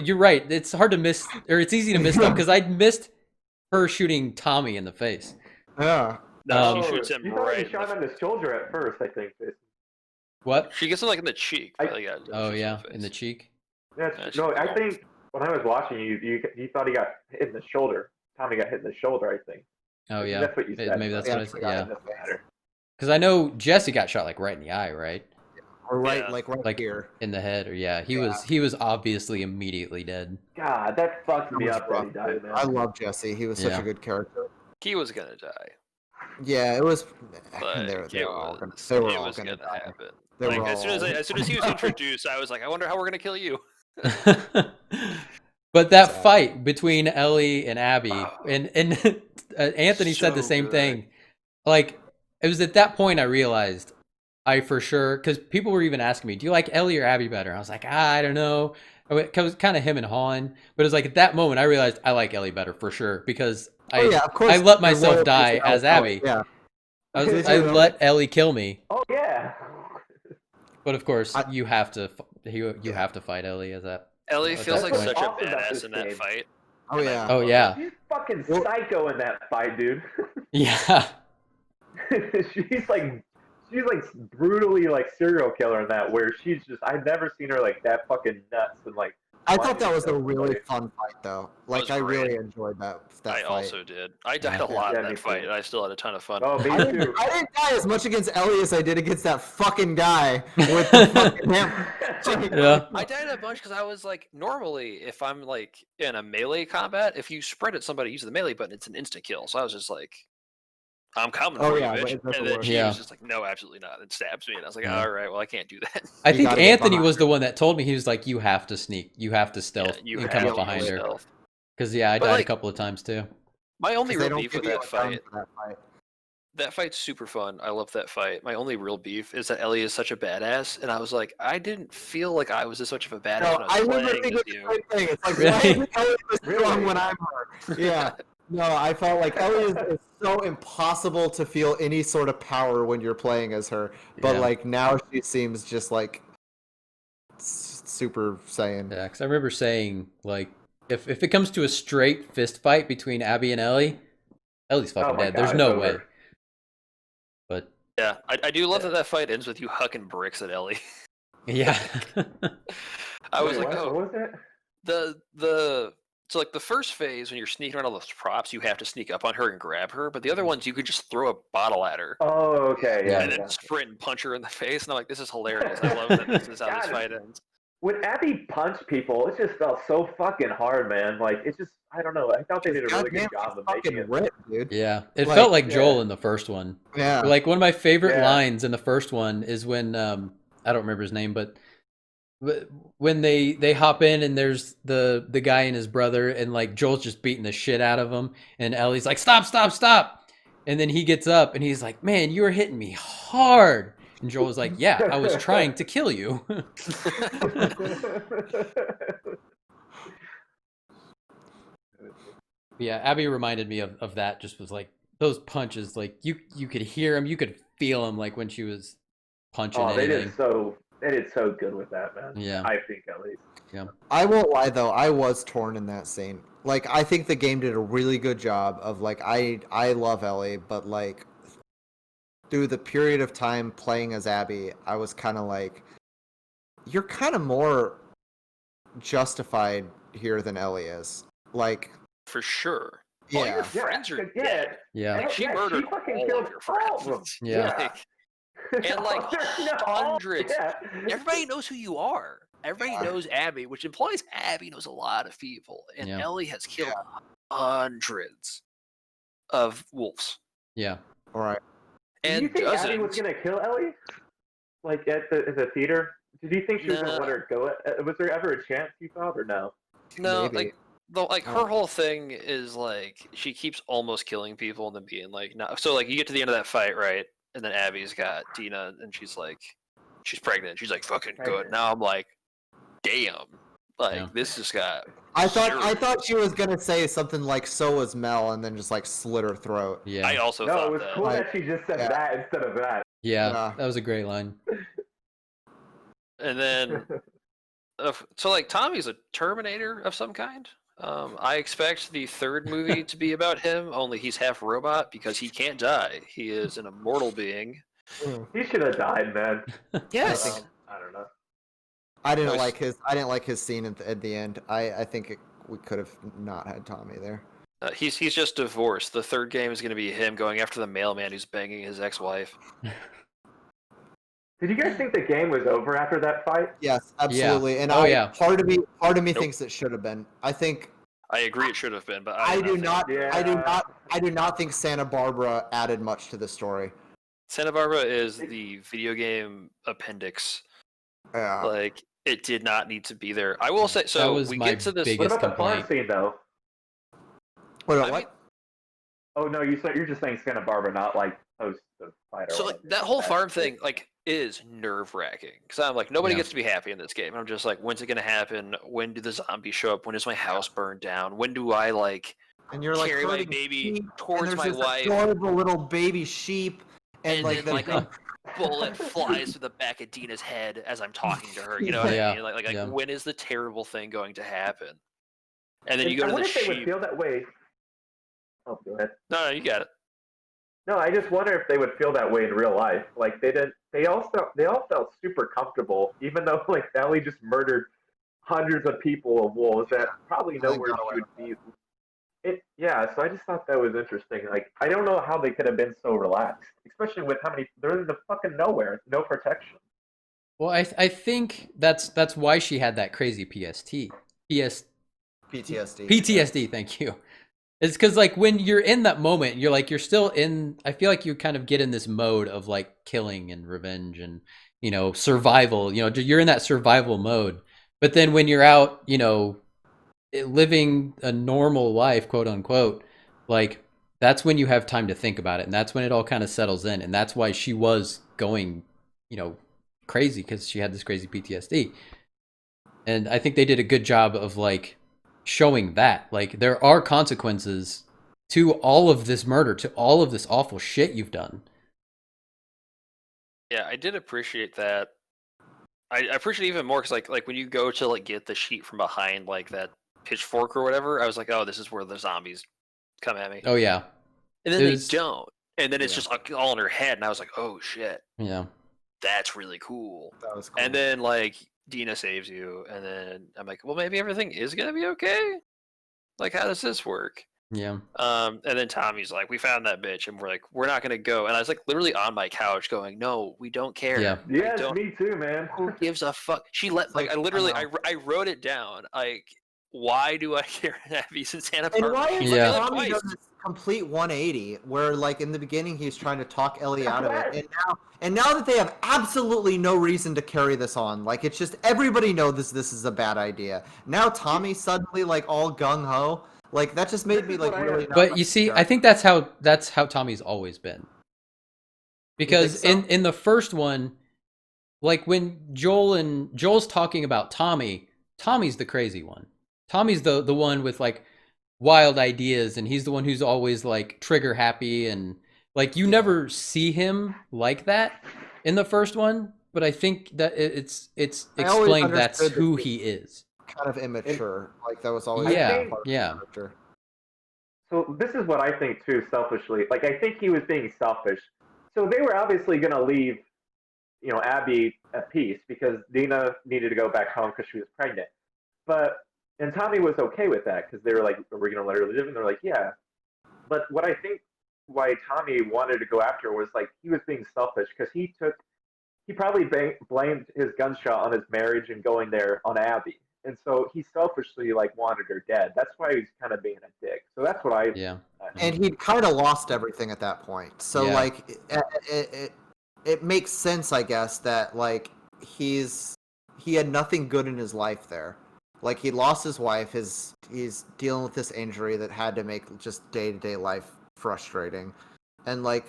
you're right. It's hard to miss, or it's easy to miss stuff because I missed her shooting Tommy in the face. Yeah. No, she shoots him you thought right. he shot him in the shoulder at first, I think. What? She gets him like in the cheek. Oh yeah, in the cheek. No, I think when I was watching you thought he got hit in the shoulder. Tommy got hit in the shoulder, I think. Oh yeah. That's what you said. Maybe that's what I said. Yeah. Matter. Because I know Jesse got shot like right in the eye, right? Or right, Yeah. like here in the head, or he was obviously immediately dead. God, that fucked me up that he died, man. I love Jesse. He was such a good character. He was gonna die. Yeah, it was. But They it were all gonna was die. gonna happen. They Like, were as soon all- as he was introduced, I was like, I wonder how we're gonna kill you. But that fight between Ellie and Abby, and Anthony said the So same good. thing. Like, it was at that point I realized I for sure, because people were even asking me, do you like Ellie or Abby better? I was like, I don't know. It was kind of him and Han, but it was like at that moment I realized I like Ellie better for sure because of course, I let the myself royalties die are as out. Abby. Yeah. I let Ellie kill me. Oh yeah. But of course, you have to fight Ellie as that. Ellie At feels that like point. such a Awesome about badass this in that game. fight. Oh yeah. Oh yeah, She's fucking psycho in that fight, dude. yeah. she's like brutally like serial killer in that, where she's just I've never seen her like that fucking nuts and like. I thought that was a really fun fight though. Like was I great. really enjoyed that I fight. also did. I died a lot in me that too. fight, and I still had a ton of fun. Oh, me I too. didn't die as much against Ellie as I did against that fucking guy with the fucking hammer. Yeah. I died a bunch because I was like, normally, if I'm like in a melee combat, if you sprint at somebody using the melee button, it's an instant kill. So I was just like, I'm coming Oh, for yeah, you, but bitch. it's not And the then worst. she Yeah. was just like, no, absolutely not. And stabs me. And I was like, Yeah. all right, well, I can't do that. I You think gotta get Anthony behind was the one that told me. He was like, you have to sneak, you have to stealth Yeah, you and have come up to behind her. stealth. Because I But, died a like, couple of times too. My only 'Cause they real don't beef give with you that a gun fight, for that fight. that fight's super fun. I love that fight. My only real beef is that Ellie is such a badass, and I was like, I didn't feel like I was this much of a badass No, when I I was remember playing thinking with the you. same thing. It's like, Really? why is Ellie this strong Really? when I'm her? Yeah. No, I felt like Ellie is so impossible to feel any sort of power when you're playing as her. But Yeah. like now she seems just like super Saiyan. Yeah, because I remember saying like, if it comes to a straight fist fight between Abby and Ellie, Ellie's fucking my dead. God, There's it's no over. way. But Yeah, I do love that that fight ends with you hucking bricks at Ellie. yeah, I was Wait, like, what? oh, What was it? so like the first phase when you're sneaking around all those props, you have to sneak up on her and grab her. But the other ones, you could just throw a bottle at her Oh, okay. Yeah. Yeah. and then sprint and punch her in the face. And I'm like, this is hilarious. I love that this is how this God. fight ends. When Abby punched people, it just felt so fucking hard, man. Like it's just I don't know. I thought they did a really Goddamn, good job of fucking making it. ripped, dude. yeah. It Like, felt like Joel yeah. in the first one. Yeah. Like one of my favorite Yeah. lines in the first one is when I don't remember his name, but when they hop in and there's the guy and his brother, and like Joel's just beating the shit out of him, and Ellie's like, stop, stop, stop, and then he gets up and he's like, man, you were hitting me hard, and Joel was like, yeah, I was trying to kill you. Yeah, Abby reminded me of that. Just was like those punches, like you could hear him, you could feel him, like when she was punching Oh, they anything. did so good with that, man. Yeah. I think at least. I won't lie though, I was torn in that scene. Like I think the game did a really good job of like I love Ellie, but like through the period of time playing as Abby, I was kind of like, you're kind of more justified here than Ellie is. Like, For sure. All yeah, your friends are yeah. dead. Yeah, Like, she Yeah, murdered she fucking all killed of your all of friends. them. Yeah. Like, and like hundreds. Yeah. Everybody knows who you are. Everybody knows Abby, which implies Abby knows a lot of people. And Yeah. Ellie has killed hundreds of wolves. Yeah. All right. And Did you think Abby was doesn't. gonna kill Ellie? Like at the theater? Did you think she was gonna let Nah, her go? Was there ever a chance you thought, or no? no, Maybe. her whole thing is like she keeps almost killing people and then being like, no. So like you get to the end of that fight, right? And then Abby's got Dina, and she's pregnant. She's like, fucking good. Pregnant. Now I'm like, damn, like Yeah. this just got. I serious. thought she was gonna say something like "so was Mel" and then just like slit her throat. Yeah. I also No, thought it was that. cool Like, that she just said yeah. that instead of that. Yeah. Yeah. That was a great line. And then, so like Tommy's a Terminator of some kind. I expect the third movie to be about him, only he's half robot because he can't die. He is an immortal being. He should have died, man. Yes. I don't know. I didn't No, like his scene at the end. I think we could have not had Tommy there. He's just divorced. The third game is going to be him going after the mailman who's banging his ex-wife. Did you guys think the game was over after that fight? Yes, absolutely. And yeah. part of me Nope. thinks it should have been. I think I agree it should have been, but I do not Yeah. I do not think Santa Barbara added much to the story. Santa Barbara is the video game appendix. Yeah. Like it did not need to be there. I will say. That So was we my get to this. What biggest about the farm complaint. scene, though? What? I mean, Oh no, you're just saying Santa Barbara, not like post the fight. Or so like whatever. that whole farm thing like is nerve-wracking because I'm like nobody Yeah. gets to be happy in this game. I'm just like, when's it gonna happen? When do the zombies show up? When does my house burn down? When do I like And you're like carry my herding baby sheep, towards and my there's this wife? adorable little baby sheep, and like then the like thing- a bullet flies through the back of Dina's head as I'm talking to her. You know what Yeah. I mean? Like Yeah. when is the terrible thing going to happen? And then you And go I to the wonder if they would sheep. feel that way. Oh, go ahead. No, you got it. No, I just wonder if they would feel that way in real life. Like they didn't. They all felt super comfortable, even though like Ellie just murdered hundreds of people of wolves that probably know where got away she would be. Yeah, so I just thought that was interesting. Like I don't know how they could have been so relaxed, especially with how many they're in the fucking nowhere, no protection. Well, I think that's why she had that crazy PTSD. PTSD, thank you. It's because like when you're in that moment, you're like you're still in. I feel like you kind of get in this mode of like killing and revenge and survival. You're in that survival mode. But then when you're out, living a normal life, quote unquote, like that's when you have time to think about it, and that's when it all kind of settles in, and that's why she was going, crazy because she had this crazy PTSD. And I think they did a good job of like showing that like there are consequences to all of this murder, to all of this awful shit you've done. Yeah, I did appreciate that. I appreciate it even more because like when you go to like get the sheet from behind like that pitchfork or whatever, I was like, oh, this is where the zombies come at me. Oh yeah. And then It they was- don't. And then it's just like all in her head, and I was like, oh shit, Yeah. that's really cool. That was cool. And then like Dina saves you, and then I'm like, well, maybe everything is gonna be okay. Like, how does this work? Yeah. And then Tommy's like, we found that bitch, and we're like, we're not gonna go. And I was like, literally on my couch, going, no, we don't care. Yeah. I Yes, don't- me too, man. Who gives a fuck? She let like like, I literally I know. I wrote it down. Like, why do I care Abby since Santa And Barbara? why She is let me Yeah. live Tommy twice. does this complete 180 where like in the beginning he's trying to talk Ellie out of it, and now that they have absolutely no reason to carry this on, like it's just everybody knows this is a bad idea. Now Tommy suddenly like all gung ho, like that just made me like really. not But like you see, the I think that's how Tommy's always been. Because think so? in the first one, like when Joel's talking about Tommy, Tommy's the crazy one. Tommy's the one with like wild ideas, and he's the one who's always like trigger happy, and like you never see him like that in the first one. But I think that it's I always explained that's understood that who he- he is. kind of immature. Like that was always Yeah, part of the yeah. character. So this is what I think too, selfishly. Like I think he was being selfish. So they were obviously going to leave, Abby at peace because Dina needed to go back home because she was pregnant. And Tommy was okay with that because they were like, "Are we going to let her live?" And they're like, "Yeah." But what I think why Tommy wanted to go after her was like he was being selfish because he probably blamed his gunshot on his marriage and going there on Abby. and so he selfishly like wanted her dead. That's why he's kind of being a dick. So that's what I. Yeah. And he'd kind of lost everything at that point. So Yeah. like it makes sense, I guess, that like he had nothing good in his life there. Like he lost his wife, he's dealing with this injury that had to make just day-to-day life frustrating. And like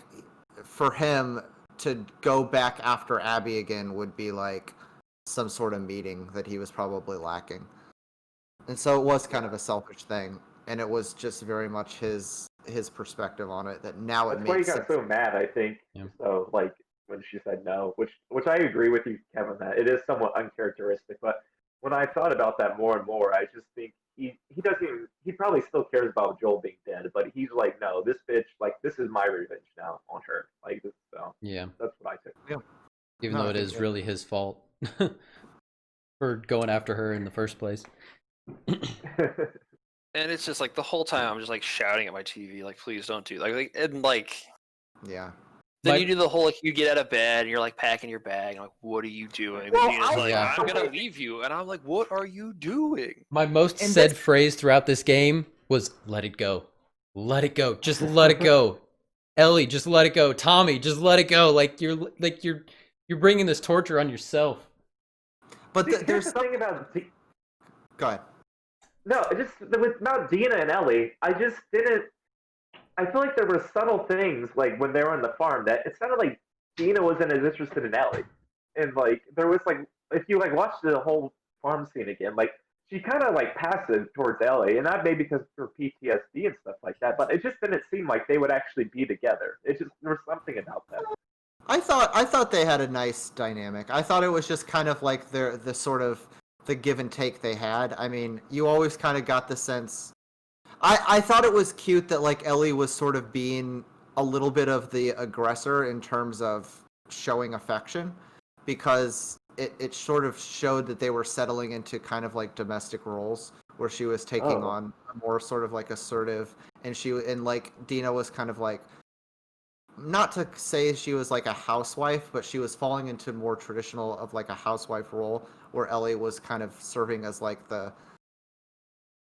for him to go back after Abby again would be like some sort of meeting that he was probably lacking. And so it was kind of a selfish thing, and it was just very much his perspective on it that now That's it why he makes got sense. so mad. I think Yeah. so. Like when she said no, which I agree with you, Kevin. That it is somewhat uncharacteristic. But when I thought about that more and more, I just think he doesn't. Even, he probably still cares about Joel being dead, but he's like, no, this bitch. Like this is my revenge now on her. Like this. So Yeah. that's what I took. Yeah. Even No, though I it think is that- really his fault for going after her in the first place. And it's just like the whole time I'm just like shouting at my TV, like, please don't do like and like Yeah. then My- you do the whole like you get out of bed and you're like packing your bag and like, what are you doing? Well, And Gina's like, Yeah. I'm gonna leave you, and I'm like, what are you doing? My most And said this- phrase throughout this game was "Let it go, let it go, just let it go." Ellie, just let it go. Tommy, just let it go. Like you're bringing this torture on yourself. But See, here's there's the thing about. Go ahead. No, it just with about Dina and Ellie, I just didn't. I feel like there were subtle things like when they were on the farm that it sounded like Dina wasn't as interested in Ellie, and like there was like if you like watch the whole farm scene again, like she kind of like passive towards Ellie, and that may be because of her PTSD and stuff like that. But it just didn't seem like they would actually be together. It just there was something about that. I thought they had a nice dynamic. I thought it was just kind of like the sort of the give and take they had. I mean, you always kind of got the sense. I thought it was cute that like Ellie was sort of being a little bit of the aggressor in terms of showing affection, because it sort of showed that they were settling into kind of like domestic roles where she was taking on a more sort of like assertive, and like Dina was kind of like, not to say she was like a housewife, but she was falling into more traditional of like a housewife role, where Ellie was kind of serving as like the,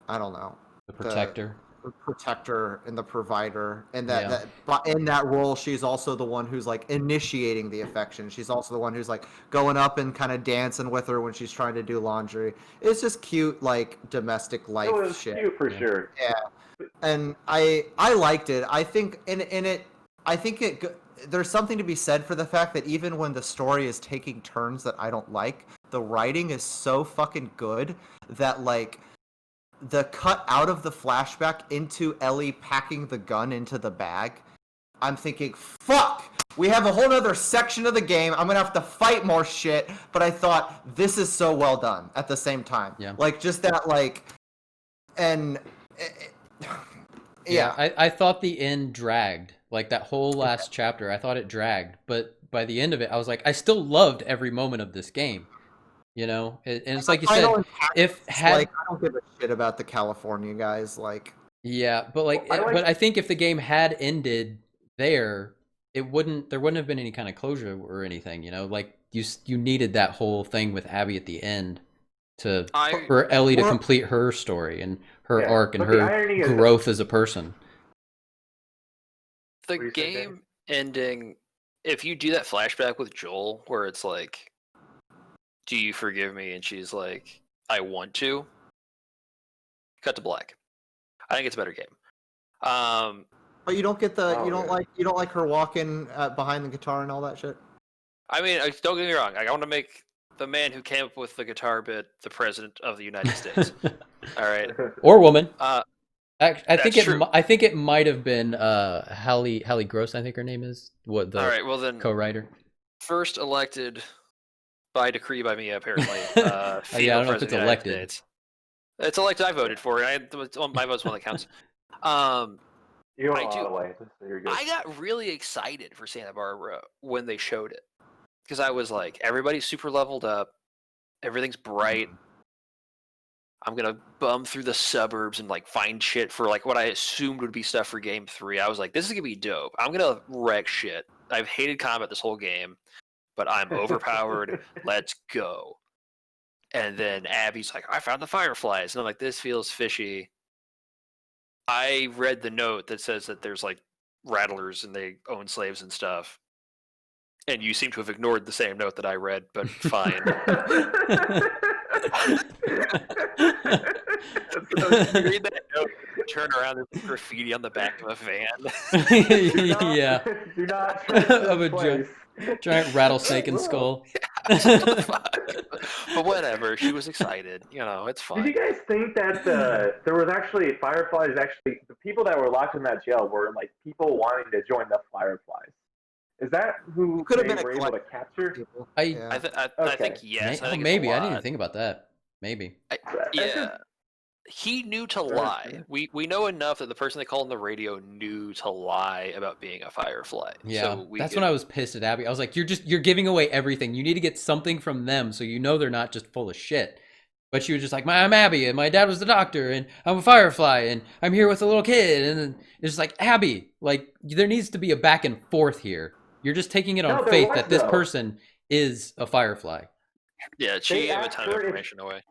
I don't know, The protector. the protector and the provider, and Yeah. but in that role she's also the one who's like initiating the affection. She's also the one who's like going up and kind of dancing with her when she's trying to do laundry. It's just cute, like domestic life It was shit. cute for Yeah. sure. Yeah, and I liked it. I think in it, I think there's something to be said for the fact that even when the story is taking turns that I don't like, the writing is so fucking good that like the cut out of the flashback into Ellie packing the gun into the bag, I'm thinking, fuck, we have a whole other section of the game. I'm gonna have to fight more shit. But I thought this is so well done at the same time. Yeah. Like just that, like, and yeah. I thought the end dragged. Like that whole last chapter, I thought it dragged. But by the end of it, I was like, I still loved every moment of this game. You know, and it's like you said, if had like, I don't give a shit about the California guys. Like, yeah, but like, Well, but I think if the game had ended there, there wouldn't have been any kind of closure or anything. You know, like you needed that whole thing with Abby at the end for Ellie to complete her story and her arc and but the her irony is that- growth as a person. The What do you say, Dave? game ending, if you do that flashback with Joel, where it's like, "Do you forgive me?" and she's like, "I want to." Cut to black. I think it's a better game. but you don't get the Oh, you don't yeah. like her walking behind the guitar and all that shit. I mean, don't get me wrong. I want to make the man who came up with the guitar bit the president of the United States. All right. Or woman. Uh, I think That's true. I think it might have been Hallie Gross. I think her name is all right. Well, then, co-writer. first elected by decree by me, apparently. Yeah, I Female don't know if president it's of the United elected. States. It's elected. I voted for it. My vote's one that counts. You go I a lot do. of ways, so you're good. I got really excited for Santa Barbara when they showed it, because I was like, everybody's super leveled up, everything's bright. I'm gonna bum through the suburbs and like find shit for like what I assumed would be stuff for Game 3. I was like, this is gonna be dope. I'm gonna wreck shit. I've hated combat this whole game, but I'm overpowered. Let's go. And then Abby's like, I found the fireflies. And I'm like, this feels fishy. I read the note that says that there's like rattlers and they own slaves and stuff. And you seem to have ignored the same note that I read, but fine. So you read that note, turn around, there's graffiti on the back of a van. Yeah. Do not Of a giant rattlesnake and skull. But whatever, she was excited. It's fine. Did you guys think that there was actually fireflies? Actually, the people that were locked in that jail were like people wanting to join the fireflies. Is that who Could have they been were able to capture? I think yes. I think maybe it's a I didn't lot. even think about that. Maybe. Yeah. He knew to lie. We know enough that the person they called on the radio knew to lie about being a firefly. Yeah, so that's when I was pissed at Abby. I was like, you're giving away everything. You need to get something from them so you know they're not just full of shit. But she was just like, I'm Abby, and my dad was the doctor, and I'm a firefly, and I'm here with a little kid. And it's just like, Abby, like, there needs to be a back and forth here. You're just taking it on faith that this person is a firefly. Yeah, she gave a ton of information away.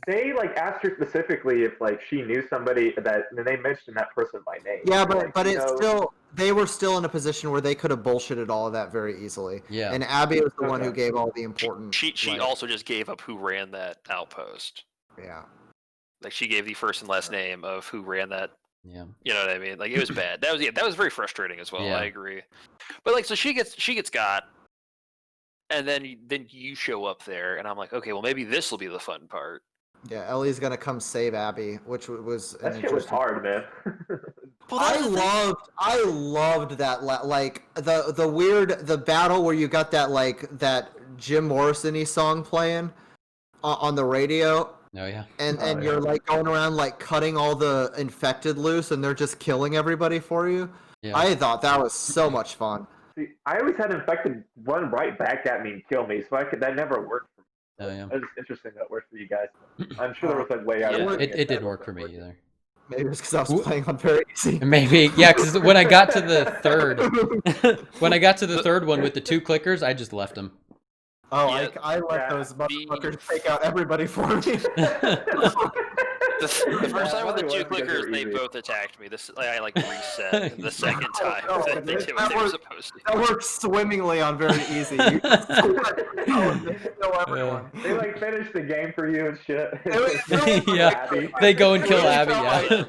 They like asked her specifically if like she knew somebody that, and they mentioned that person by name. Yeah, like, but it's still, they were still in a position where they could have bullshitted all of that very easily. Yeah. And Abby was the one who gave all the important. She also just gave up who ran that outpost. Yeah. Like she gave the first and last name of who ran that. Yeah. You know what I mean? Like it was bad. That was very frustrating as well. Yeah. I agree. But like, so she gets got, and then you show up there, and I'm like, okay, well maybe this will be the fun part. Yeah, Ellie's gonna come save Abby, which was that shit was hard, man. I loved that, like the battle where you got that Jim Morrison-y song playing on the radio. Oh yeah. And you're like going around like cutting all the infected loose, and they're just killing everybody for you. Yeah. I thought that was so much fun. See, I always had infected run right back at me and kill me, so that never worked for me. Oh yeah. It was interesting that it worked for you guys. I'm sure there was like way out of it didn't work for me either. Maybe it's because I was playing on very easy. Maybe, yeah, because when I got to the third one with the 2 clickers, I just left them. Oh, yeah, I let those motherfuckers take out everybody for me. The first time with the 2 clickers, they both attacked me. I like reset the second time. They did what they were supposed to. That worked swimmingly on very easy. You they like finished the game for you and shit. Yeah, they go and kill Abby. Yeah.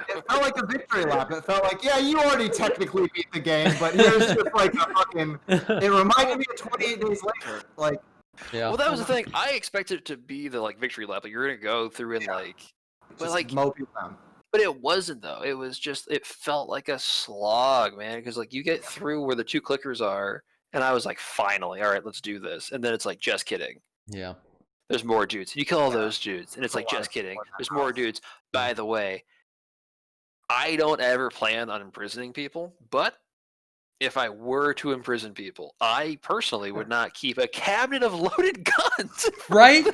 It felt like a victory lap. It felt like, yeah, you already technically beat the game, but here's just like a fucking. It reminded me of 28 Days Later. Like. Yeah. Well, that was the thing. I expected it to be the like victory lap. Like you're gonna go through and like. But like, but it wasn't though. It was just, it felt like a slog, man. Because like you get through where the 2 clickers are, and I was like, finally, all right, let's do this. And then it's like, just kidding. Yeah. There's more dudes. You kill all those dudes, and it's like, just kidding. There's more dudes. By the way, I don't ever plan on imprisoning people, but if I were to imprison people, I personally would not keep a cabinet of loaded guns. Right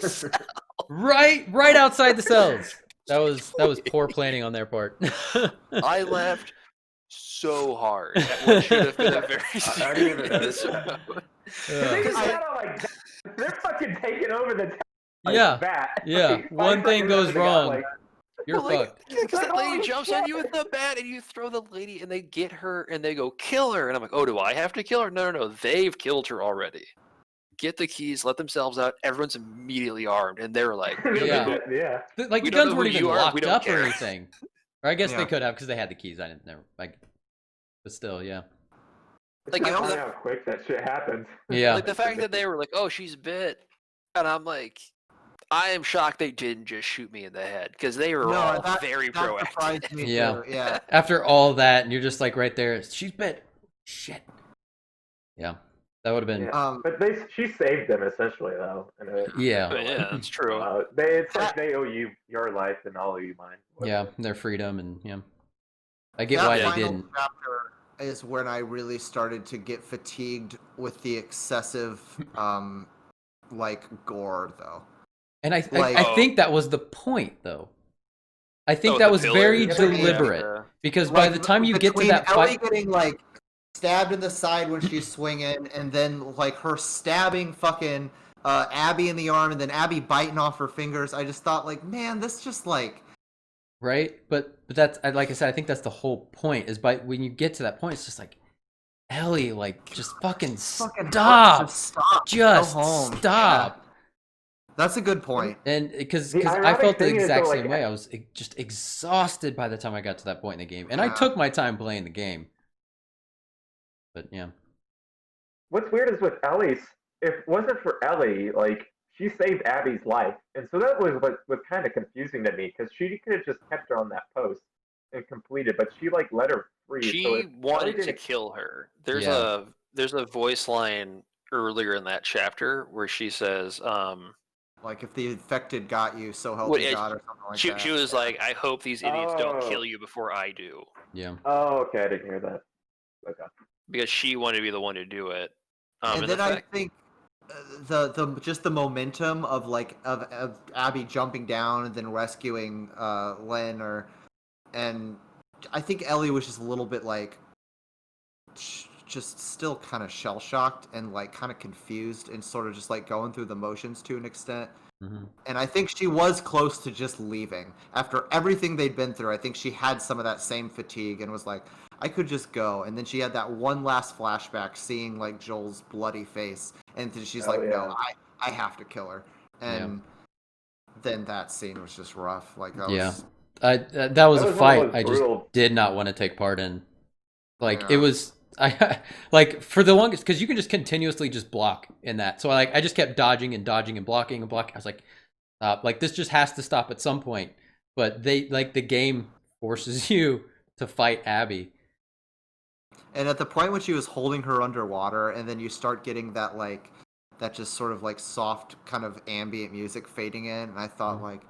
outside the cells. That was poor planning on their part. I laughed so hard at what should have been a very serious episode. They're fucking taking over the town. Yeah. One thing goes wrong. You're fucked. Because that lady jumps on you with the bat, and you throw the lady, and they get her, and they go kill her. And I'm like, oh, do I have to kill her? No. They've killed her already. Get the keys, let themselves out. Everyone's immediately armed, and they're like, yeah. Like the guns weren't even locked up or anything. Or I guess they could have because they had the keys. I didn't never like, but still, yeah. Like how quick that shit happened. Yeah. Like the fact that they were like, oh, she's bit, and I'm like, I am shocked they didn't just shoot me in the head because they were all very proactive. Yeah. After all that, and you're just like right there. She's bit. Shit. Yeah. That would have been. Yeah. But she saved them essentially, though. Yeah. That's true. It's like they owe you your life, and I'll owe you mine. Yeah, their freedom, and I get why they didn't. Chapter is when I really started to get fatigued with the excessive, like gore, though. And I think that was the point, though. I think that was very deliberate because by the time you get to that fight, getting like stabbed in the side when she's swinging, and then like her stabbing fucking Abby in the arm, and then Abby biting off her fingers. I just thought, like, man, this just like. Right, but that's like I said. I think that's the whole point. Is by when you get to that point, it's just like Ellie, like just fucking stop, just Go home. stop. Yeah. That's a good point. And because The I felt the ironic thing is exact that, like, same way. I was just exhausted by the time I got to that point in the game, and I Yeah. took my time playing the game. But yeah, what's weird is with Ellie's, if it wasn't for Ellie, like, she saved Abby's life. And so that was what was kind of confusing to me, because she could have just kept her on that post and completed, but she, like, let her free. So She if Ellie wanted to didn't, kill her. There's Yeah. a voice line earlier in that chapter where she says, Like, if the infected got you, so help what me it, God, or something like she that. she was Yeah. like, I hope these idiots don't Oh. kill you before I do, yeah. oh, okay, I didn't hear that. Okay. because she wanted to be the one to do it. And And then the I fact, think the just the momentum of like of Abby jumping down and then rescuing Len, and I think Ellie was just a little bit like just still kind of shell shocked and like kind of confused and sort of just like going through the motions to an extent. Mm-hmm. And I think she was close to just leaving after everything they'd been through. I think she had some of that same fatigue and was like, I could just go. And then she had that one last flashback seeing like Joel's bloody face, and then she's like, no, I have to kill her. And then that scene was just rough. Like that was that was a one of fight those I just brutal- did not want to take part in. Like Yeah. it was I like for the longest, because you can just continuously just block in that. So I just kept dodging and dodging and blocking and blocking. I was like, like this just has to stop at some point. But they like the game forces you to fight Abby. And at the point when she was holding her underwater, and then you start getting that like that just sort of like soft kind of ambient music fading in, and I thought like,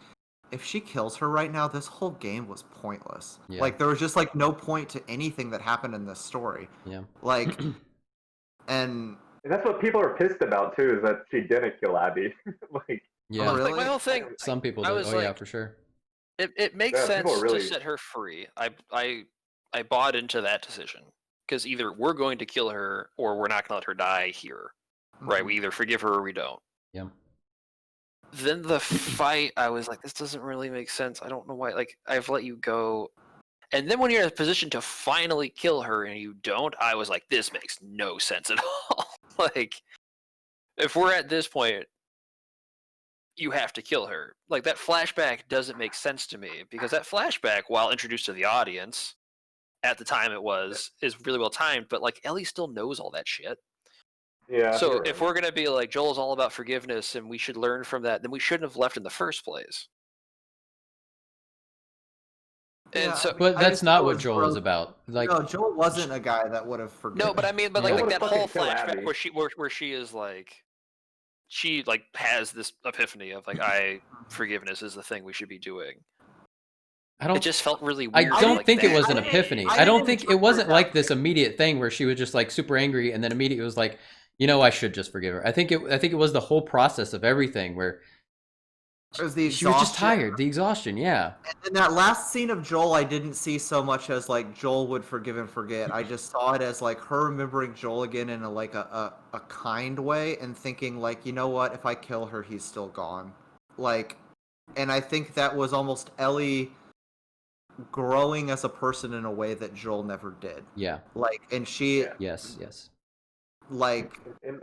if she kills her right now, this whole game was pointless. Yeah. Like there was just like no point to anything that happened in this story. Yeah. Like, and that's what people are pissed about too, is that she didn't kill Abby. Like, Yeah. oh, really? like my whole thing, Some people I do. was Oh yeah, like- for sure. it makes Yeah, sense people are really- to set her free. I bought into that decision, because either we're going to kill her or we're not going to let her die here. Right? We either forgive her or we don't. Yeah. Then the fight, I was like, this doesn't really make sense. I don't know why. Like, I've let you go. And then when you're in a position to finally kill her and you don't, I was like, this makes no sense at all. Like, if we're at this point, you have to kill her. Like, that flashback doesn't make sense to me, because that flashback, while introduced to the audience, at the time it was, is really well timed, but like Ellie still knows all that shit. yeah. So you're if right. we're gonna be like, Joel's all about forgiveness and we should learn from that, then we shouldn't have left in the first place. And Yeah, so, But I that's just not thought it what was Joel gross. is about. Like no, Joel wasn't a guy that would have forgiven. no, but I mean, but Yeah. like Joel that would whole fucking kill flashback Abby. where she is like, she like has this epiphany of like, forgiveness is the thing we should be doing. I don't It just felt really I weird. don't like think it that. was an I didn't- epiphany. I I don't didn't think it interpret wasn't that like this way. immediate thing where she was just like super angry and then immediately was like, you know, I should just forgive her. I think it was the whole process of everything where It was the she was just exhaustion. tired, the exhaustion. Yeah, And then that last scene of Joel, I didn't see so much as like Joel would forgive and forget. I just saw it as like her remembering Joel again in a kind way and thinking like, you know what, if I kill her, he's still gone. Like, and I think that was almost Ellie growing as a person in a way that Joel never did. yeah, Like, and she Yeah. yes. like, And-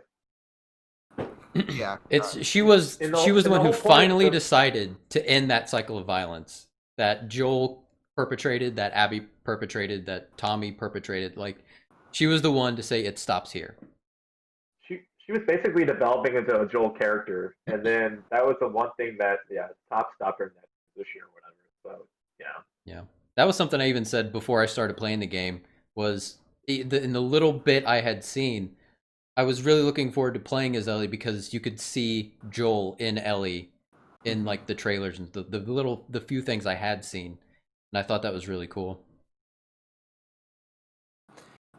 yeah. She was in the- the in the one who whole point finally of- decided to end that cycle of violence that Joel perpetrated, that Abby perpetrated, that Tommy perpetrated. Like, she was the one to say it stops here. she was basically developing into a Joel character, and then that was the one thing that top stopped her in that position or whatever. So Yeah, that was something I even said before I started playing the game. Was in the little bit I had seen, I was really looking forward to playing as Ellie because you could see Joel in Ellie in like the trailers and the few things I had seen, and I thought that was really cool.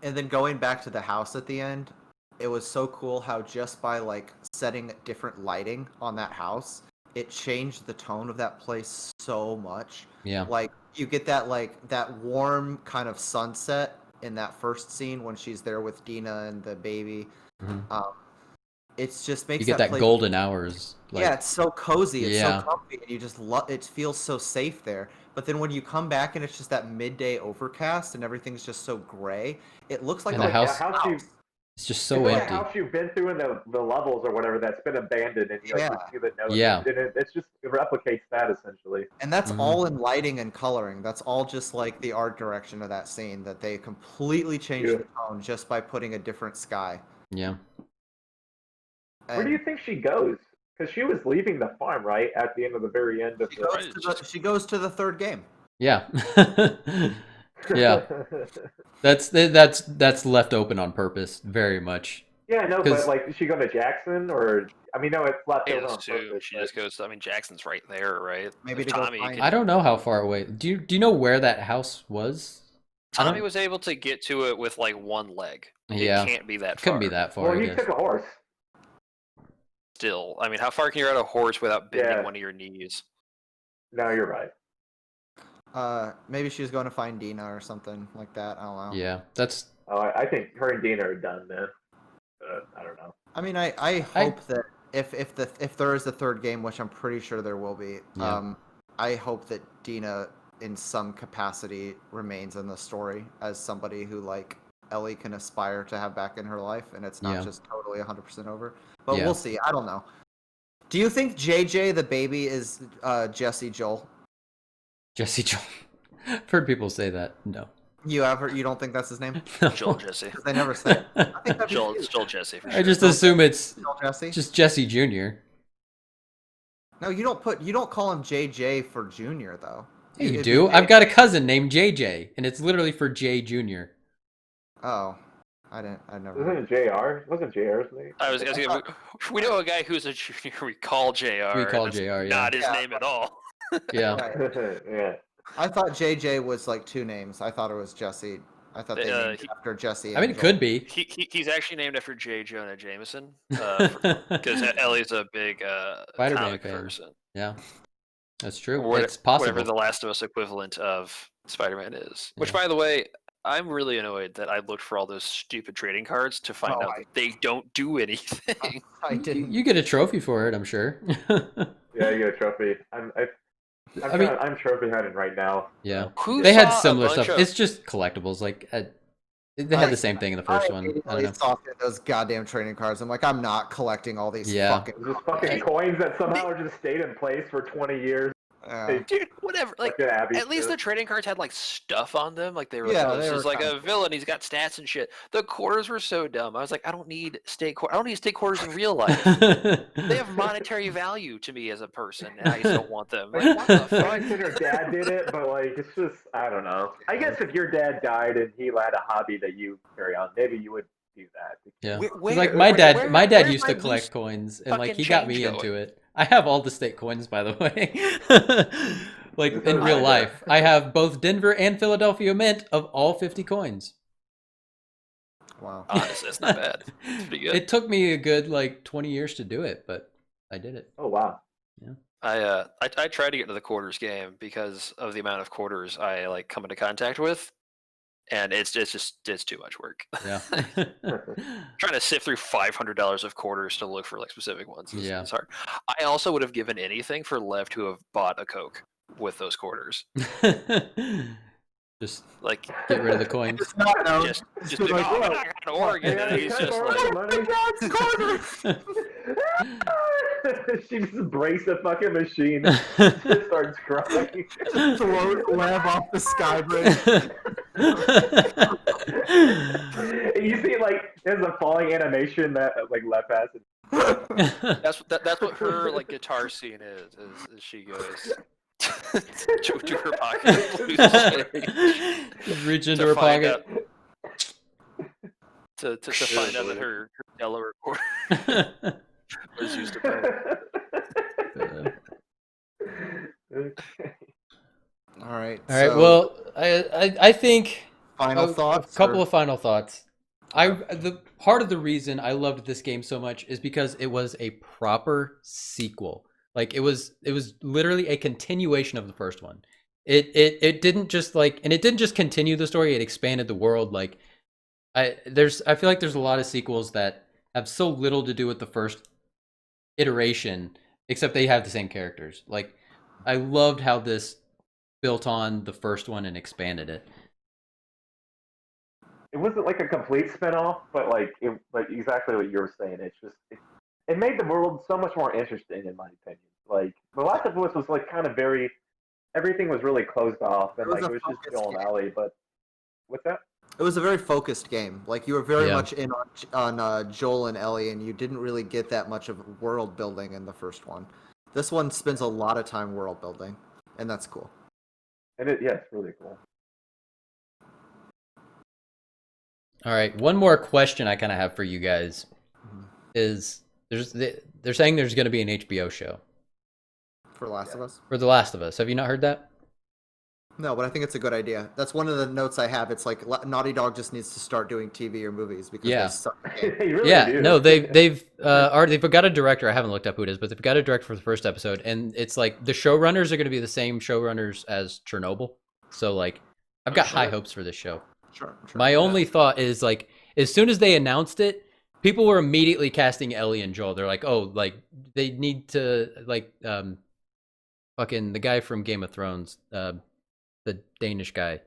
And then going back to the house at the end, it was so cool how just by like setting different lighting on that house, it changed the tone of that place so much. Yeah, Like you get that like that warm kind of sunset in that first scene when she's there with Dina and the baby. Mhm. It's just makes You get that that place, golden hours. Like, yeah, it's so cozy, it's Yeah. so comfy, and you just love. It feels so safe there. But then when you come back and it's just that midday overcast and everything's just so gray, it looks like And a the house- a house you it's just it's so like empty. a house you've been through in the levels or whatever that's been abandoned, and you like Yeah. you see the note. Yeah. And it's just it replicates that essentially. And that's Mhm. all in lighting and coloring. That's all just like the art direction of that scene that they completely changed Yeah. the tone just by putting a different sky. Yeah. Where do you And think she goes? Because she was leaving the farm, right, at the end of the very end of she the. goes, she goes to the third game. Yeah. Yeah. That's left open on purpose, very much. Yeah, no, 'Cause- but like, is she going to Jackson or? I mean, no, it's left I over on assume purpose. she but- just goes. I mean, Jackson's right there, right? Maybe If to go Tommy find- can- I don't know how far away. Do you know where that house was? I Tommy don't- was able to get to it with like one leg. Yeah. It can't be that far. Couldn't be that far. Well, I he guess. took a horse. Still, I mean, how far can you ride a horse without bending Yeah. one of your knees? No, you're right. Maybe she was going to find Dina or something like that. I don't know. Yeah, that's. Oh, I think her and Dina are done, man. I don't know. I mean, I hope that if there is a third game, which I'm pretty sure there will be, Yeah. I hope that Dina in some capacity remains in the story as somebody who like Ellie can aspire to have back in her life, and it's not Yeah. just totally 100% over. But Yeah. we'll see. I don't know. Do you think JJ the baby is Jesse Joel? Jesse Joel. I've heard people say that. No. You don't think that's his name? Joel Jesse. 'Cause they never say. I think that'd be Joel, cute. it's Joel Jesse for I sure. just assume it's Joel Jesse. just Jesse Jr. No, you don't call him JJ for Junior though. Yeah, you It'd do. be I've got a cousin named JJ, and it's literally for J Jr. Oh, I never. Wasn't it JR? Wasn't JR's name? I was gonna, we know a guy who's a junior. We call JR. We call and that's JR, yeah. Not his Yeah. name at all. Yeah. Right. Yeah. I thought JJ was like two names. I thought it was Jesse. I thought they named it after Jesse. I mean, it could be. He's actually named after J. Jonah Jameson because Ellie's a big Spider-Man comic fan. person. Yeah, that's true. Or It's possible. Whatever the Last of Us equivalent of Spider-Man is. Which, Yeah. by the way, I'm really annoyed that I looked for all those stupid trading cards to find out that they don't do anything. I didn't. You get a trophy for it, I'm sure. Yeah, you get a trophy. I mean, I'm trophy hunting right now. yeah. Who They had saw a similar bunch stuff. of- It's just collectibles. Like they had the same thing in the first one. I don't immediately know. saw those goddamn trading cards. I'm like, I'm not collecting all these Yeah. fucking. Just fucking coins that somehow just stayed in place for 20 years. Dude, whatever. Like, Fucking Abby at least shit. the trading cards had like stuff on them. Like they were Yeah, like, oh, they this were is like kinda a villain. He's got stats and shit. The quarters were so dumb. I was like, I don't need state quarters. I don't need state quarters in real life. They have monetary value to me as a person, and I just don't want them. Like, what the I fuck? like that her dad did it, but like it's just I don't know. I guess if your dad died and he had a hobby that you carry on, maybe you would do that. Yeah. Where- 'Cause, like where- my dad, where- my dad where's used my to collect loose coins, and like fucking he got me change into going? it. I have all the state coins, by the way. Like in real I- life, I have both Denver and Philadelphia Mint of all 50 coins. Wow. Honestly, that's not bad. It's pretty good. It took me a good like 20 years to do it, but I did it. Oh wow. I tried to get to the quarters game because of the amount of quarters I like come into contact with, and it's too much work. Yeah. Trying to sift through $500 of quarters to look for like specific ones. Yeah. It's hard. I also would have given anything for Lev to have bought a Coke with those quarters. Just Like, get rid of the coins. Just not know. just Just be be like, like, oh, "Look, I got to Oregon, Yeah, and he's can I just borrow like, some money? She just breaks the fucking machine. Just starts crying. Throw Lev off the sky bridge. You see, like, there's a falling animation that like left has. that's what her like guitar scene is she goes to her pocket. Just reach into To her find pocket. to find out that her Delaware quarter was used to play. All right. All right. so, Well, I think final thoughts. A couple or- of final thoughts. The part of the reason I loved this game so much is because it was a proper sequel. Like it was literally a continuation of the first one. It didn't just like, and it didn't just continue the story. It expanded the world. Like I feel like there's a lot of sequels that have so little to do with the first iteration, except they have the same characters. Like, I loved how this built on the first one and expanded it. It wasn't like a complete spinoff, but like exactly what you were saying. It's just it made the world so much more interesting, in my opinion. Like The Last of Us was like kind of everything was really closed off, and like it was just Joel and Ellie. But what's that? It was a very focused game. Like you were very much in on Joel and Ellie, and you didn't really get that much of world building in the first one. This one spends a lot of time world building, and that's cool. And it's really cool. All right, one more question I kind of have for you guys is they're saying there's going to be an HBO show for Last of Us. For The Last of Us. Have you not heard that? No, but I think it's a good idea. That's one of the notes I have. It's like Naughty Dog just needs to start doing TV or movies because they suck. They really do. No, they've already they've got a director. I haven't looked up who it is, but they've got a director for the first episode, and it's like the showrunners are going to be the same showrunners as Chernobyl. So like, I've got high hopes for this show. Sure. My only thought is like, as soon as they announced it, people were immediately casting Ellie and Joel. They're like, oh, like they need to like fucking the guy from Game of Thrones, the Danish guy,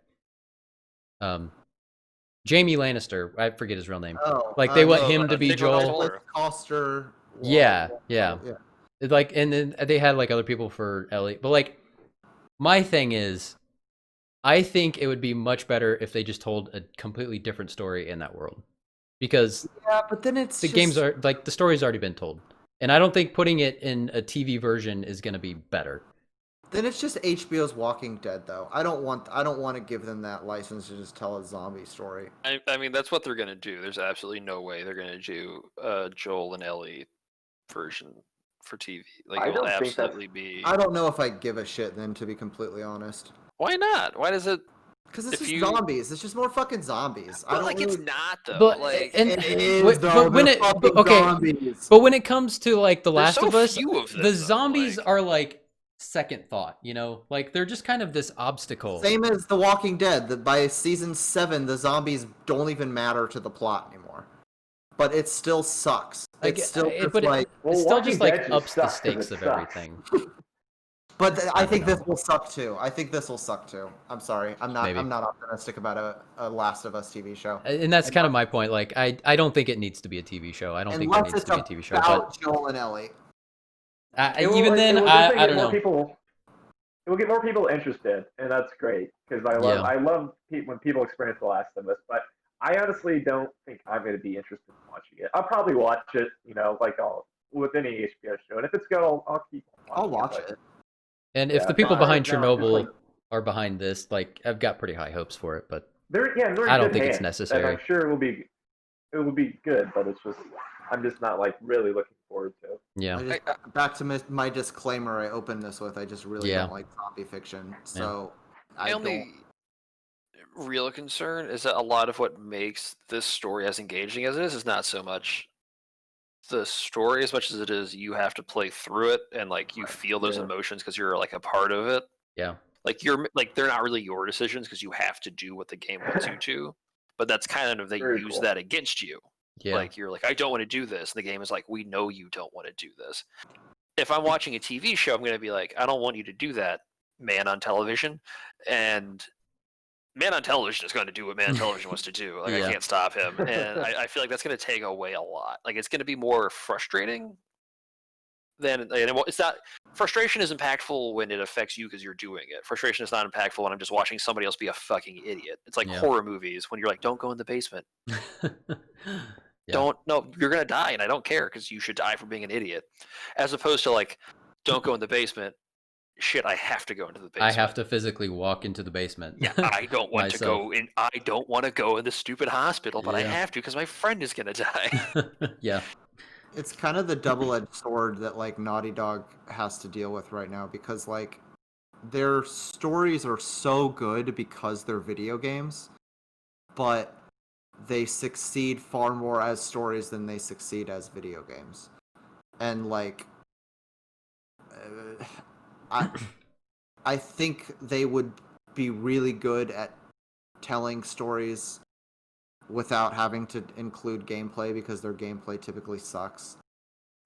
Jamie Lannister. I forget his real name. Oh, like they want him to be Joel. Coster. Yeah. It's like, and then they had like other people for Ellie, but like, my thing is, I think it would be much better if they just told a completely different story in that world, because but then it's games are like the story's already been told, and I don't think putting it in a TV version is going to be better. Then it's just HBO's Walking Dead, though. I don't want to give them that license to just tell a zombie story. I mean, that's what they're gonna do. There's absolutely no way they're gonna do Joel and Ellie version for TV. Like it will absolutely be. I don't know if I give a shit then, to be completely honest. Why not? Why does it? Because it's just zombies. It's just more fucking zombies. But like it's not though. But like it is. But when it zombies. But when it comes to like The Last of Us, the zombies are like second thought, you know, like they're just kind of this obstacle. Same as The Walking Dead. By season 7, the zombies don't even matter to the plot anymore. But it still sucks. It's still just like ups the stakes of everything. But I think this will suck too. I'm sorry. I'm not. Maybe. I'm not optimistic about a Last of Us TV show. And that's kind of my point. Like I don't think it needs to be a TV show. I don't think it needs to be a TV show. But Joel and Ellie. I don't know. It will get more people interested, and that's great because I love when people experience The Last of Us. But I honestly don't think I'm going to be interested in watching it. I'll probably watch it, like with any HBO show, and if it's good, I'll keep. I'll watch it. And if the people behind Chernobyl are behind this, like I've got pretty high hopes for it, but I don't think it's necessary. And I'm sure it will be good, but it's just I'm just not like really looking forward to. Yeah. Back to my disclaimer I opened this with. I just really don't like zombie fiction. So my only real concern is that a lot of what makes this story as engaging as it is not so much the story as much as it is you have to play through it and like you feel those emotions because you're like a part of it. Yeah. Like you're like they're not really your decisions because you have to do what the game wants you to, but that's kind of they use that against you. Yeah. Like you're like I don't want to do this, and the game is like we know you don't want to do this. If I'm watching a TV show, I'm going to be like I don't want you to do that, man on television, and man on television is going to do what man on television wants to do. Like I can't stop him, and I feel like that's going to take away a lot. Like it's going to be more frustrating than it's not. Frustration is impactful when it affects you because you're doing it. Frustration is not impactful when I'm just watching somebody else be a fucking idiot. It's like horror movies when you're like, don't go in the basement. You're going to die, and I don't care because you should die for being an idiot. As opposed to like, don't go in the basement. Shit, I have to go into the basement. I have to physically walk into the basement. Yeah, I don't want to go in. I don't want to go in the stupid hospital, but I have to because my friend is gonna die. Yeah, it's kind of the double-edged sword that like Naughty Dog has to deal with right now because like their stories are so good because they're video games, but they succeed far more as stories than they succeed as video games, and like. I think they would be really good at telling stories without having to include gameplay because their gameplay typically sucks.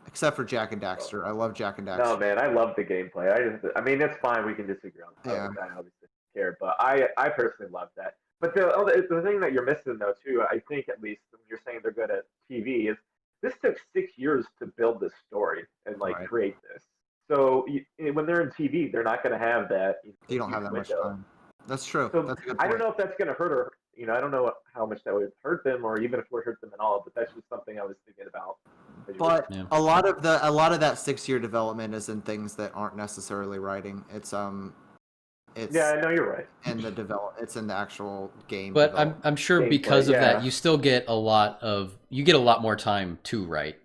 Except for Jack and Daxter. I love Jack and Daxter. No, man, I love the gameplay. I mean, it's fine. We can disagree on that. Yeah. I obviously don't care, but I personally love that. But the thing that you're missing though too, I think at least when you're saying they're good at TV, is this took 6 years to build this story and like Right. create this. So when they're in TV, they're not going to have that. You don't have that much time. That's true. So That's a good point. I don't know if that's going to hurt or I don't know how much that would hurt them or even if it would hurt them at all. But that's just something I was thinking about. But Yeah. a lot of that 6-year development is in things that aren't necessarily writing. It's yeah, I know you're right. in the it's in the actual game. But I'm sure Gameplay, because of yeah. that, you still get a lot more time to write.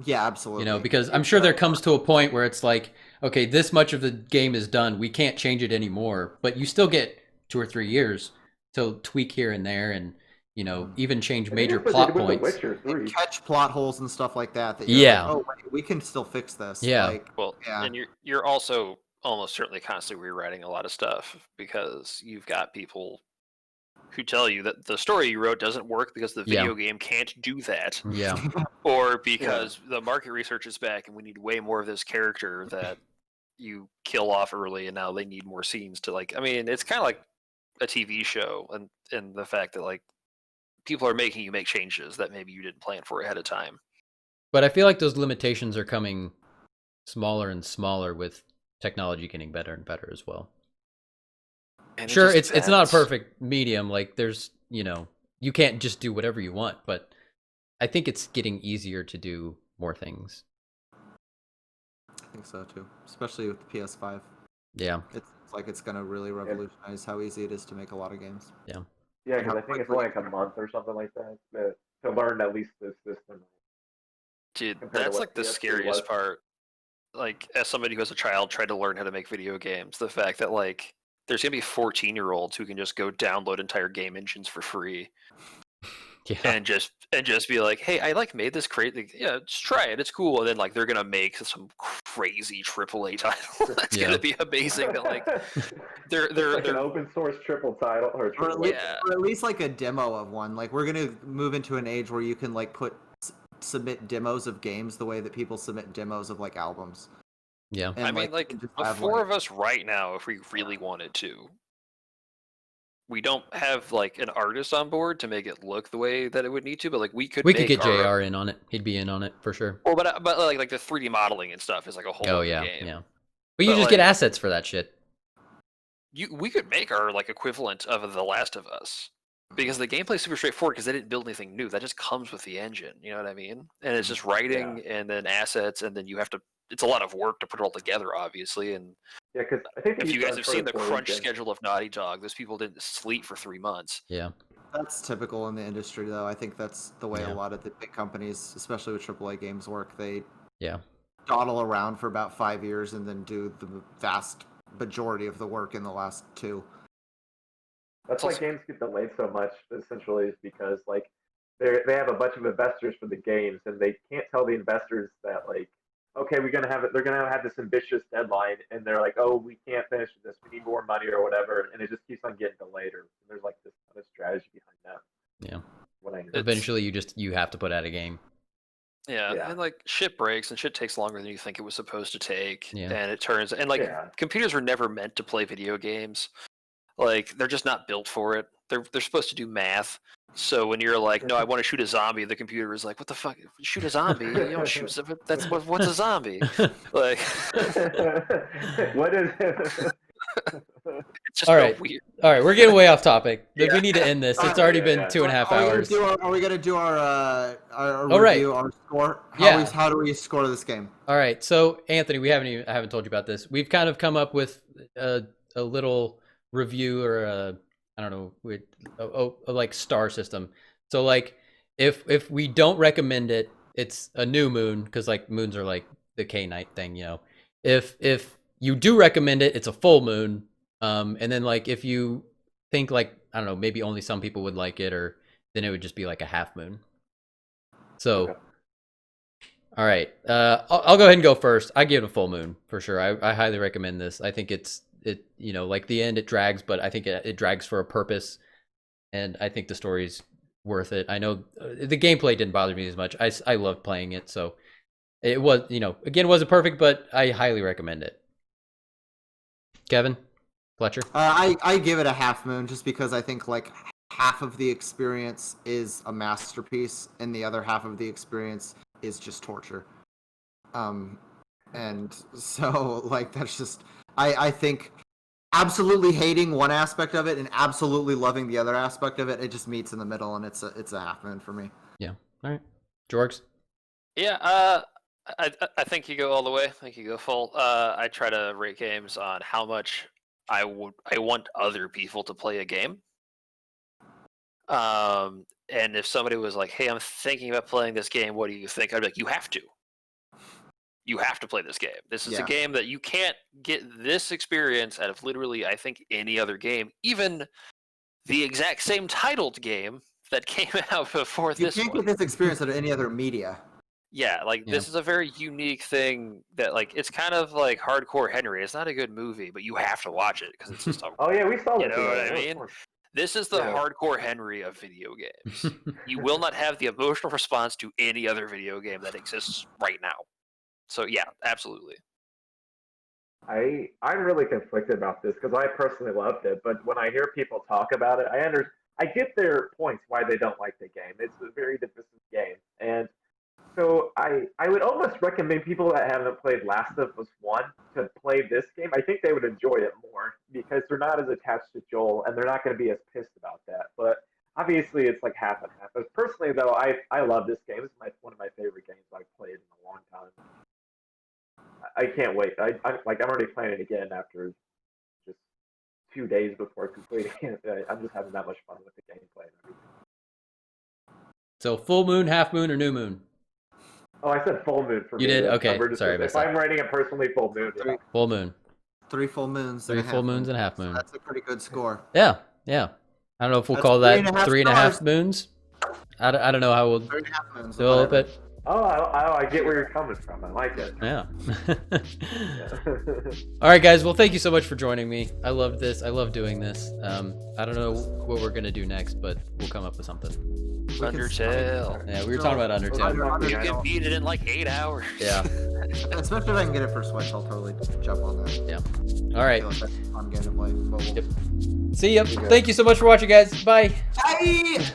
Yeah, absolutely. You know, because I'm sure there comes to a point where it's like, okay, this much of the game is done. We can't change it anymore. But you still get 2 or 3 years to tweak here and there, and even change major plot points. And catch plot holes and stuff like that. Yeah. Like, oh, wait, we can still fix this. Yeah. Like, Well, yeah. and you're also almost certainly constantly rewriting a lot of stuff because you've got people who tell you that the story you wrote doesn't work because the video game can't do that. Yeah. Or because the market research is back and we need way more of this character that you kill off early and now they need more scenes to I mean, it's kind of like a TV show and the fact that people are making you make changes that maybe you didn't plan for ahead of time. But I feel like those limitations are coming smaller and smaller with technology getting better and better as well. And sure, it's not a perfect medium. Like there's, you can't just do whatever you want, but I think it's getting easier to do more things. I think so too, especially with the PS5. Yeah. It's like it's going to really revolutionize how easy it is to make a lot of games. Yeah. Yeah, because I think it's like a month or something like that to learn at least this system. Dude, that's like the scariest part. Like, as somebody who has a child tried to learn how to make video games, the fact that there's gonna be 14-year-olds who can just go download entire game engines for free, and just be like, hey, I made this crazy, yeah, just try it, it's cool, and then they're gonna make some crazy AAA title that's gonna be amazing. That they're like an open source triple title or at least like a demo of one. Like we're gonna move into an age where you can submit demos of games the way that people submit demos of albums. Yeah. And, I mean, the four of us right now, if we really wanted to, we don't have an artist on board to make it look the way that it would need to, but we could get JR in on it. He'd be in on it for sure. Well, but the 3D modeling and stuff is a whole other game. Yeah. But you just get assets for that shit. We could make our equivalent of The Last of Us. Because the gameplay is super straightforward because they didn't build anything new. That just comes with the engine. You know what I mean? And it's just writing and then assets, and then you have to. It's a lot of work to put it all together, obviously. And because I think if you guys have seen the crunch schedule of Naughty Dog, those people didn't sleep for 3 months. Yeah, that's typical in the industry, though. I think that's the way a lot of the big companies, especially with AAA games, work. They dawdle around for about 5 years and then do the vast majority of the work in the last 2. That's why games get delayed so much, essentially, is because they have a bunch of investors for the games, and they can't tell the investors that okay, they're gonna have this ambitious deadline, and they're like, oh, we can't finish this, we need more money or whatever, and it just keeps on getting delayed. Or there's this kind of strategy behind that. Yeah. Eventually, you have to put out a game. Yeah, and shit breaks and shit takes longer than you think it was supposed to take, and it turns computers were never meant to play video games. They're just not built for it. They're supposed to do math. So when you're no, I want to shoot a zombie, the computer is what the fuck? Shoot a zombie? You don't shoot. That's what's a zombie? What is it? It's just weird. All right, we're getting way off topic. We need to end this. It's already been 2.5 hours. Are we gonna do our review, our score? How do we score this game? All right. So Anthony, I haven't told you about this. We've kind of come up with a little review or I don't know, a star system. So if we don't recommend it, it's a new moon because moons are the K-Nite thing, If you do recommend it, it's a full moon. And then if you think I don't know, maybe only some people would like it, or then it would just be a half moon. So all right, I'll go ahead and go first. I give it a full moon for sure. I highly recommend this. I think it the end it drags, but I think it drags for a purpose, and I think the story's worth it. I know the gameplay didn't bother me as much. I loved playing it, so it was, again, wasn't perfect, but I highly recommend it. Kevin, Fletcher? I give it a half moon just because I think like half of the experience is a masterpiece and the other half of the experience is just torture. And so like that's just I think absolutely hating one aspect of it and absolutely loving the other aspect of it, it just meets in the middle, and it's a half moon for me. Yeah. All right. Jorgs? Yeah, I think you go all the way. I think you go full. I try to rate games on how much I want other people to play a game. And if somebody was like, "Hey, I'm thinking about playing this game. What do you think?" I'd be like, "You have to. You have to play this game. This is a game that you can't get this experience out of literally, I think, any other game, even the exact same titled game that came out before this one. You can't get this experience out of any other media. Yeah, this is a very unique thing that, like, it's kind of like Hardcore Henry. It's not a good movie, but you have to watch it because it's just a, Oh yeah, we saw it. you know what I mean? This is the Hardcore Henry of video games. You will not have the emotional response to any other video game that exists right now. So yeah, absolutely. I'm really conflicted about this because I personally loved it, but when I hear people talk about it, I get their points why they don't like the game. It's a very divisive game, and so I would almost recommend people that haven't played Last of Us 1 to play this game. I think they would enjoy it more because they're not as attached to Joel and they're not going to be as pissed about that. But obviously, it's like half and half. But personally, though, I love this game. It's one of my favorite games I've played in a long time. I can't wait. I'm already playing it again after just 2 days before completing it. I'm just having that much fun with the gameplay and everything. So full moon, half moon, or new moon? Oh, I said full moon for me. You did? Okay, sorry. If I'm rating it personally, full moon. Yeah. Full moon. 3 full moons. 3 full moons and a half moon. So that's a pretty good score. Yeah. I don't know if we'll call that 3.5 moons. I don't know how we'll 3.5 moons. develop it. Oh, I get where you're coming from. I like it. Yeah. All right, guys. Well, thank you so much for joining me. I love this. I love doing this. I don't know what we're gonna do next, but we'll come up with something. Undertale. Yeah, we were talking about Undertale. You can beat it in like 8 hours. Yeah. Especially if I can get it for Switch, I'll totally jump on that. Yeah. All right. I feel like that's a fun game to play. Yep. See ya. Thank you so much for watching, guys. Bye. Bye.